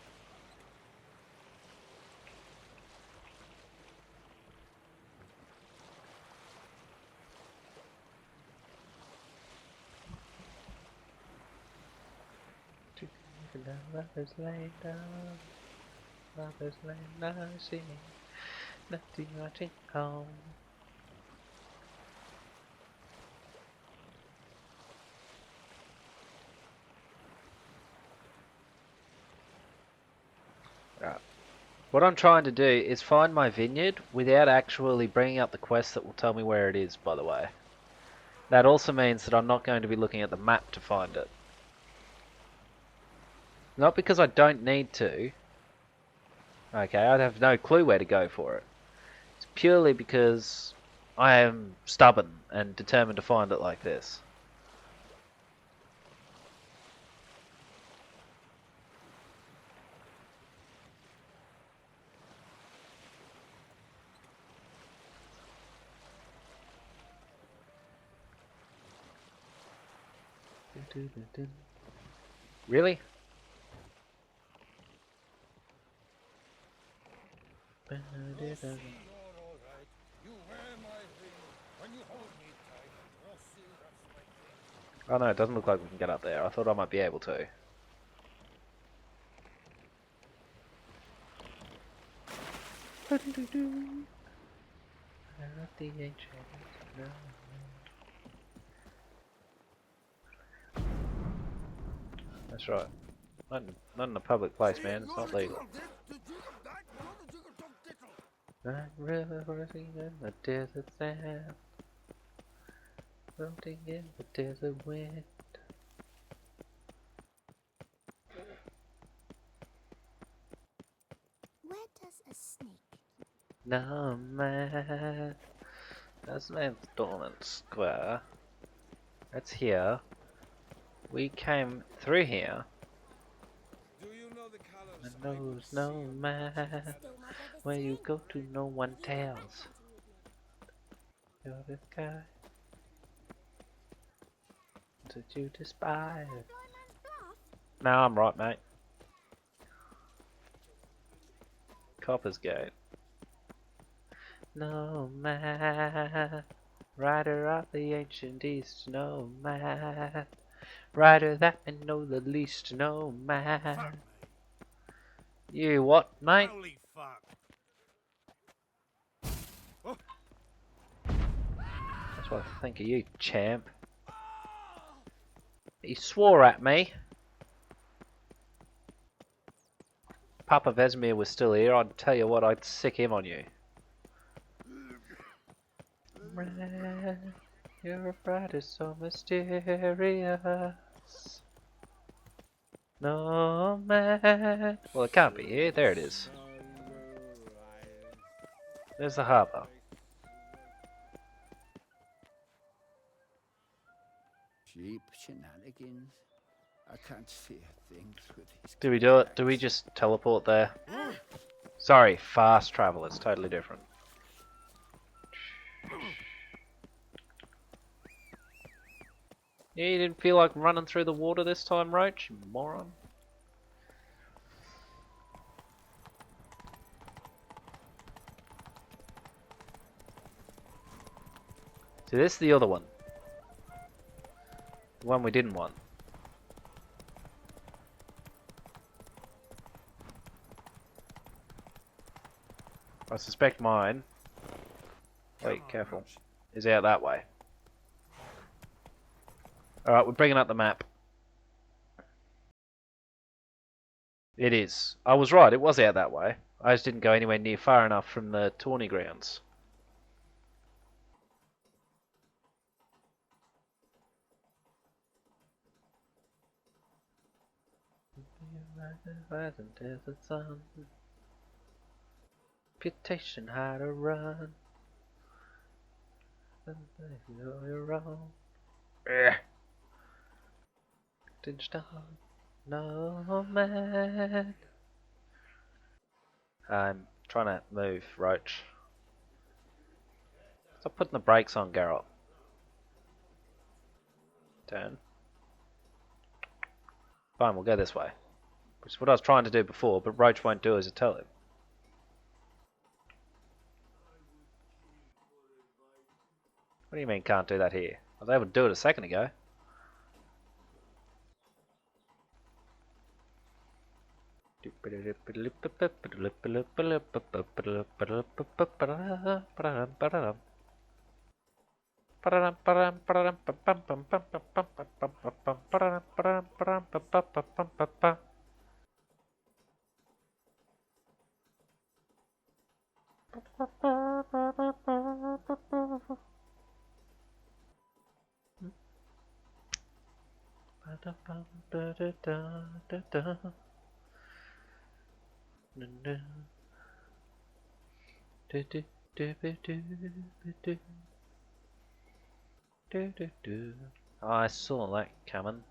Lovers lay down, lovers lay down, singing, not to marching home. Right. What I'm trying to do is find my vineyard without actually bringing up the quest that will tell me where it is, by the way. That also means that I'm not going to be looking at the map to find it. Not because I don't need to. Okay, I'd have no clue where to go for it. It's purely because I am stubborn and determined to find it like this. Really? Oh no, it doesn't look like we can get up there. I thought I might be able to. That's right. Not in a public place, man. It's not legal. That river floating in the desert sand, floating in the desert wind. Where does a snake? No man, that's man's Dormant Square. That's here. We came through here. And knows no man where you go to, no one tells. You're this guy that you despise. No, I'm right, mate. Copper's Gate. No man, rider of the ancient east, no man, rider that I know the least, no man. You what, mate? Holy fuck. That's what I think of you, champ. He swore at me. Papa Vesemir was still here, I'd tell you what, I'd sick him on you. Your bride is so mysterious. No man. Well, it can't be here. There it is. There's the harbour. Cheap shenanigans. I can't see things with these. Do we do it? Do we just teleport there? Sorry, fast travel. It's totally different. Yeah, you didn't feel like running through the water this time, Roach? You moron. See, this is the other one. The one we didn't want. I suspect mine. Wait, careful. Is out that way. Alright, we're bringing up the map. It is. I was right, it was out that way. I just didn't go anywhere near far enough from the tourney grounds. Rising to the sun. Reputation how to run. You're wrong. No man. I'm trying to move, Roach. Stop putting the brakes on, Geralt. Turn. Fine, we'll go this way. Which is what I was trying to do before, but Roach won't do as I tell him. What do you mean can't do that here? I was able to do it a second ago. Oh, I saw that coming.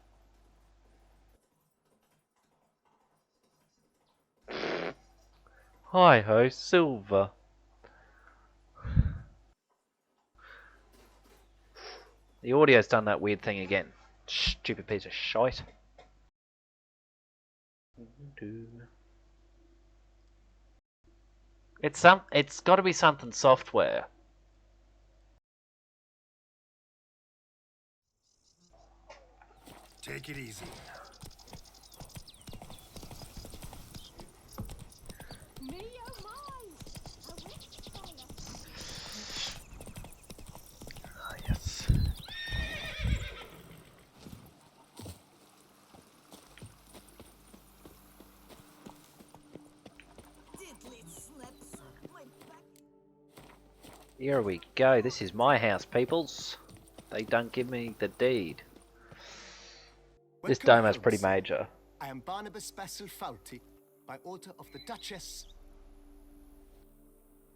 Hi ho, Silver. The audio's done that weird thing again. Stupid piece of shite. It's got to be something software. Take it easy. Ah, yes. Here we go. This is my house, peoples. They don't give me the deed. This dome is pretty major. I am Barnabas Basil Fawlty, by order of the Duchess.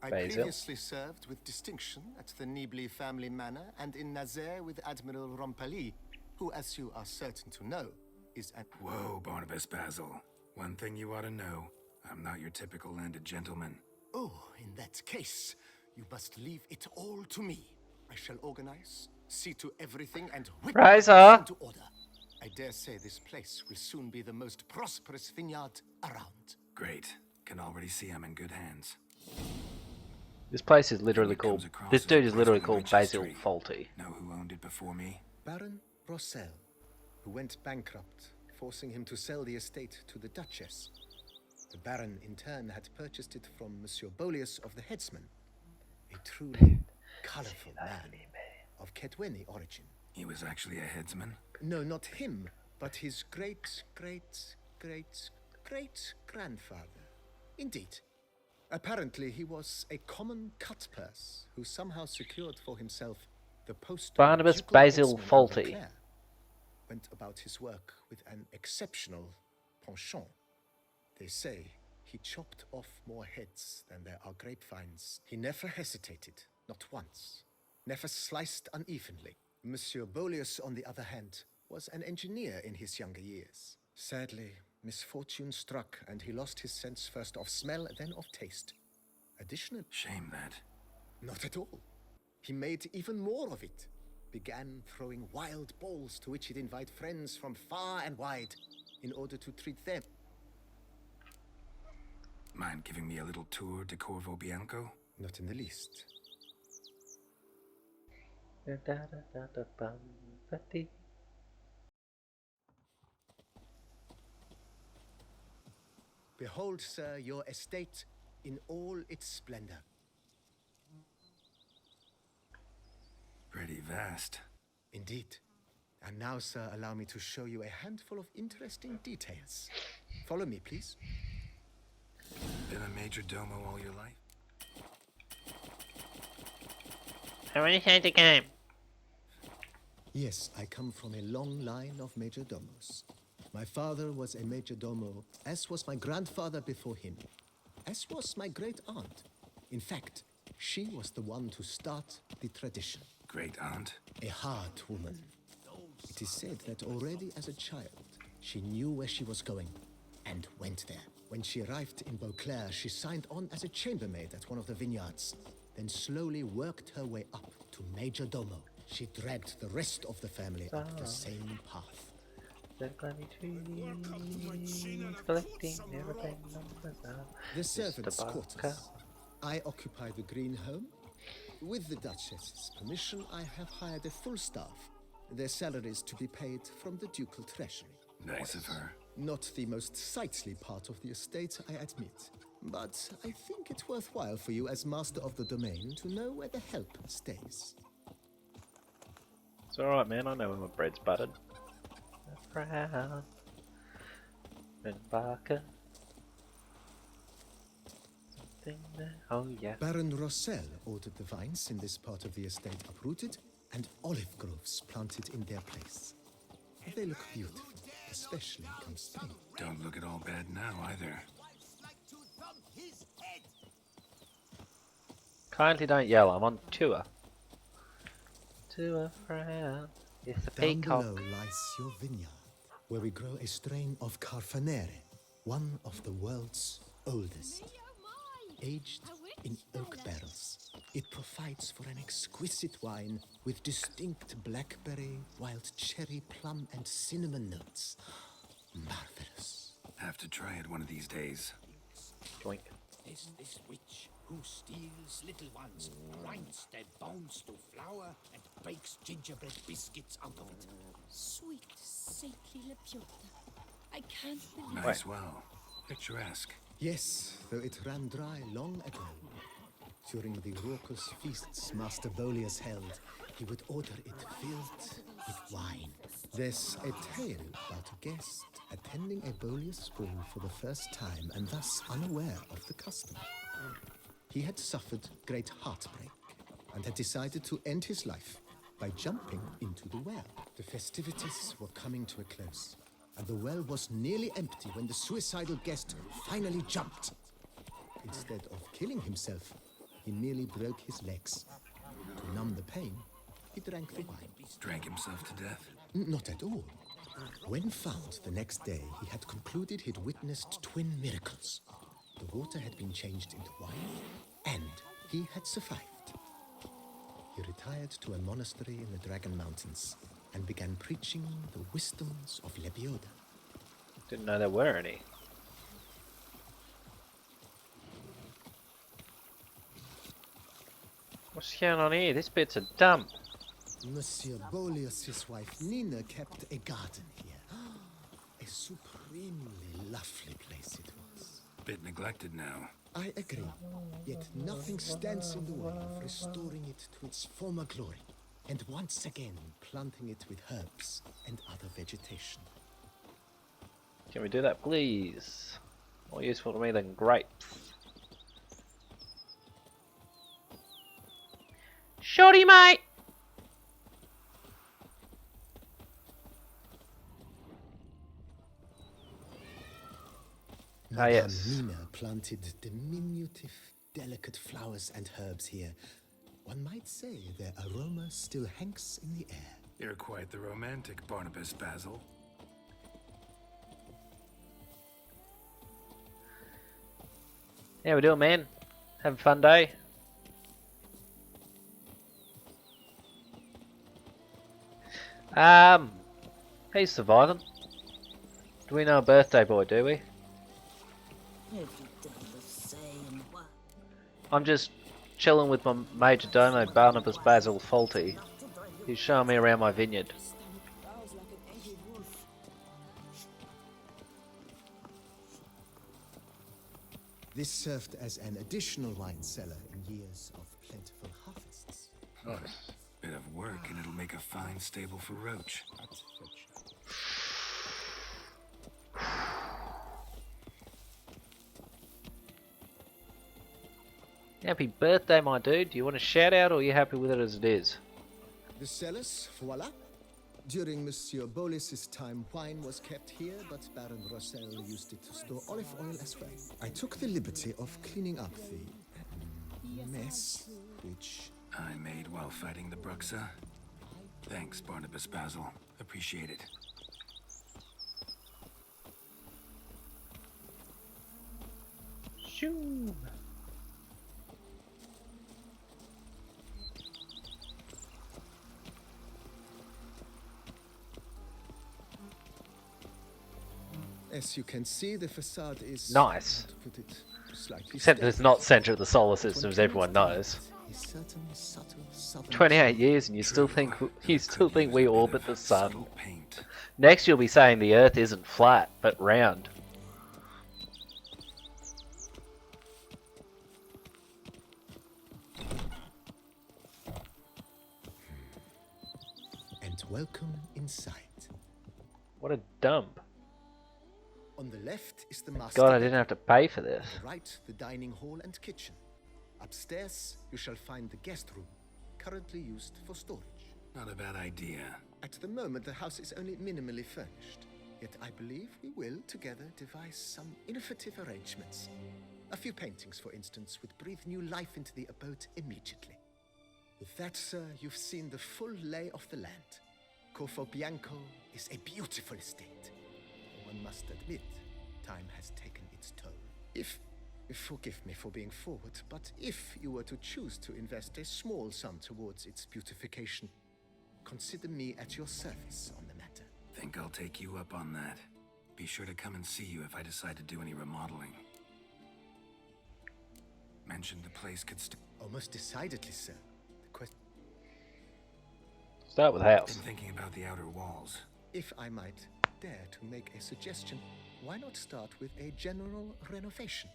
I previously served with distinction at the Nibley family manor and in Nazaire with Admiral Rompali, who, as you are certain to know, is an... Whoa, Barnabas Basil. One thing you ought to know. I'm not your typical landed gentleman. Oh, in that case, you must leave it all to me. I shall organize, see to everything, and whip Riser into order. I dare say this place will soon be the most prosperous vineyard around. Great. Can already see I'm in good hands. This place is literally called... This dude is literally called Basil Fawlty. Know who owned it before me? Baron Rossel, who went bankrupt, forcing him to sell the estate to the Duchess. The Baron, in turn, had purchased it from Monsieur Bolius of the Headsman, a truly colorful man of Ketweni origin. He was actually a headsman? No, not him, but his great-great-great-great-grandfather. Indeed. Apparently, he was a common cut-purse who somehow secured for himself the post Barnabas of Basil Fawlty. Went about his work with an exceptional penchant. They say he chopped off more heads than there are grapevines. He never hesitated, not once. Never sliced unevenly. Monsieur Bolius, on the other hand, was an engineer in his younger years. Sadly, misfortune struck, and he lost his sense first of smell, then of taste. Additional... Shame that. Not at all. He made even more of it. Began throwing wild balls to which he'd invite friends from far and wide in order to treat them. Mind giving me a little tour de Corvo Bianco? Not in the least. Behold, sir, your estate in all its splendor. Pretty vast. Indeed. And now, sir, allow me to show you a handful of interesting details. Follow me, please. Been a major domo all your life? I want to change the game. Yes, I come from a long line of majordomos. My father was a majordomo, as was my grandfather before him, as was my great-aunt. In fact, she was the one to start the tradition. Great-aunt? A hard woman. It is said that already as a child, she knew where she was going and went there. When she arrived in Beauclair, she signed on as a chambermaid at one of the vineyards, then slowly worked her way up to majordomo. She dragged the rest of the family up the same path. The servants' quarters. I occupy the green home. With the Duchess's permission, I have hired a full staff. Their salaries to be paid from the ducal treasury. Nice of her. Not the most sightly part of the estate, I admit. But I think it's worthwhile for you as master of the domain to know where the help stays. It's alright, man. I know where my bread's buttered. Brown. Ben Barker. Something there. Oh, yeah. Baron Rossel ordered the vines in this part of the estate uprooted and olive groves planted in their place. They look beautiful, especially come spring. Don't look at all bad now, either. Kindly don't yell, I'm on tour. Tour friend. It's a Down peacock. below lies your vineyard, where we grow a strain of Carfanere, one of the world's oldest. Aged in oak barrels, it provides for an exquisite wine with distinct blackberry, wild cherry, plum, and cinnamon notes. Marvelous. Have to try it one of these days. Joink. There's this witch who steals little ones, grinds their bones to flour, and bakes gingerbread biscuits out of it. Sweet, saintly Lepiota. I can't believe Nice well. Picturesque. Yes, though it ran dry long ago. During the raucous feasts Master Bolius held, he would order it filled with wine. There's a tale about a guest attending a Bolius school for the first time and thus unaware of the custom. He had suffered great heartbreak and had decided to end his life by jumping into the well. The festivities were coming to a close, and the well was nearly empty when the suicidal guest finally jumped. Instead of killing himself, he merely broke his legs. To numb the pain, he drank the wine. Drank himself to death? Not at all. When found the next day, he had concluded he'd witnessed twin miracles. The water had been changed into wine, and he had survived. He retired to a monastery in the Dragon Mountains and began preaching the wisdoms of Lebioda. Didn't know there were any. What's going on here? This bit's a dump. Monsieur Bolius' wife Nina kept a garden here. A supremely lovely place it was. Bit neglected now. I agree. Yet nothing stands in the way of restoring it to its former glory, and once again planting it with herbs and other vegetation. Can we do that, please? More useful to me than grapes. Shorty, mate! Madame Nina planted diminutive, delicate flowers and herbs here. One might say their aroma still hangs in the air. You're quite the romantic, Barnabas Basil. How we doing, man? Have a fun day? He's surviving. Do we know a birthday boy, do we? I'm just chilling with my major domo, Barnabas Basil Faulty. He's showing me around my vineyard. This served as an additional wine cellar in years of plentiful harvests. Nice. Bit of work and it'll make a fine stable for Roach. Happy birthday, my dude. Do you want a shout out or are you happy with it as it is? The cellars, voila. During Monsieur Bolis's time, wine was kept here, but Baron Rossel used it to store olive oil as well. I took the liberty of cleaning up the mess, which I made while fighting the Bruxa. Thanks, Barnabas Basil. Appreciate it. Shoo. As you can see, the facade is nice. to put it slightly Except that it's not center of the solar system, as everyone knows. 28 years, and you still think we orbit the sun. Next, you'll be saying the Earth isn't flat but round. And welcome inside. What a dump. On the left is the master. God, I didn't have to pay for this. On the right, the dining hall and kitchen. Upstairs, you shall find the guest room, currently used for storage. Not a bad idea. At the moment, the house is only minimally furnished. Yet I believe we will, together, devise some innovative arrangements. A few paintings, for instance, would breathe new life into the abode immediately. With that, sir, you've seen the full lay of the land. Corfo Bianco is a beautiful estate. One must admit, time has taken its toll. Forgive me for being forward, but if you were to choose to invest a small sum towards its beautification, consider me at your service on the matter. Think I'll take you up on that. Be sure to come and see you if I decide to do any remodeling. Mentioned the place could Almost decidedly, sir. The question... Start with house. Been thinking about the outer walls. If I might dare to make a suggestion, why not start with a general renovation?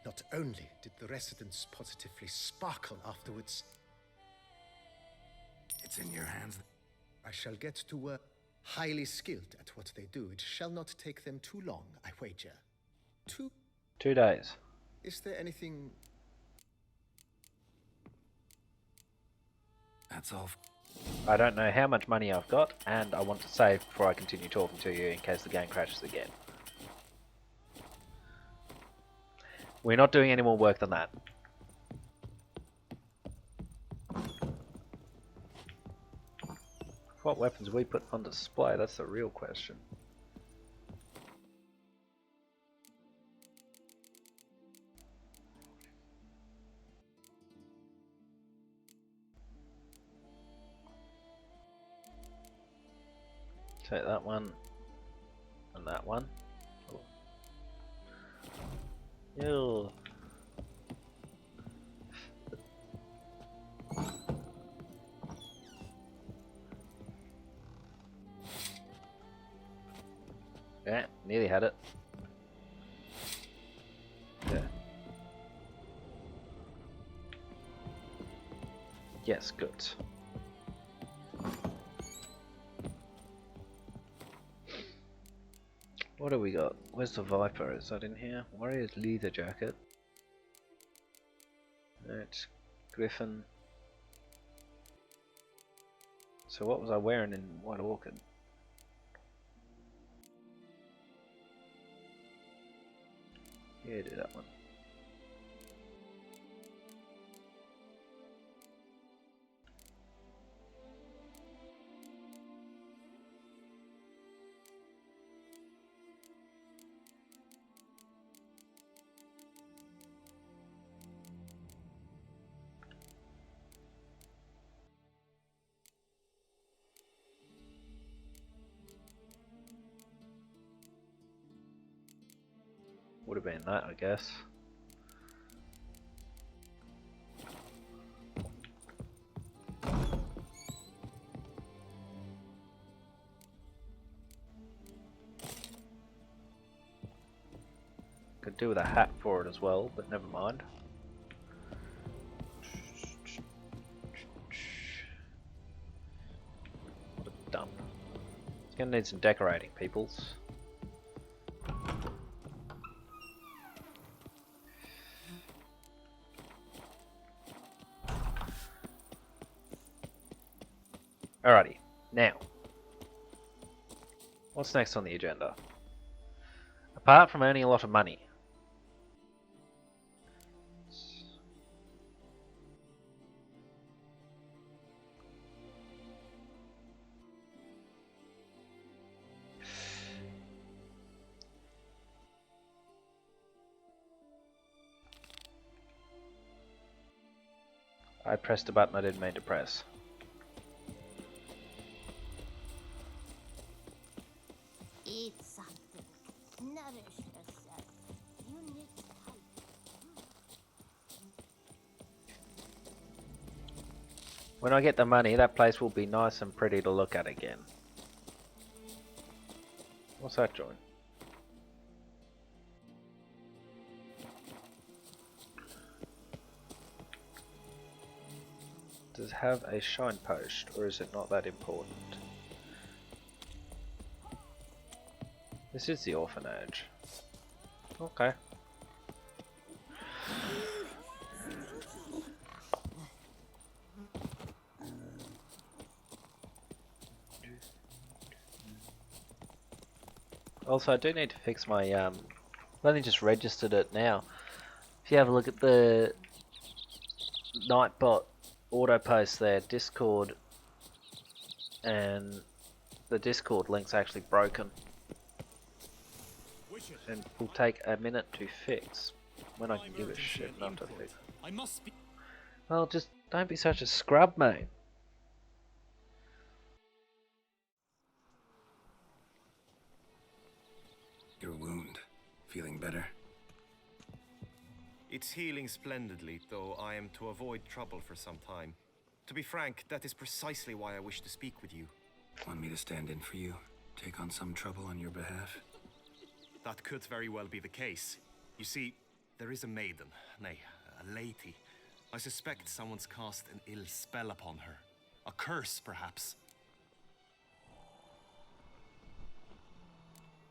Not only did the residents positively sparkle afterwards, it's in your hands. I shall get to work. Highly skilled at what they do. It shall not take them too long, I wager. 2 days. Is there anything... That's all. I don't know how much money I've got, and I want to save before I continue talking to you in case the game crashes again. We're not doing any more work than that. What weapons we put on display? That's the real question. Take that one and that one. Ew. Yeah, nearly had it. Yeah. Yes, good. What do we got? Where's the Viper? Is that in here? Warrior's leather jacket. It's Griffin. So what was I wearing in White Orchid? Yeah, do that one. Would have been that, I guess. Could do with a hat for it as well, but never mind. What a dump. It's gonna need some decorating, peoples. Alrighty, now, what's next on the agenda? Apart from earning a lot of money. I pressed a button I didn't mean to press. Eat something. Nourish yourself. You need help. When I get the money, that place will be nice and pretty to look at again. What's that join? Does it have a shine post, or is it not that important? This is the orphanage. Okay. Also, I do need to fix my, I've only just registered it now. If you have a look at the Nightbot auto post there, Discord, and the Discord link's actually broken. And will take a minute to fix when I can give a shit enough to fix. Well, just don't be such a scrub, mate. Your wound. Feeling better? It's healing splendidly, though I am to avoid trouble for some time. To be frank, that is precisely why I wish to speak with you. Want me to stand in for you? Take on some trouble on your behalf? That could very well be the case. You see, there is a maiden, nay, a lady. I suspect someone's cast an ill spell upon her. A curse, perhaps.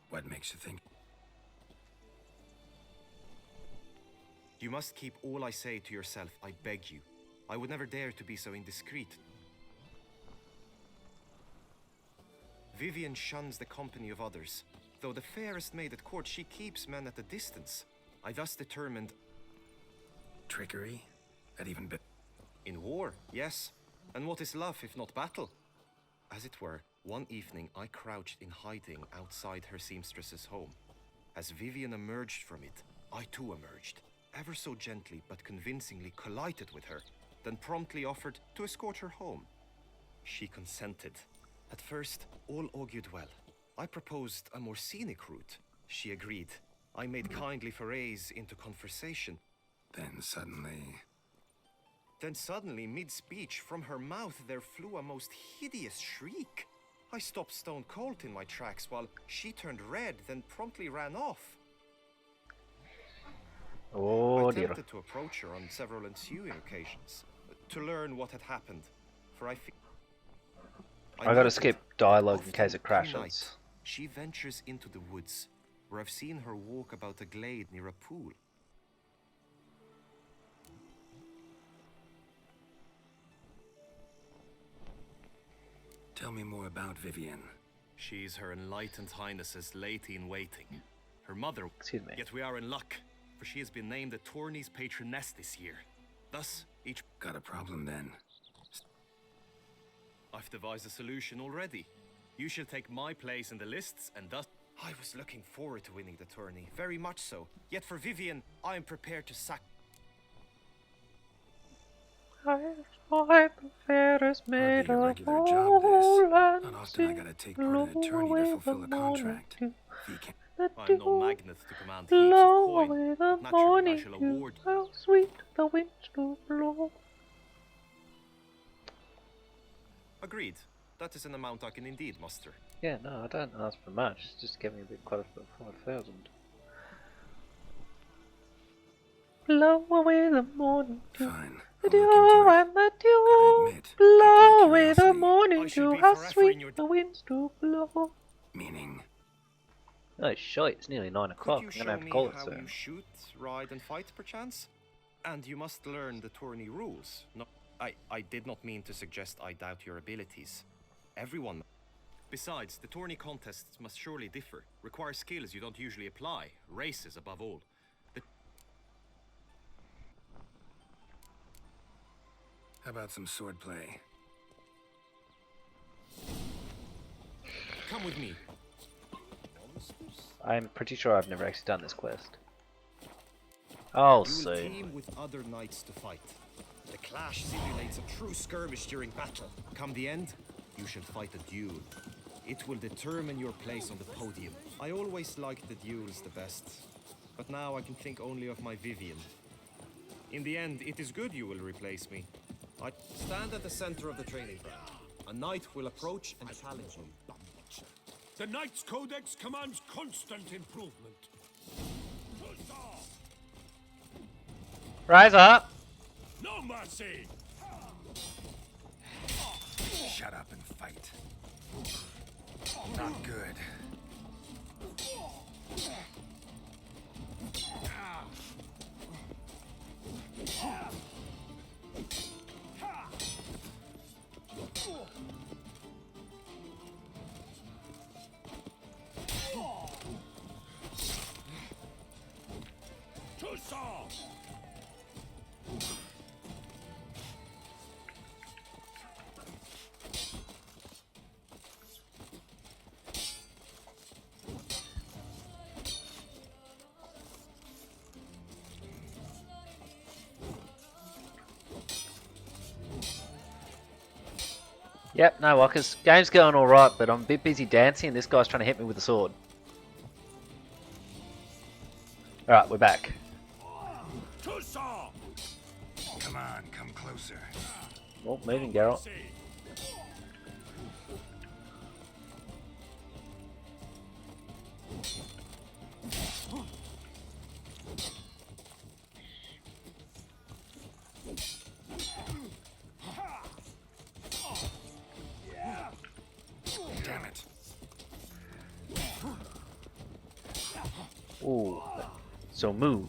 What makes you think? You must keep all I say to yourself, I beg you. I would never dare to be so indiscreet. Vivian shuns the company of others. Though the fairest maid at court, she keeps men at a distance. I thus determined... Trickery? That even bit... In war, yes. And what is love if not battle? As it were, one evening I crouched in hiding outside her seamstress's home. As Vivian emerged from it, I too emerged. Ever so gently but convincingly collided with her, then promptly offered to escort her home. She consented. At first, all augured well. I proposed a more scenic route. She agreed. I made kindly forays into conversation. Then suddenly, mid-speech, from her mouth there flew a most hideous shriek. I stopped stone cold in my tracks while she turned red, then promptly ran off. Oh, I attempted to approach her on several ensuing occasions, to learn what had happened, for I gotta skip dialogue in case it crashes. Night, she ventures into the woods, where I've seen her walk about a glade near a pool. Tell me more about Vivian. She's Her Enlightened Highness's lady-in-waiting. Her mother... Excuse me. Yet we are in luck, for she has been named the tourney's patroness this year. Thus, each... Got a problem then? I've devised a solution already. You shall take my place in the lists, and thus... I was looking forward to winning the tourney, very much so. Yet for Vivian, I am prepared to sack... I find the fairest maid of regular job, this. all Not and often I gotta take part in an attorney to fulfill a contract. I'm no magnet to command heaps of coin. Naturally, I shall award... How sweet the winds do blow. Agreed. That is an amount I can indeed muster. Yeah, no, I don't ask for much. Just give me a bit close to 5,000. Blow away the morning dew. Fine. The dew and the dew. Blow away the morning dew. How sweet the winds do blow. Meaning? Oh shit, it's nearly 9 o'clock. I'm gonna have to call it how soon. You shoot, ride and fight perchance? And you must learn the tourney rules. No, I did not mean to suggest I doubt your abilities. Everyone. Besides, the tourney contests must surely differ. Require skills you don't usually apply. Races above all. How about some swordplay? Come with me. I'm pretty sure I've never actually done this quest. I'll You will see. team with other knights to fight. The clash simulates a true skirmish during battle. Come the end, you shall fight a duel. It will determine your place on the podium. I always liked the duels the best, but now I can think only of my Vivian. In the end, it is good you will replace me. I stand at the center of the training ground. A knight will approach and challenge you. The Knight's Codex commands constant improvement. Rise up! No mercy! Shut up and fight. Not good. Yep, no, Walkers. Game's going alright, but I'm a bit busy dancing and this guy's trying to hit me with a sword. Alright, we're back. Come on, come closer. Oh, moving, Geralt. Damn it. Ooh. So move.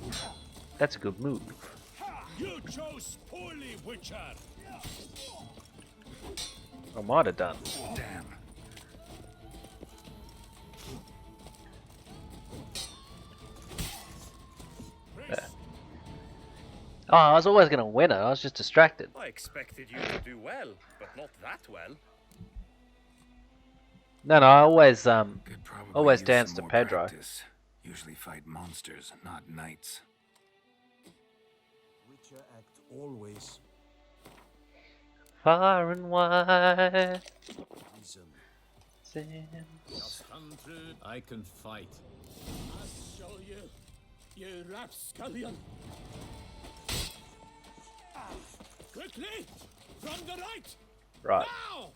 That's a good move. You chose poorly, Witcher. I might have done. Damn. There. Oh, I was always going to win it. I was just distracted. I expected you to do well, but not that well. No, I always Could probably always use dance some to more Pedro. practice. Usually fight monsters, not knights. Witcher act always. Far and wide. Just come through. I can fight. I'll show you, you rapscallion. Quickly, from the right. Right. Now.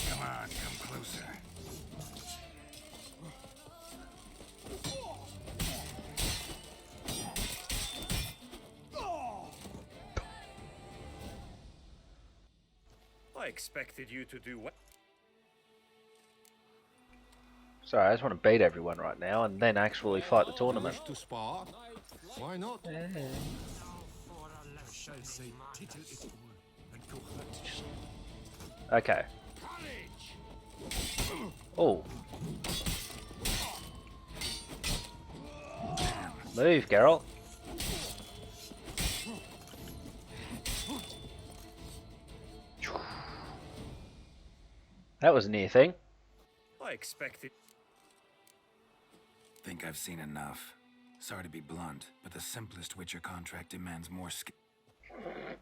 Come on, come closer. I expected you to do well. Sorry, I just want to beat everyone right now and then actually fight the tournament. Wish to spar? Why not? Okay. Oh. Move, Geralt. That was a near thing. I expected. Think I've seen enough. Sorry to be blunt, but the simplest Witcher contract demands more skill.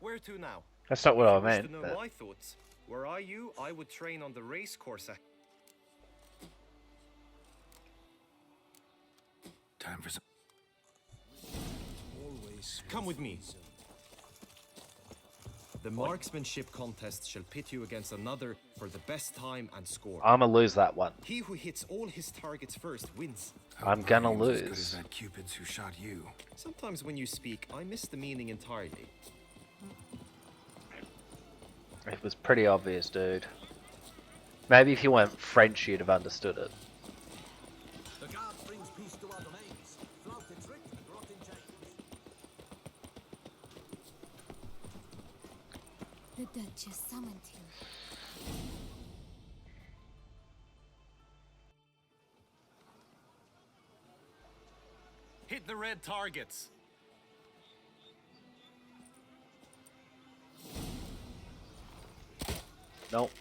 Where to now? That's not what I If you wish meant. to know But... my thoughts. Were I you, I would train on the race course. Time for some. Always. Come with me. The marksmanship contest shall pit you against another for the best time and score. I'ma lose that one. He who hits all his targets first wins. I'm gonna As good as lose. that Cupid's who shot you. Sometimes when you speak, I miss the meaning entirely. It was pretty obvious, dude. Maybe if you weren't French, you'd have understood it. The guard brings peace to our domains. Flout its writ and rot in chains. Duchess summoned him. Hit the red targets. Nope.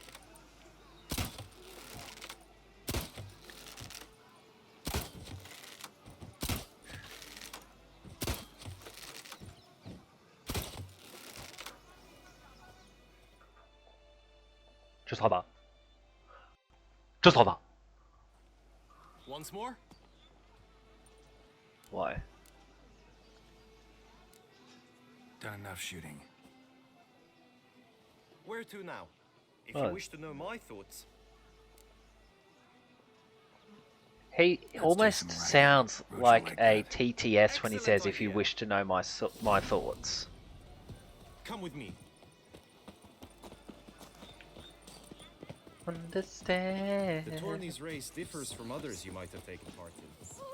Just like that. Just like that. Once more? Why? Done enough shooting. Where to now? If Oh. you wish to know my thoughts. He almost some writing. sounds Roach like like a that. TTS when he Excellent says, "If you idea. wish to know my thoughts." Come with me. Understand. The tourney's race differs from others you might have taken part in.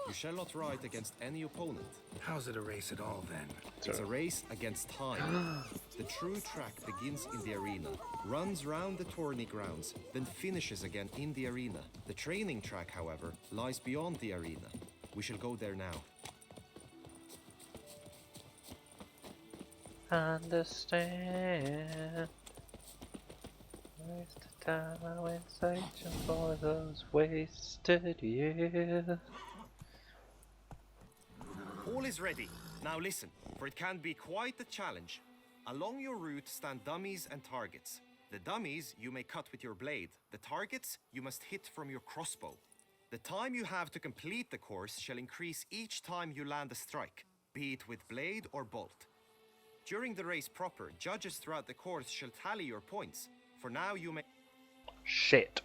You shall not ride against any opponent. How's it a race at all then? It's a race against time. The true track begins in the arena, runs round the tourney grounds, then finishes again in the arena. The training track, however, lies beyond the arena. We shall go there now. Understand. Waste of time I went searching for those wasted years. All is ready. Now listen, for it can be quite a challenge. Along your route stand dummies and targets. The dummies you may cut with your blade. The targets you must hit from your crossbow. The time you have to complete the course shall increase each time you land a strike, be it with blade or bolt. During the race proper, judges throughout the course shall tally your points. For now you may... Shit.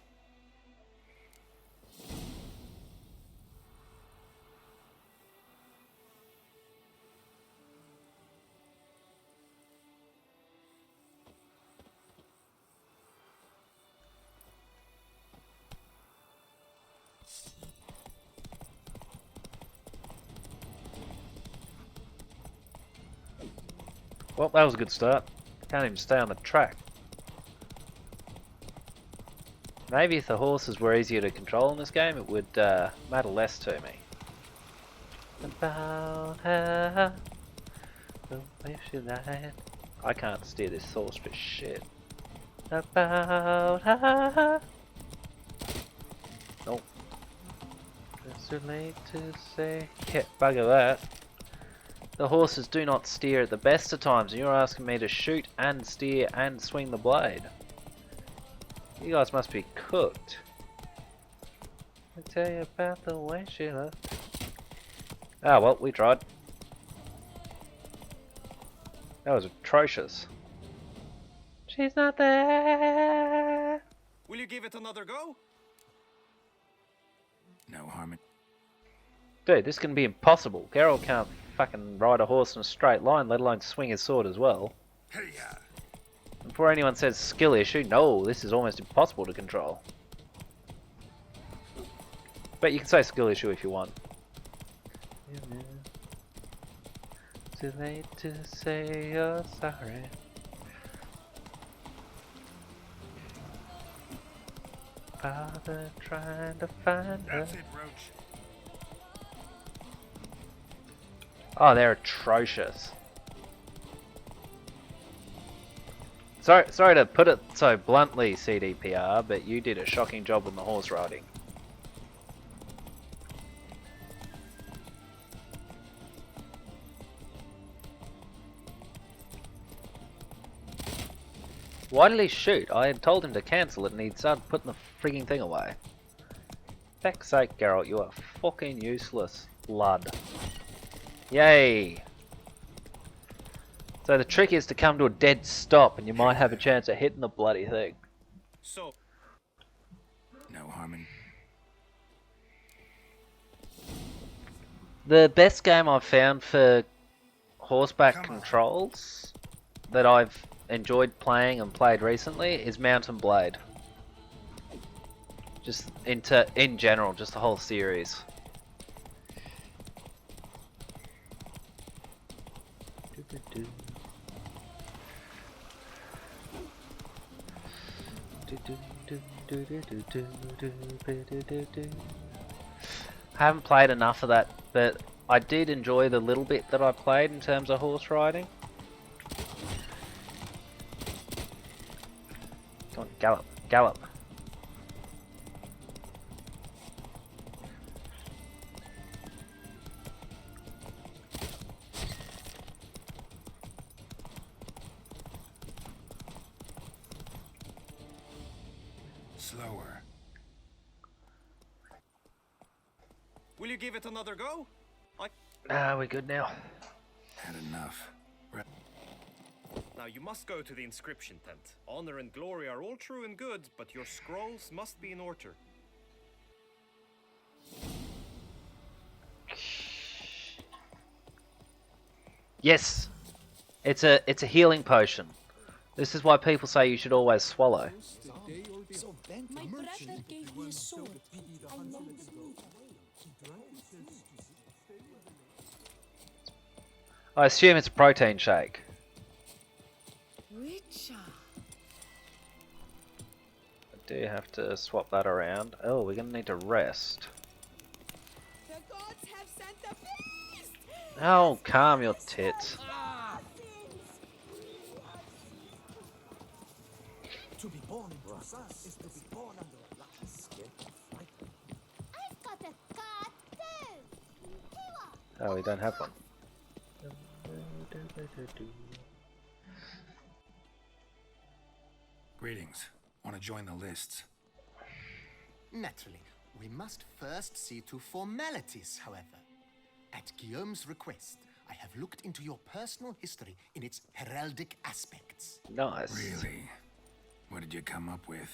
Well, that was a good start. Can't even stay on the track. Maybe if the horses were easier to control in this game, it would matter less to me. About her, the way she lied. I can't steer this horse for shit. About her. Nope. It's too late to say. Yeah, bugger that. The horses do not steer at the best of times, and you're asking me to shoot and steer and swing the blade. You guys must be cooked. I tell you about the way she looked. Ah, well, we tried. That was atrocious. She's not there. Will you give it another go? No harm in... Dude, this can be impossible. Geralt can't fucking ride a horse in a straight line, let alone swing his sword as well. Hey-ya! Before anyone says skill issue, no, this is almost impossible to control. But you can say skill issue if you want. Too late to say you're sorry. Father trying to find her. That's it, Roach. Oh, they're atrocious. Sorry to put it so bluntly, CDPR, but you did a shocking job on the horse riding. Why did he shoot? I had told him to cancel it and he'd started putting the frigging thing away. Feck's sake, Geralt, you are fucking useless, lad. Yay! So the trick is to come to a dead stop and you might have a chance of hitting the bloody thing. So... No harm in... The best game I've found for horseback controls that I've enjoyed playing and played recently is Mount and Blade. Just in general, just the whole series. I haven't played enough of that, but I did enjoy the little bit that I played in terms of horse riding. Come on, gallop, gallop. Slower. Will you give it another go? Nah, we're good now. Had enough. Now you must go to the inscription tent. Honor and glory are all true and good, but your scrolls must be in order. Yes, it's a healing potion. This is why people say you should always swallow. My brother gave me a sword. I love the blue. I assume it's a protein shake. Richard. I do have to swap that around. Oh, we're gonna need to rest. The gods have sent a beast! Oh, calm your tits. To be born in Rosas is to be born under a lucky skin. I've got a cat too. Oh, we don't have one. Greetings. Want to join the lists? Naturally, we must first see to formalities, however. At Guillaume's request, I have looked into your personal history in its heraldic aspects. Nice. Really? What did you come up with?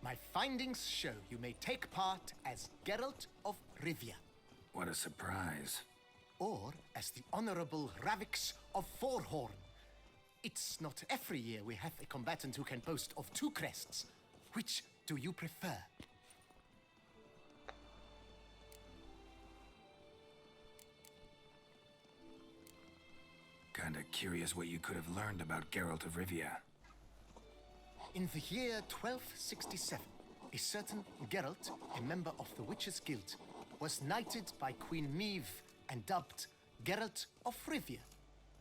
My findings show you may take part as Geralt of Rivia. What a surprise. Or as the Honorable Ravix of Forhorn. It's not every year we have a combatant who can boast of 2 crests. Which do you prefer? Kinda curious what you could have learned about Geralt of Rivia. In the year 1267, a certain Geralt, a member of the Witches' Guild, was knighted by Queen Meve and dubbed Geralt of Rivia.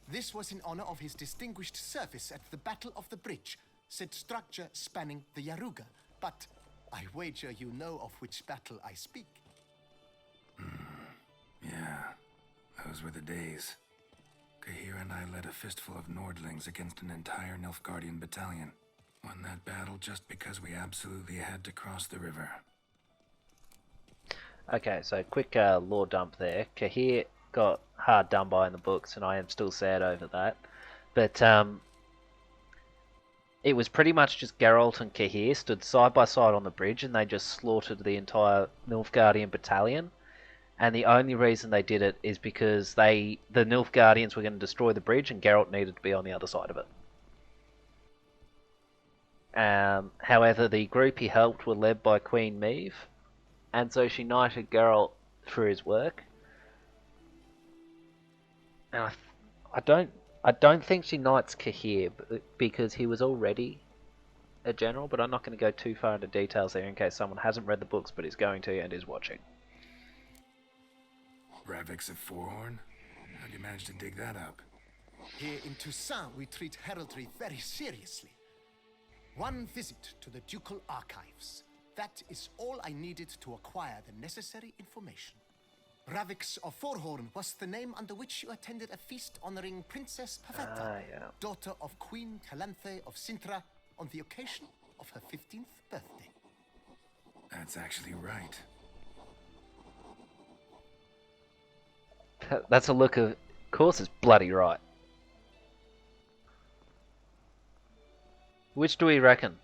This was in honor of his distinguished service at the Battle of the Bridge, said structure spanning the Yaruga. But I wager you know of which battle I speak. Yeah, those were the days. Cahir and I led a fistful of Nordlings against an entire Nilfgaardian battalion. Won that battle just because we absolutely had to cross the river. Okay, so quick lore dump there. Cahir got hard done by in the books, and I am still sad over that. But it was pretty much just Geralt and Cahir stood side by side on the bridge, and they just slaughtered the entire Nilfgaardian battalion. And the only reason they did it is because the Nilfgaardians were going to destroy the bridge, and Geralt needed to be on the other side of it. However, the group he helped were led by Queen Meve, and so she knighted Geralt for his work. And I don't think she knights Cahir because he was already a general, but I'm not going to go too far into details there in case someone hasn't read the books but is going to and is watching. Ravix of Forhorn? How'd you manage to dig that up? Here in Toussaint, we treat heraldry very seriously. One visit to the Ducal Archives. That is all I needed to acquire the necessary information. Ravix of Forhorn was the name under which you attended a feast honoring Princess Pavetta, daughter of Queen Calanthe of Sintra, on the occasion of her 15th birthday. That's actually right. That's a look of course it's bloody right. Which do we reckon?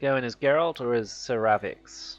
Going as Geralt or as Sir Ravix?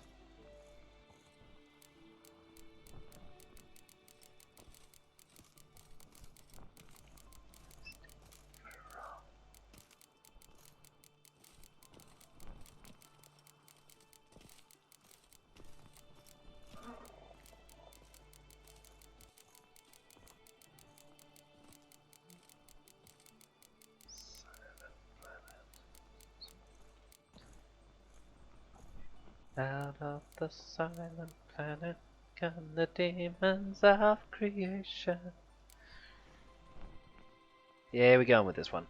Out of the silent planet come the demons of creation. Yeah, we're going with this one.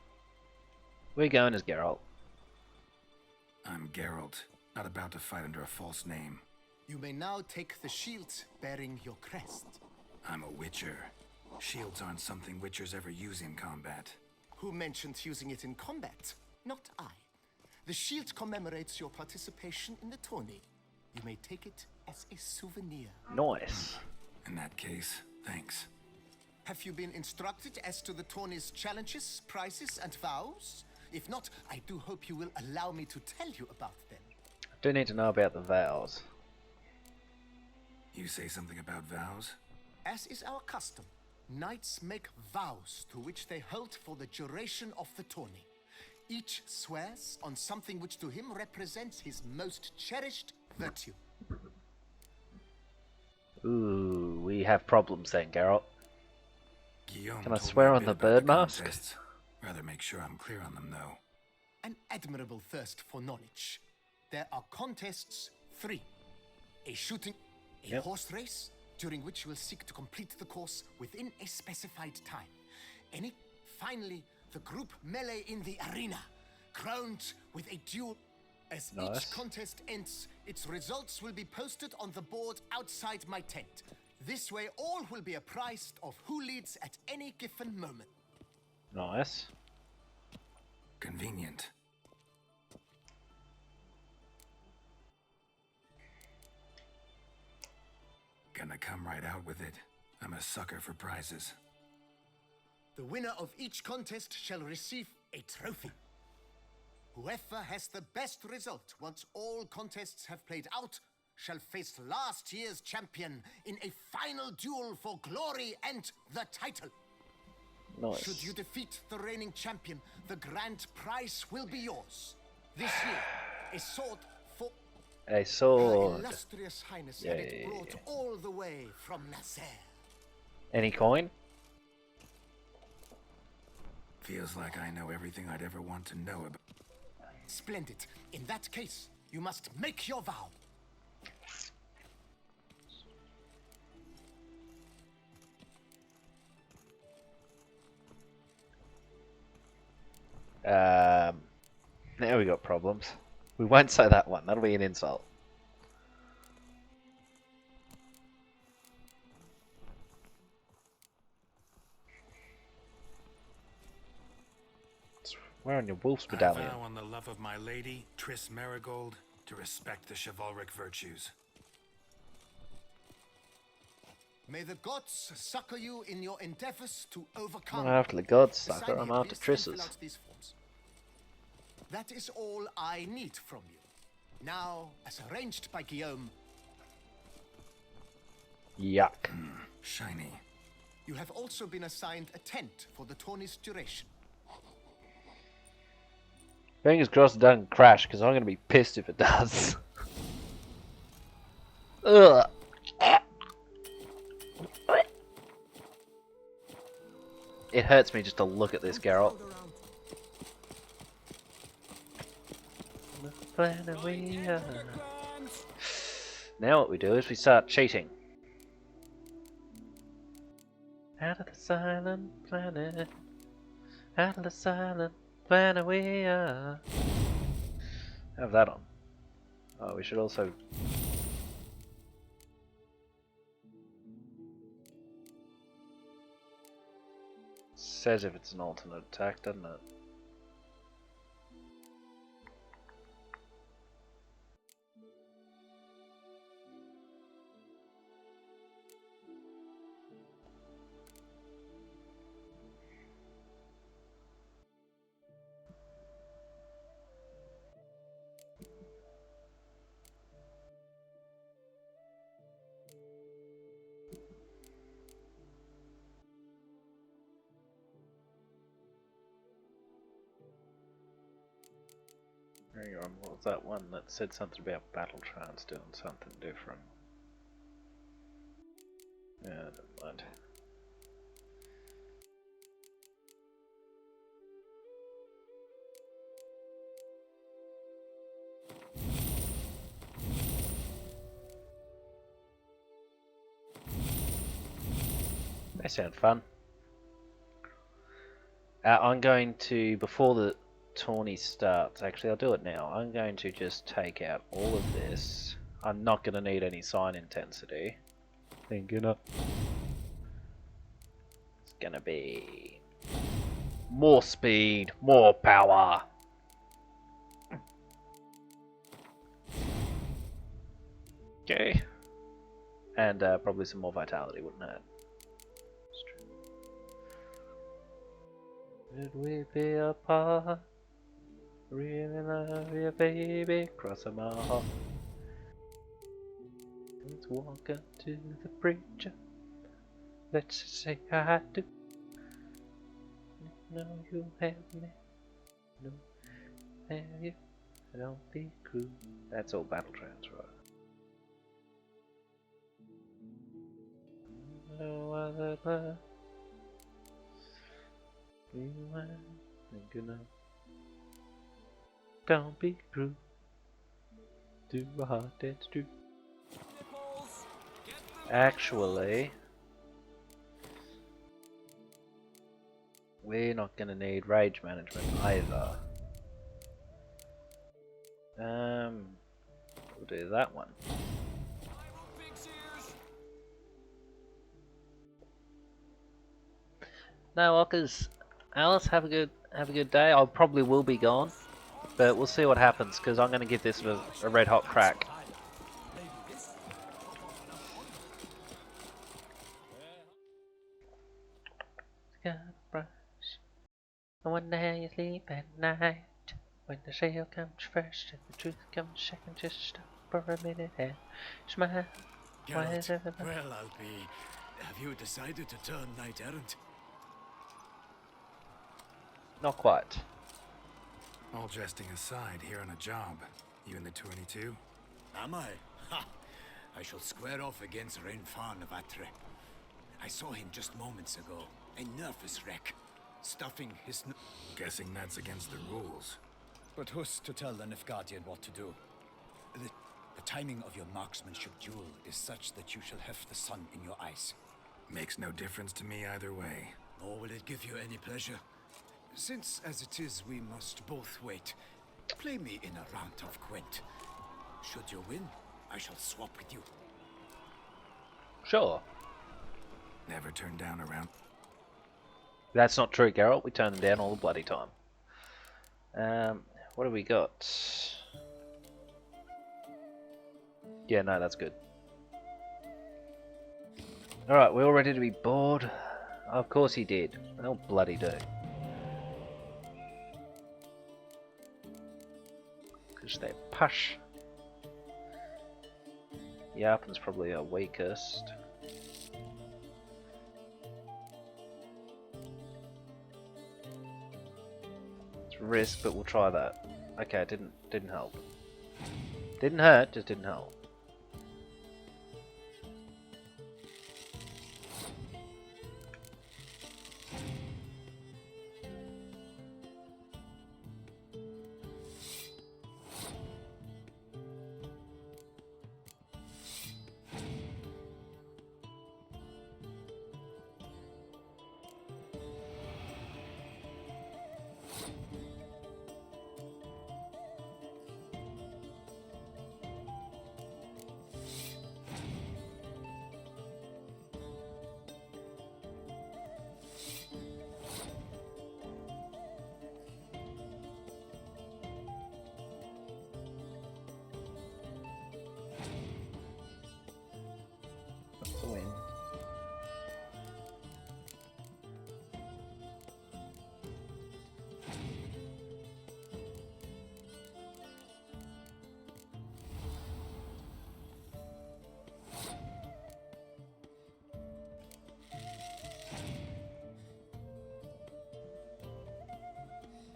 We're going as Geralt. I'm Geralt, not about to fight under a false name. You may now take the shield bearing your crest. I'm a Witcher. Shields aren't something Witchers ever use in combat. Who mentioned using it in combat? Not I. The shield commemorates your participation in the tourney. You may take it as a souvenir. Nice. In that case, thanks. Have you been instructed as to the tourney's challenges, prizes, and vows? If not, I do hope you will allow me to tell you about them. I do need to know about the vows. You say something about vows? As is our custom, knights make vows to which they hold for the duration of the tourney. Each swears on something which to him represents his most cherished virtue. Ooh, we have problems then, Geralt. Guillaume Can I told swear me a on bit the about bird mask? contests. Rather make sure I'm clear on them, though. An admirable thirst for knowledge. There are contests 3. A shooting, a horse race, during which you will seek to complete the course within a specified time. Finally, the group melee in the arena, crowned with a duel. As each contest ends, its results will be posted on the board outside my tent. This way, all will be apprised of who leads at any given moment. Nice. Convenient. Gonna come right out with it. I'm a sucker for prizes. The winner of each contest shall receive a trophy. Whoever has the best result once all contests have played out shall face last year's champion in a final duel for glory and the title. Nice. Should you defeat the reigning champion, the grand prize will be yours. This year, a sword for A Her sword. illustrious highness had it brought all the way from Nasser. Any coin? Feels like I know everything I'd ever want to know about. Splendid. In that case, you must make your vow. Now we got problems. We won't say that one. That'll be an insult. Wearing your wolf's medallion. I vow on the love of my lady, Triss Marigold, to respect the chivalric virtues. May the gods succor you in your endeavors to I'm overcome. not after the gods, Sign sucker. I'm here, after please, and fill Triss's. out these forms. That is all I need from you. Now, as arranged by Guillaume, Yuck. Shiny. you have also been assigned a tent for the tourney's duration. Fingers crossed it doesn't crash, because I'm going to be pissed if it does. Ugh. It hurts me just to look at this, Geralt. Now what we do is we start cheating. Out of the silent planet. Out of the silent planet we are. Have that on. Oh, we should also... Says if it's an alternate attack, doesn't it? Hang on, what was that one that said something about battle trance doing something different? Yeah, never mind. They sound fun. I'm going to, before the tourney starts, actually I'll do it now. I'm going to just take out all of this. I'm not going to need any sign intensity. Thinking up. It's going to be more speed, more power. Okay. And probably some more vitality, wouldn't it? Should we be apart? Really love you, baby. Cross my heart. Let's walk up to the preacher. Let's say I do. No, you have me. No, have you? Don't be cruel. That's all battle trance, right? No other love. You are thinking of. Don't be cruel. Do a heart that's true. Actually, we're not going to need rage management either. We'll do that one. No, Walkers. Alice, have a good day. I probably will be gone, but we'll see what happens because I'm going to give this a red hot crack. I wonder how you sleep at night when the shell comes first and the truth comes second. Just stop for a minute and smile. Geralt, well, I'll be. Have you decided to turn knight errant? Not quite. All jesting aside, here on a job. You in the 22? Am I? Ha! I shall square off against Renfan of Atre. I saw him just moments ago. A nervous wreck. Stuffing his... Guessing that's against the rules. But who's to tell the Nilfgaardian what to do? The timing of your marksmanship duel is such that you shall have the sun in your eyes. Makes no difference to me either way. Nor will it give you any pleasure. Since, as it is, we must both wait. Play me in a round of Gwent. Should you win, I shall swap with you. Sure. Never turn down a round. That's not true, Geralt. We turn them down all the bloody time. What do we got? Yeah, no, that's good. Alright, we're all ready to be bored. Of course he did. Oh, bloody do. Because they're push. Yarpen's probably our weakest. It's risk, but we'll try that. Okay, it didn't help. Didn't hurt, just didn't help. Win.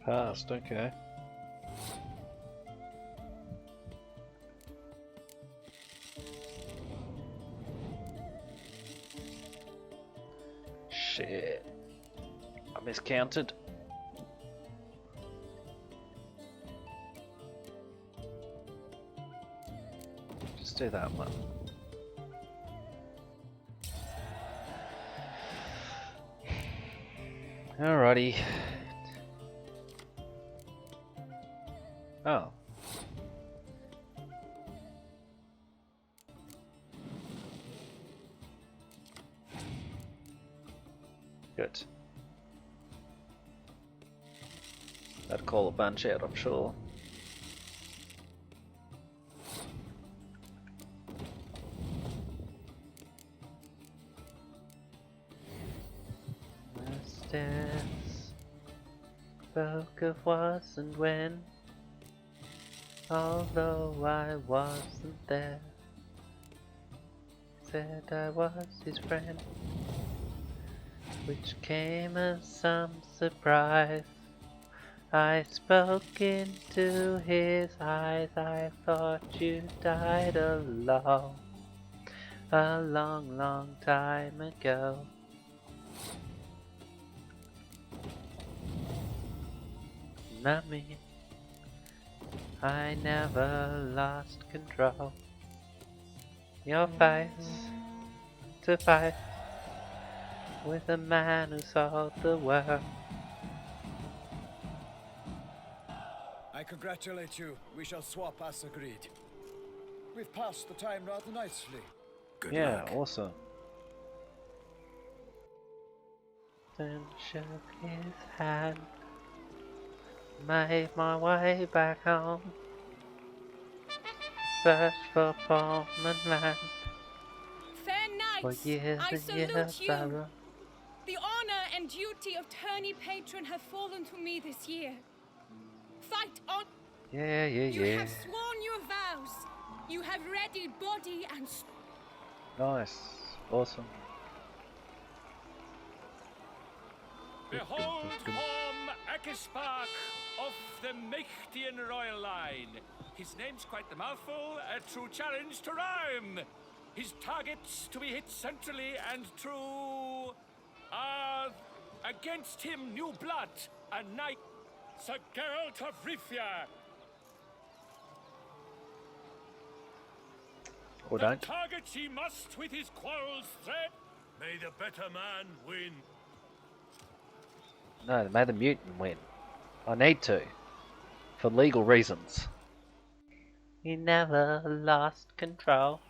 Passed, okay. Shit. I miscounted. Just do that one. Alrighty. Oh. Good. That'd call a bunch out, I'm sure. Stairs spoke of was and when, although I wasn't there. Said I was his friend, which came as some surprise. I spoke into his eyes, I thought you died alone, a long, long time ago. Not me, I never lost control. Your face to fight with a man who sold the world. I congratulate you. We shall swap as agreed. We've passed the time rather nicely. Good yeah, luck. Awesome. Then shook his hand, made my way back home, searched for Portman land. Fair For knights, years I and salute years you. I run. The honor and duty of tourney patron have fallen to me this year. Fight on. Yeah. You have sworn your vows. You have readied body and Nice. Awesome. Behold Horm Akispark of the Mechtian royal line. His name's quite the mouthful, a true challenge to rhyme. His targets to be hit centrally and true. Against him new blood, a knight, Sir Geralt of Rivia. Or The don't. targets he must with his quarrels thread. May the better man win. No, may the mutant win. I need to. For legal reasons. He never lost control.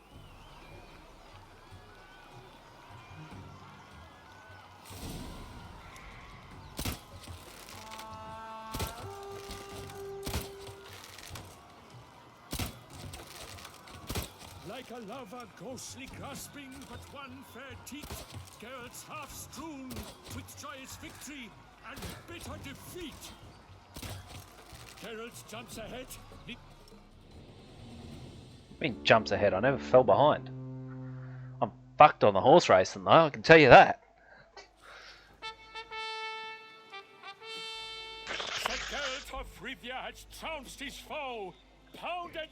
Like a lover ghostly grasping but one fair teat, Geralt's half strewn with joyous victory and bitter defeat. Geralt jumps ahead. I mean, jumps ahead. I never fell behind. I'm fucked on the horse racing though, I can tell you that. Sir Geralt of Rivia has trounced his foe, pounded.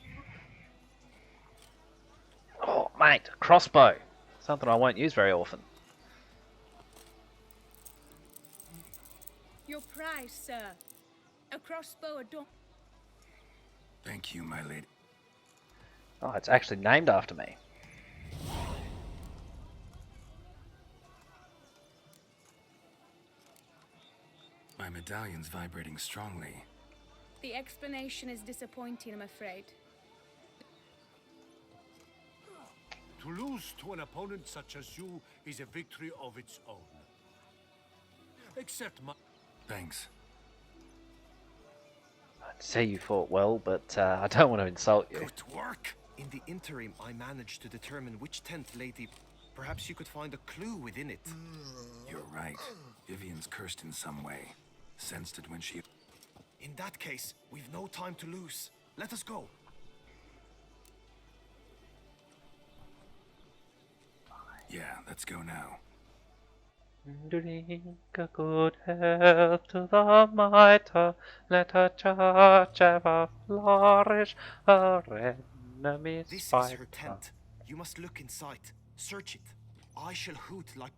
Oh, mate, crossbow. Something I won't use very often. your prize, sir. A crossbow adorned. Thank you, my lady. Oh, it's actually named after me. My medallion's vibrating strongly. The explanation is disappointing, I'm afraid. To lose to an opponent such as you is a victory of its own. Except my... Thanks. I'd say you fought well, but I don't want to insult you. Good work! In the interim, I managed to determine which tent lady... Perhaps you could find a clue within it. You're right. Vivian's cursed in some way. Sensed it when she... In that case, we've no time to lose. Let us go. Yeah, let's go now. Drink a good health to the mitre, let a church ever flourish, our enemies This fight. is her tent. You must look inside. Search it. I shall hoot like...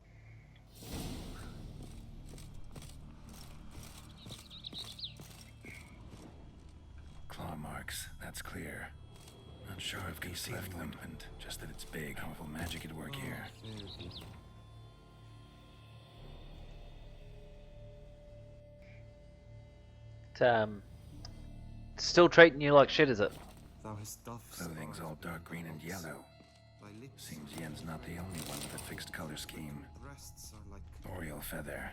Claw marks, that's clear. Not sure if Goose left them, and just that it's big. Powerful magic at work here. still treating you like shit, is it? Clothing's all dark green and yellow. Seems Yen's not the only one with a fixed color scheme. Oriole feather.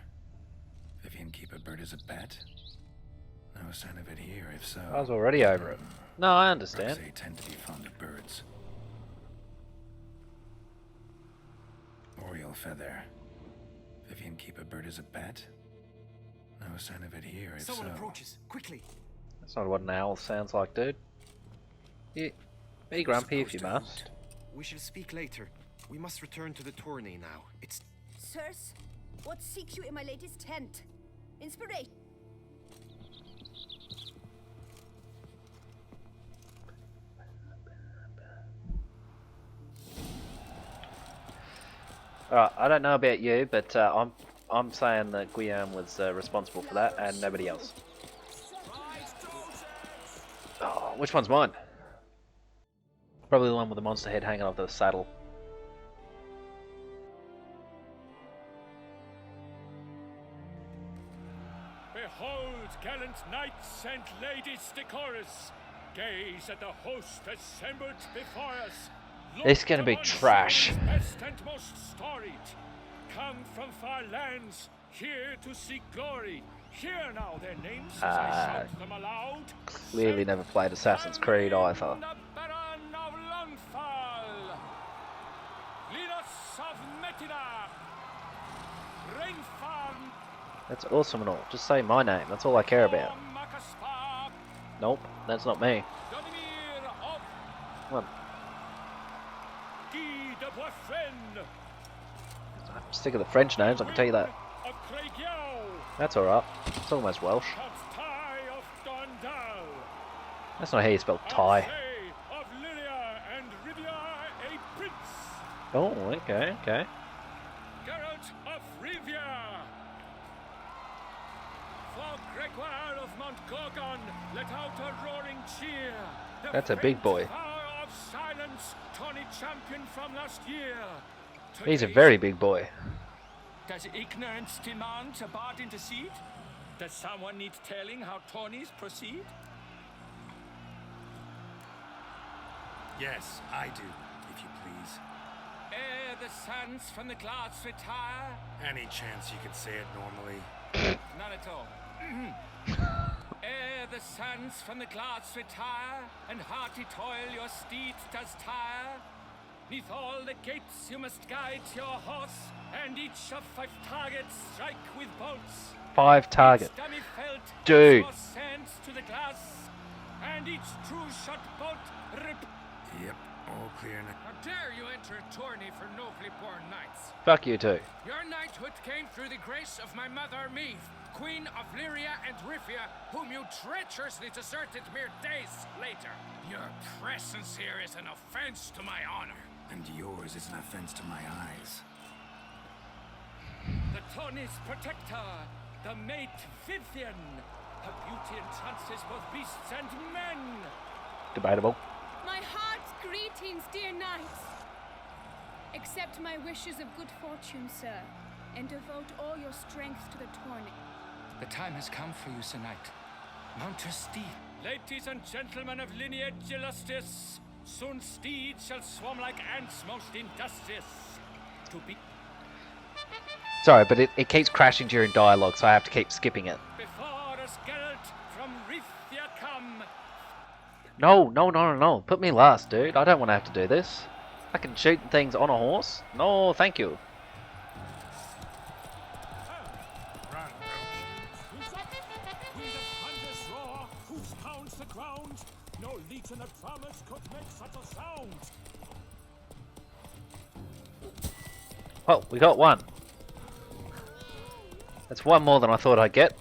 Vivian keep a bird as a pet? No sign of it here, if so. I was already over it. No, I understand. They tend to be fond of birds. Oriole feather. Vivian keep a bird as a pet? No sign of it here, if Someone so. approaches, quickly. That's not what an owl sounds like, dude. Yeah. Be grumpy if you must. We shall speak later. We must return to the tourney now. It's... Sirs, what seek you in my lady's tent? Inspiration. Alright, I don't know about you, but I'm saying that Guillaume was responsible for that, and nobody else. Oh, which one's mine? Probably the one with the monster head hanging off the saddle. Behold, gallant knights and ladies decorous, gaze at the host assembled before us. It's gonna be trash. Best and most storied, come from far lands, here to seek glory. Hear now their names as I shout them aloud. Clearly never played Assassin's Creed either. That's awesome and all. Just say my name. That's all I care about. Nope, that's not me. Come on. I'm sick of the French names, I can tell you that. That's alright. It's almost Welsh. That's not how you spell Thai. Oh, okay, okay. Geralt of Rivia, for Gregoire of Mount Gorgon, let out a roaring cheer. That's a big boy. Power of silence, Tawny champion from last year. He's a very big boy. Does ignorance demand a bard intercede? Does someone need telling how Tawnies proceed? Yes, I do, if you please. Ere the suns from the clouds retire. Any chance you could say it normally? None at all. Ere the suns from the clouds retire, and hearty toil your steed does tire, neath all the gates you must guide your horse, and each of 5 targets strike with bolts. 5 targets. Dude. To the glass, and each true shot bolt rip. Yep, all clear now. How dare you enter a tourney for nobly born knights? Fuck you too. Your knighthood came through the grace of my mother Meve, Queen of Lyria and Rifia, whom you treacherously deserted mere days later. Your presence here is an offense to my honor. And yours is an offense to my eyes. The Tawny's protector, the mate Vivian. Her beauty entrances both beasts and men. Debatable. My heart's greetings, dear knights. Accept my wishes of good fortune, sir, and devote all your strength to the tourney. The time has come for you, Sir Knight. Mount your steed. Ladies and gentlemen of lineage illustrious, soon steeds shall swarm like ants most industrious. To be... Sorry, but it keeps crashing during dialogue, so I have to keep skipping it. Before us Geralt from Rithia come. No. Put me last, dude. I don't want to have to do this. I can shoot things on a horse? No, thank you. No legion of promise could make such a sound. Well, we got one. That's one more than I thought I'd get.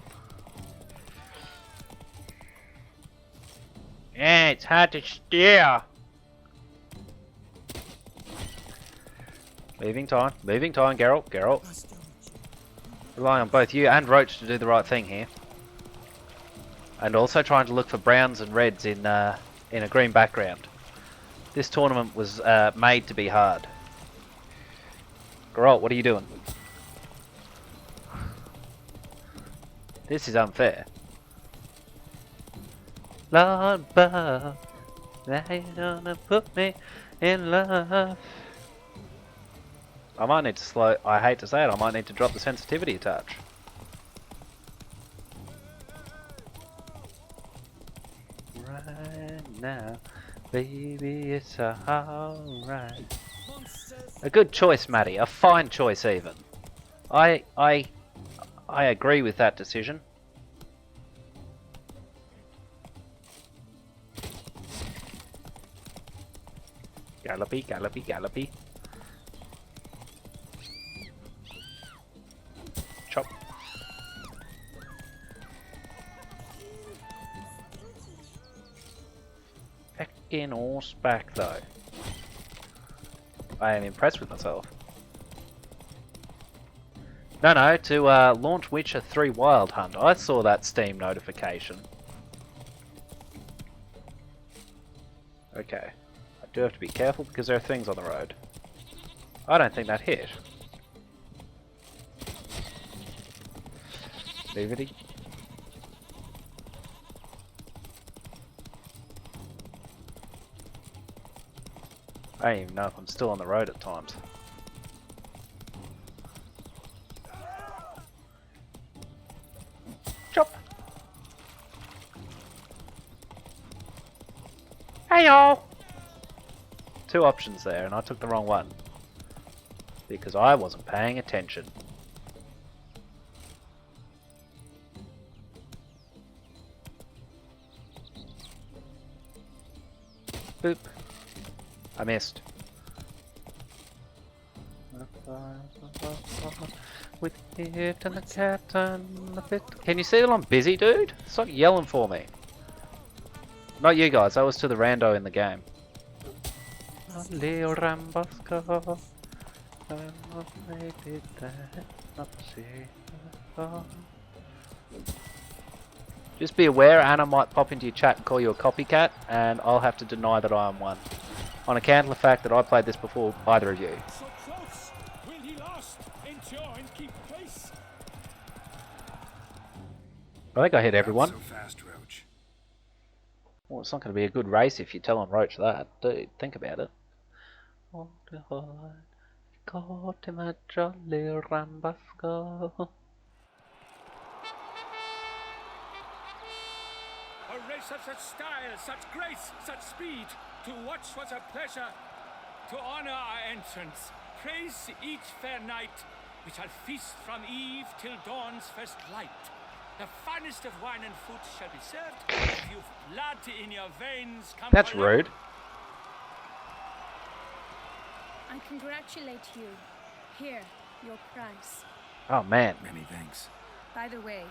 Yeah, it's hard to steer. Moving time, Geralt. Relying on both you and Roach to do the right thing here. And also trying to look for browns and reds in a green background. This tournament was made to be hard. Geralt, what are you doing? This is unfair. Lord above, now you're gonna put me in love. I might need to slow. I hate to say it. I might need to drop the sensitivity a touch. Right now, baby, it's alright. A good choice, Maddie. A fine choice, even. I agree with that decision. Gallopy, gallopy, gallopy. Chop. Fucking horseback, though. I am impressed with myself. No, to launch Witcher 3 Wild Hunt. I saw that Steam notification. Okay. I do have to be careful because there are things on the road. I don't think that hit. Leave. I don't even know if I'm still on the road at times. Chop! Hey y'all! Two options there, and I took the wrong one. Because I wasn't paying attention. Boop. I missed. With it and the cat and the bit. Can you see that I'm busy, dude? Stop yelling for me. Not you guys, that was to the rando in the game. Leo Rambasco. Just be aware, Anna might pop into your chat and call you a copycat, and I'll have to deny that I am one. On account of the fact that I played this before either of you. So close! Will he last? Endure and keep pace? I think I hit everyone. Not so fast, Roach. Well, it's not going to be a good race if you tell on Roach that. Dude, think about it. Caught him a jolly Rambasco. A race of such style, such grace, such speed. To watch was a pleasure. To honor our entrance, praise each fair night. We shall feast from eve till dawn's first light. The finest of wine and food shall be served. If you've blood in your veins, come. That's rude. I congratulate you. Here, your prize. Oh man. Many thanks. By the way,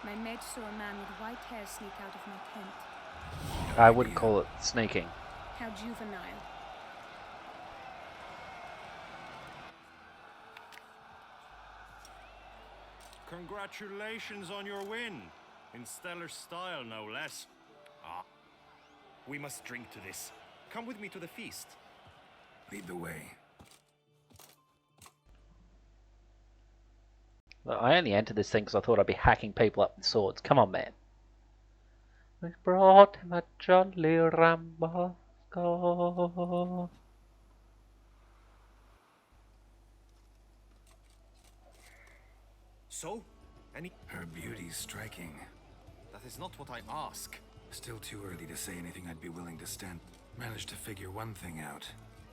my maid saw a man with white hair sneak out of my tent. I wouldn't call it sneaking. How juvenile. Congratulations on your win. In stellar style, no less. Ah, we must drink to this. Come with me to the feast. Lead the way. Look, I only entered this thing because I thought I'd be hacking people up with swords. Come on, man. We brought him a jolly Rambasco. So, Her beauty's striking. that is not what I ask. Still too early to say anything I'd be willing to stand. Managed to figure one thing out.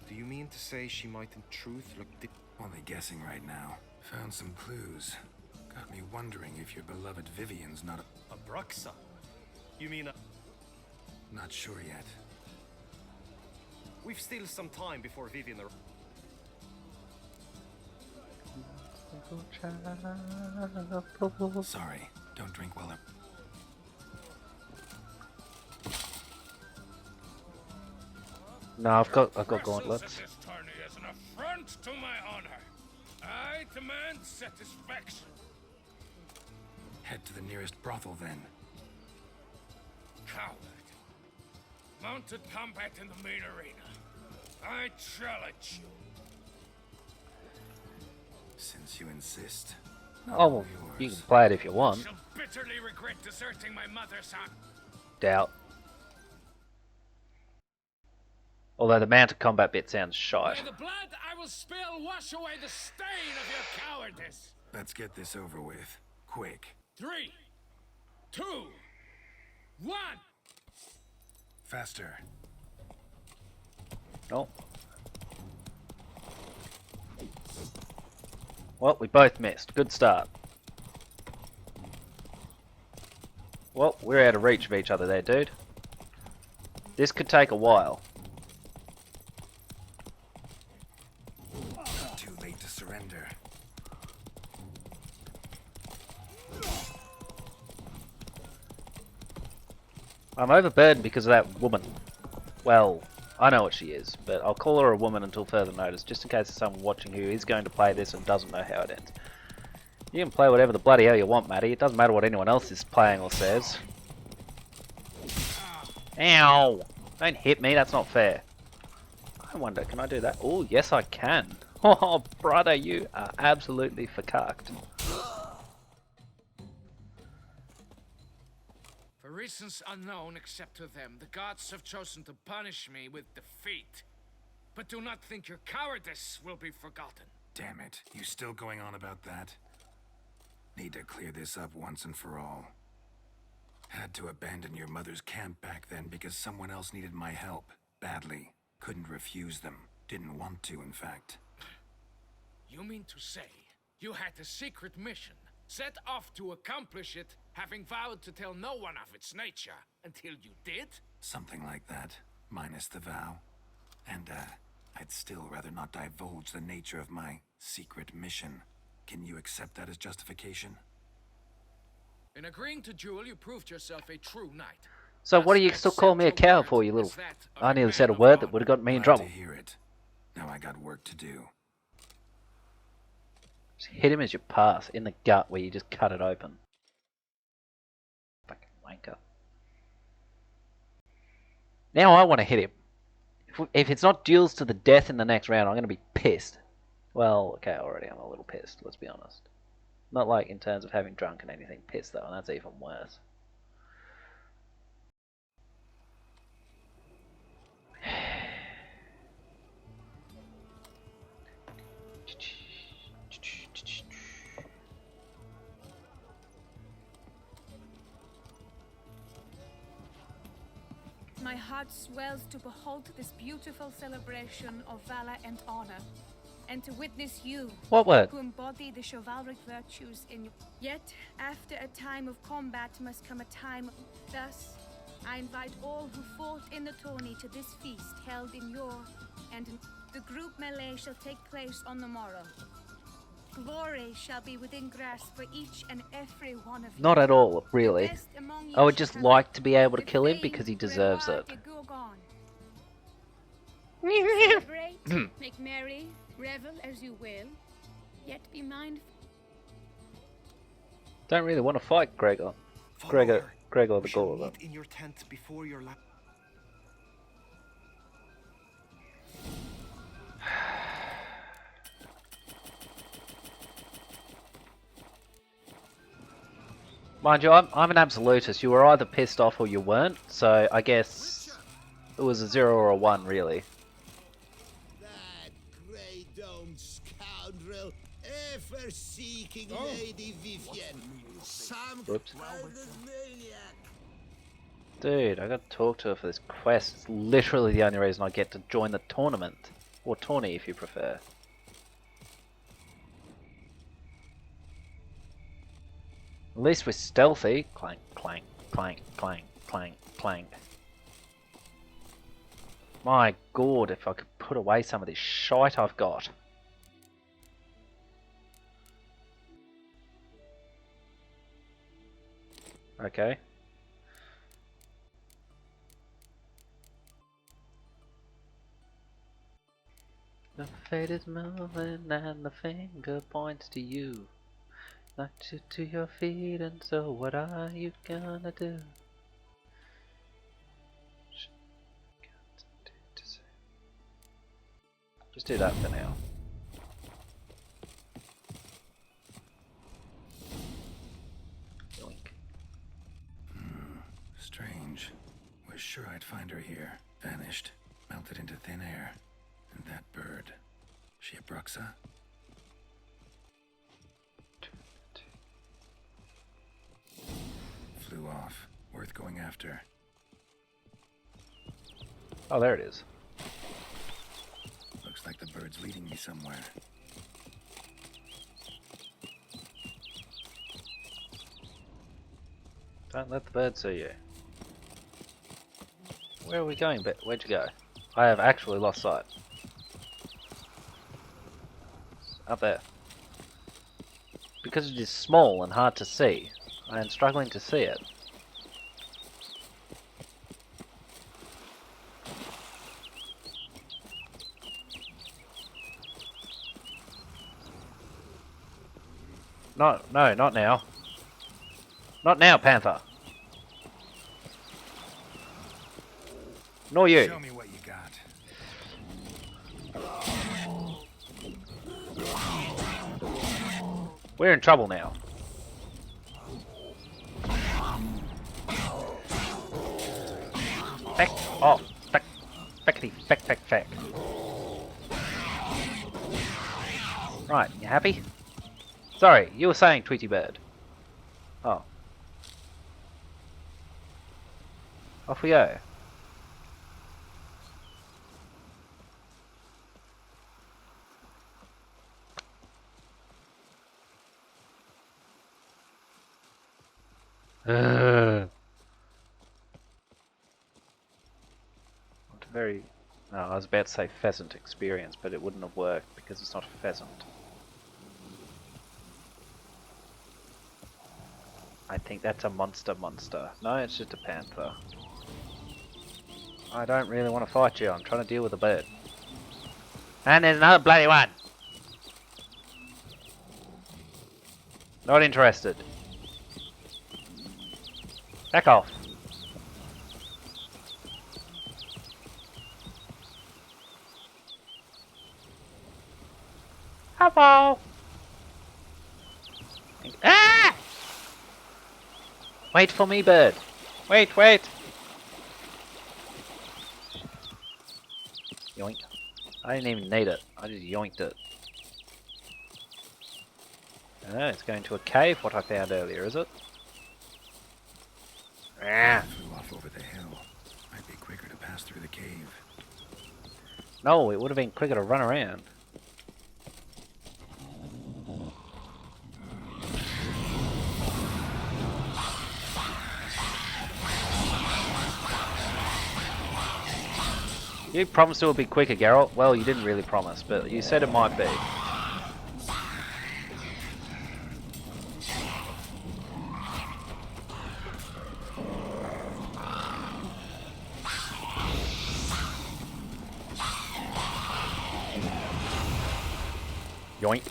Do you mean to say she might in truth look Only guessing right now. Found some clues. Got me wondering if your beloved Vivian's not a Bruxa? You mean a... Not sure yet. We've still some time before Vivian Sorry, don't drink while No, I've got gauntlets. This tourney is an affront to my honor. I demand satisfaction. Head to the nearest brothel then. Coward. Mounted combat in the main arena. I challenge you. Since you insist. Oh, well, you can play it if you want. I shall bitterly regret deserting my mother's house. Doubt. Although the mounted combat bit sounds shite. May the blood I will spill wash away the stain of your cowardice. Let's get this over with. Quick. 3, 2, 1. Faster. Oh. Well, we both missed. Good start. Well, we're out of reach of each other there, dude. This could take a while. Too late to surrender. I'm overburdened because of that woman. Well, I know what she is, but I'll call her a woman until further notice, just in case there's someone watching who is going to play this and doesn't know how it ends. You can play whatever the bloody hell you want, Matty. It doesn't matter what anyone else is playing or says. Ow! Don't hit me, that's not fair. I wonder, can I do that? Oh, yes I can. Oh, brother, you are absolutely fucked. For reasons unknown except to them, the gods have chosen to punish me with defeat. But do not think your cowardice will be forgotten. Damn it, you still going on about that? Need to clear this up once and for all. Had to abandon your mother's camp back then because someone else needed my help. Badly. Couldn't refuse them. Didn't want to, in fact. You mean to say you had a secret mission, set off to accomplish it, having vowed to tell no one of its nature, until you did? Something like that, minus the vow. And, I'd still rather not divulge the nature of my secret mission. Can you accept that as justification? In agreeing to duel, you proved yourself a true knight. So what do you still call me a coward for, you little... I nearly said a word that would have got me in trouble. Glad to hear it. Now I got work to do. Just hit him as you pass, in the gut where you just cut it open. Fucking wanker. Now I want to hit him. If it's not duels to the death in the next round, I'm going to be pissed. Well, okay, already I'm a little pissed, let's be honest. Not like in terms of having drunk and anything pissed though, and that's even worse. My heart swells to behold this beautiful celebration of valor and honor, and to witness you, What word? who embody the chivalric virtues in you. Yet, after a time of combat must come a time. Thus, I invite all who fought in the tourney to this feast held in your, and the group melee shall take place on the morrow. Glory shall be within grasp for each and every one of you. Not at all, really. I would just like to be able to kill him because he deserves it. Celebrate, make merry, revel as you will, yet be mindful. Don't really want to fight Gregor. Gregor the Gore. In your tent before your lap. Mind you, I'm an absolutist. You were either pissed off or you weren't, so I guess it was a 0 or a 1, really. That grey domed scoundrel, ever seeking Lady Vivienne. Some Whoops. maniac. Dude, I gotta talk to her for this quest. It's literally the only reason I get to join the tournament. Or tourney, if you prefer. At least we're stealthy. Clank, clank, clank, clank, clank, clank. My god, if I could put away some of this shite I've got. Okay. The fate is moving and the finger points to you. Knocked you to your feet, and so what are you gonna do? Just do that for now. Yoink. Strange. Was sure I'd find her here. Vanished. melted into thin air. And that bird, she a Bruxa? Flew off. Worth going after. Oh, there it is. Looks like the bird's leading me somewhere. Don't let the bird see you. Where are we going? Where'd you go? I have actually lost sight. Up there. Because it is small and hard to see, I am struggling to see it. No, not now. Not now, Panther. Nor you. Show me what you got. We're in trouble now. Feck off. Feck. Feckity. Feck, feck, feck. Right, you happy? Sorry, you were saying Tweety Bird. Oh. Off we go. Not a very... No, I was about to say pheasant experience, but it wouldn't have worked because it's not a pheasant. I think that's a monster. No, it's just a panther. I don't really want to fight you, I'm trying to deal with a bird. And there's another bloody one! Not interested. Back off. Hello! Ah! Wait for me, bird. Wait. Yoink. I didn't even need it. I just yoinked it. It's going to a cave, what I found earlier, is it? Ah. Flew off over the hill. Might be quicker to pass through the cave. No, it would have been quicker to run around. You promised it would be quicker, Geralt. Well, you didn't really promise, but you said it might be. Yoink.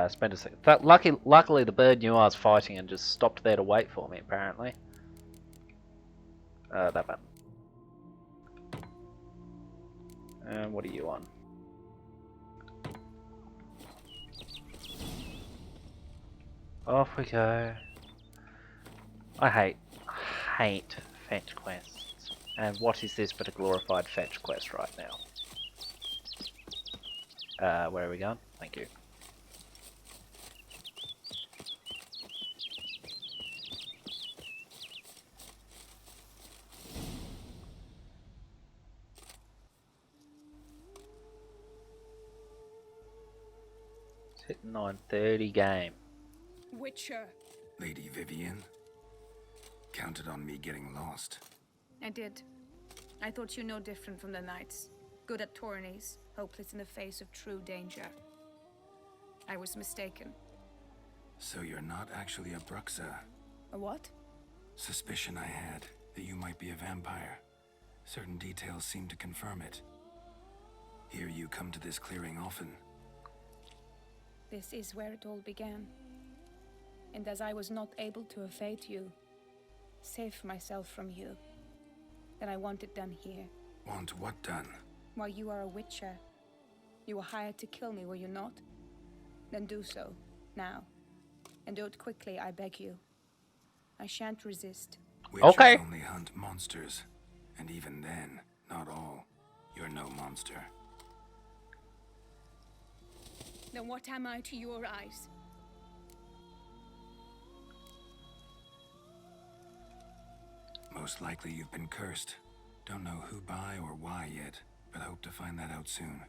Spend a second. Luckily, the bird knew I was fighting and just stopped there to wait for me, apparently. That button. And what are you on? Off we go. I hate fetch quests. And what is this but a glorified fetch quest right now? Where are we going? Thank you. It's hitting 9:30 game. Witcher. Lady Vivian? Counted on me getting lost. I did. I thought you no different from the knights. Good at tourneys, hopeless in the face of true danger. I was mistaken. So you're not actually a Bruxa? A what? Suspicion I had that you might be a vampire. Certain details seem to confirm it. Here you come to this clearing often. This is where it all began. And as I was not able to evade you, save myself from you, then I want it done here. Want what done? Why, you are a witcher. You were hired to kill me, were you not? Then do so, now. And do it quickly, I beg you. I shan't resist. Witchers Okay. only hunt monsters, and even then, not all. You're no monster. Then what am I to your eyes? Most likely you've been cursed. Don't know who by or why yet, but hope to find that out soon.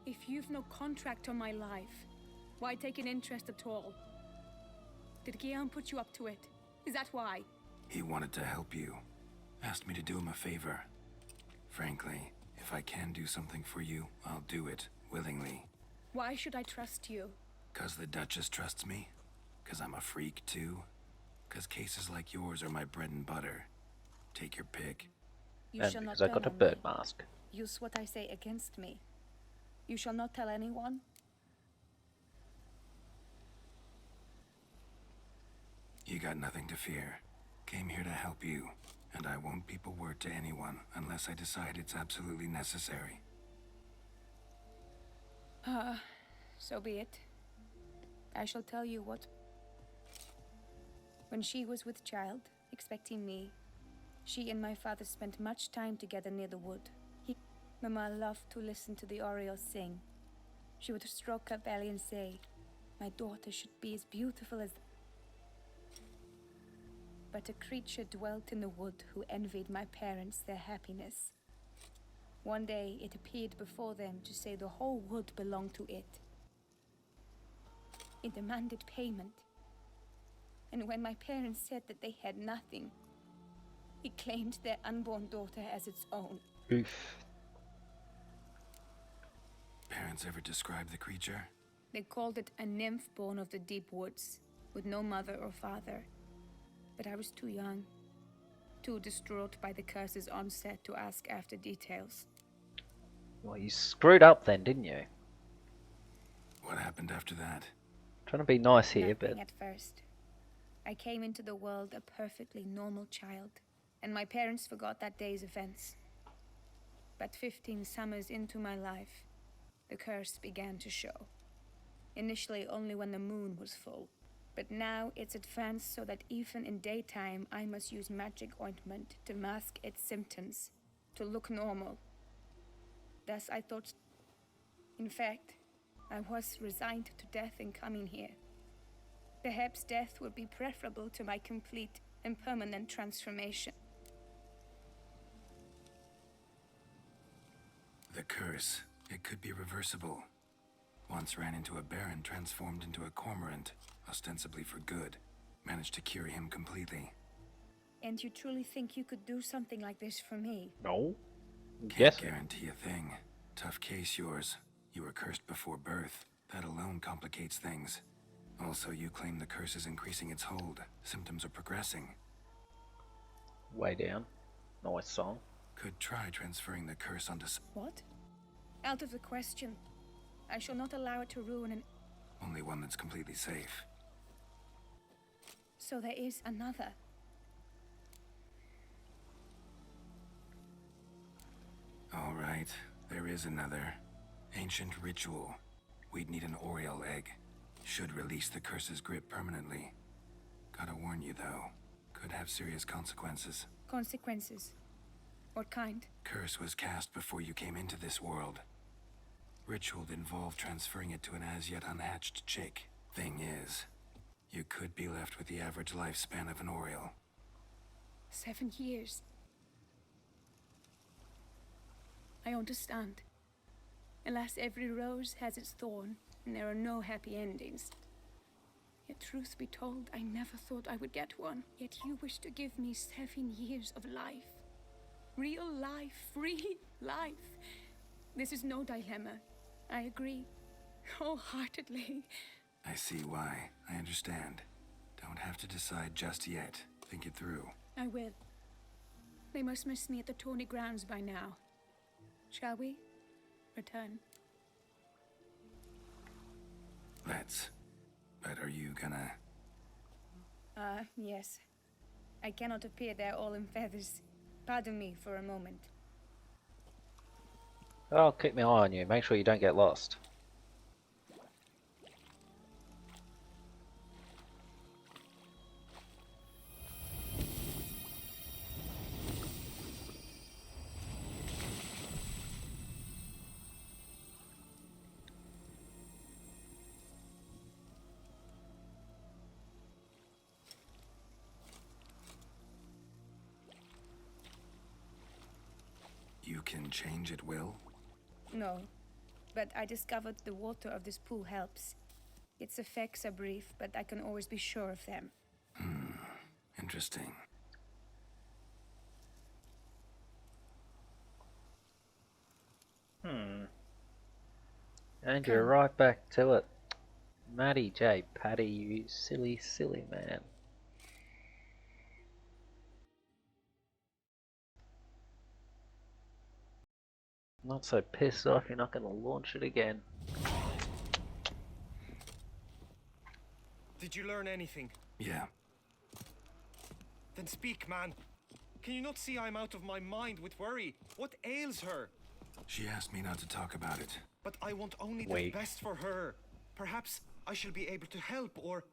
If you've no contract on my life, why take an interest at all? Did Guillaume put you up to it? Is that why? He wanted to help you. Asked me to do him a favor. Frankly, if I can do something for you, I'll do it, willingly. Why should I trust you? 'Cause the Duchess trusts me? 'Cause I'm a freak, too? 'Cause cases like yours are my bread and butter. Take your pick. You And shall not because I tell got a on bird me. mask. Use what I say against me. You shall not tell anyone. You got nothing to fear. Came here to help you, and I won't peep a word to anyone unless I decide it's absolutely necessary. So be it. I shall tell you what. When she was with child, expecting me, she and my father spent much time together near the wood. Mama loved to listen to the orioles sing. She would stroke her belly and say, "My daughter should be as beautiful as..." But a creature dwelt in the wood who envied my parents their happiness. One day it appeared before them to say the whole wood belonged to it. It demanded payment. And when my parents said that they had nothing, it claimed their unborn daughter as its own. Oof. Parents ever describe the creature? They called it a nymph born of the deep woods, with no mother or father. But I was too young, too distraught by the curse's onset to ask after details. Well, you screwed up then, didn't you? What happened after that? Trying to be nice here, Nothing but at first. I came into the world a perfectly normal child, and my parents forgot that day's events. But 15 summers into my life, the curse began to show. Initially only when the moon was full, but now it's advanced so that even in daytime I must use magic ointment to mask its symptoms, to look normal. Thus I thought. In fact, I was resigned to death in coming here. Perhaps death would be preferable to my complete and permanent transformation. The curse. It could be reversible. Once ran into a baron transformed into a cormorant, ostensibly for good. Managed to cure him completely. And you truly think you could do something like this for me? no. Can't guarantee a thing. Tough case, yours. You were cursed before birth. That alone complicates things. Also, you claim the curse is increasing its hold. Symptoms are progressing. Way down. Nice song. Could try transferring the curse onto... What? Out of the question. I shall not allow it to ruin an... Only one that's completely safe. So there is another. All right, there is another. Ancient ritual. We'd need an Oriole egg. Should release the curse's grip permanently. Gotta warn you, though. Could have serious consequences. Consequences? What kind? Curse was cast before you came into this world. Ritual involved transferring it to an as-yet unhatched chick. Thing is, you could be left with the average lifespan of an Oriole. 7 years. I understand. Alas, every rose has its thorn, and there are no happy endings. Yet truth be told, I never thought I would get one. Yet you wish to give me 7 years of life. Real life, free life. This is no dilemma. I agree. Wholeheartedly. I see why. I understand. Don't have to decide just yet. Think it through. I will. They must miss me at the Tawny grounds by now. Shall we? Return. Let's. But are you gonna... Yes. I cannot appear there all in feathers. Pardon me for a moment. I'll keep my eye on you. Make sure you don't get lost. can change at will? No, but I discovered the water of this pool helps. Its effects are brief, but I can always be sure of them. Interesting. And you're right back to it. Matty J. Paddy, you silly, silly man. Not so pissed off you're not going to launch it again. Did you learn anything? Yeah. Then speak, man. Can you not see I'm out of my mind with worry? What ails her? She asked me not to talk about it. But I want only the best for her. Perhaps I shall be able to help, or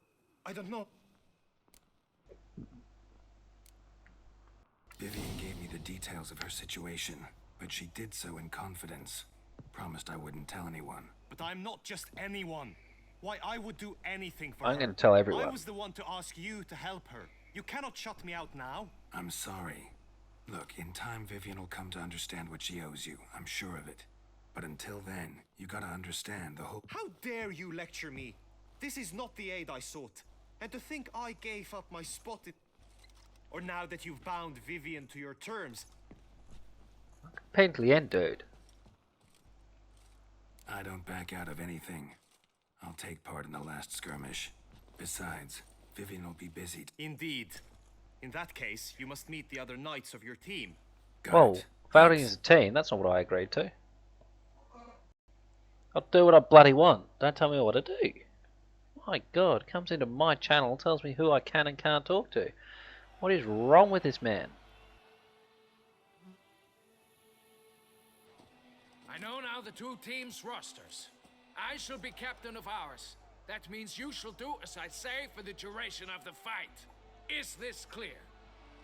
I don't know. Vivian gave me the details of her situation, but she did so in confidence. Promised I wouldn't tell anyone. But I'm not just anyone. Why, I would do anything for her. I'm going to tell everyone. I was the one to ask you to help her. You cannot shut me out now. I'm sorry. Look, in time Vivian will come to understand what she owes you. I'm sure of it. But until then, you gotta understand the whole— How dare you lecture me? This is not the aid I sought. And to think I gave up my spot Or now that you've bound Vivian to your terms. Painfully end, dude. I don't back out of anything. I'll take part in the last skirmish. Besides, Vivian will be busy. Indeed. In that case, you must meet the other knights of your team. Whoa, voting as a team, that's not what I agreed to. I'll do what I bloody want. Don't tell me what to do. My God, comes into my channel, tells me who I can and can't talk to. What is wrong with this man? I know now the two teams' rosters. I shall be captain of ours. That means you shall do as I say for the duration of the fight. Is this clear?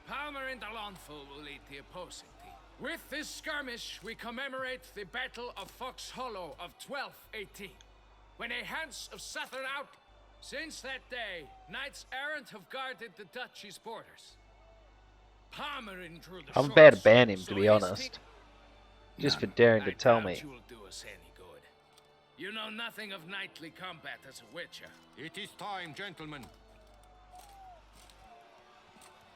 Palmer and Alonso will lead the opposing team. With this skirmish, we commemorate the Battle of Fox Hollow of 1218, when a Hans of Southern out. Since that day, knights errant have guarded the duchy's borders. Palmerin drew the I'm about to short ban him, sword, to so be his honest. Just for daring to tell doubt me. you will do us any good. You know nothing of knightly combat as a witcher. It is time, gentlemen.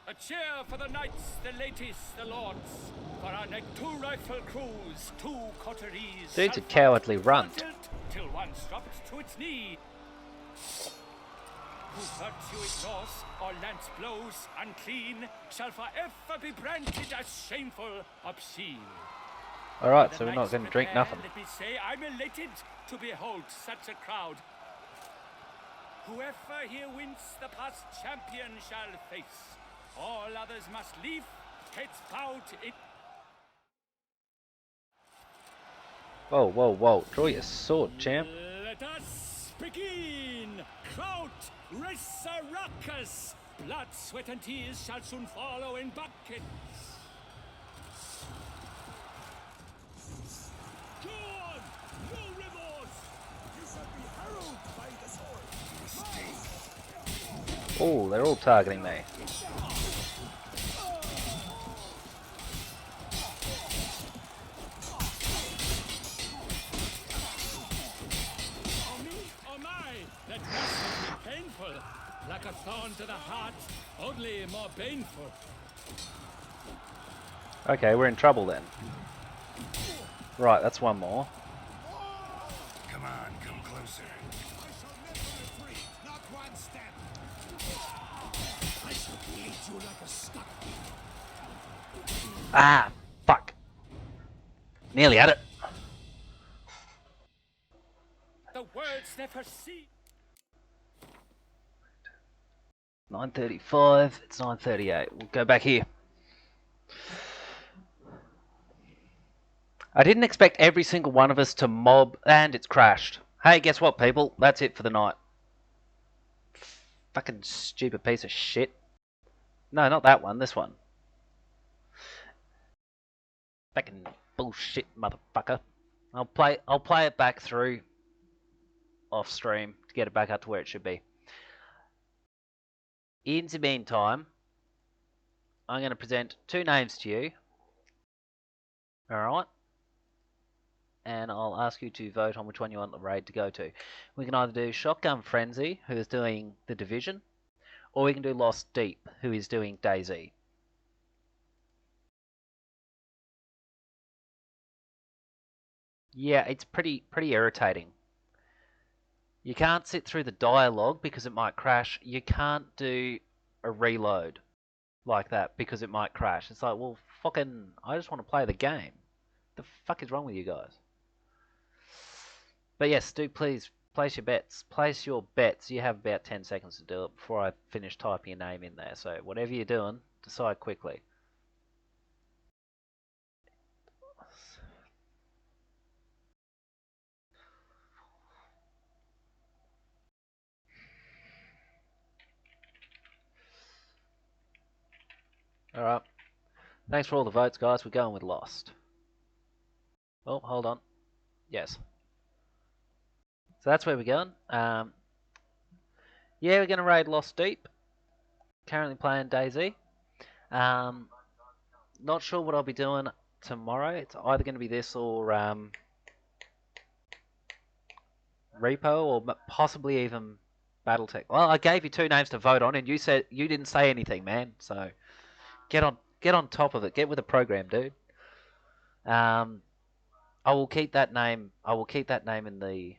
A cheer for the knights, the ladies, the lords. For our next 2 rifle crews, 2 coteries. Dude's a cowardly runt. Till one drops to its knee. Who virtue ignores or lance blows unclean shall forever be branded as shameful, obscene. Alright, so we're not going to drink nothing. Let me say I'm elated to behold such a crowd. Whoever here wins the past champion shall face. All others must leave, heads bowed in. Whoa, whoa, whoa. Draw your sword, champ. Let us begin! Kraut, Resurrecus! Blood, sweat, and tears shall soon follow in buckets. Go on! No remorse! You shall be harrowed by the sword. Oh, they're all targeting me. That must be painful, like a thorn to the heart, only more painful. Okay, we're in trouble then. Right, that's one more. Come on, come closer. I shall never retreat, not one step. I shall beat you like a stuck. Ah, fuck. Nearly had it. The words never cease. 9:35, it's 9:38. We'll go back here. I didn't expect every single one of us to mob, and it's crashed. Hey, guess what, people? That's it for the night. Fucking stupid piece of shit. No, not that one, this one. Fucking bullshit, motherfucker. I'll play it back through off stream to get it back up to where it should be. In the meantime, I'm going to present 2 names to you. Alright? And I'll ask you to vote on which one you want the raid to go to. We can either do Shotgun Frenzy, who is doing The Division, or we can do Lost Deep, who is doing DayZ. Yeah, it's pretty irritating. You can't sit through the dialogue because it might crash. You can't do a reload like that because it might crash. It's like, well, fucking, I just want to play the game. The fuck is wrong with you guys? But yes, do please place your bets. Place your bets. You have about 10 seconds to do it before I finish typing your name in there. So whatever you're doing, decide quickly. Alright. Thanks for all the votes, guys. We're going with Lost. Oh, hold on. Yes. So that's where we're going. Yeah, we're going to raid Lost Deep. Currently playing DayZ. Not sure what I'll be doing tomorrow. It's either going to be this or Repo or possibly even BattleTech. Well, I gave you two names to vote on, and you said you didn't say anything, man. So get on top of it. Get with the program, dude. I will keep that name. I will keep that name in the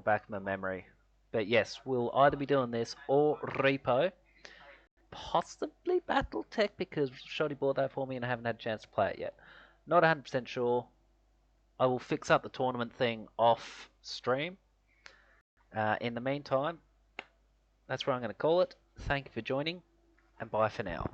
back of my memory. But yes, we'll either be doing this or Repo, possibly BattleTech because Shoddy bought that for me and I haven't had a chance to play it yet. Not 100% sure. I will fix up the tournament thing off stream. In the meantime, that's where I'm going to call it. Thank you for joining, and bye for now.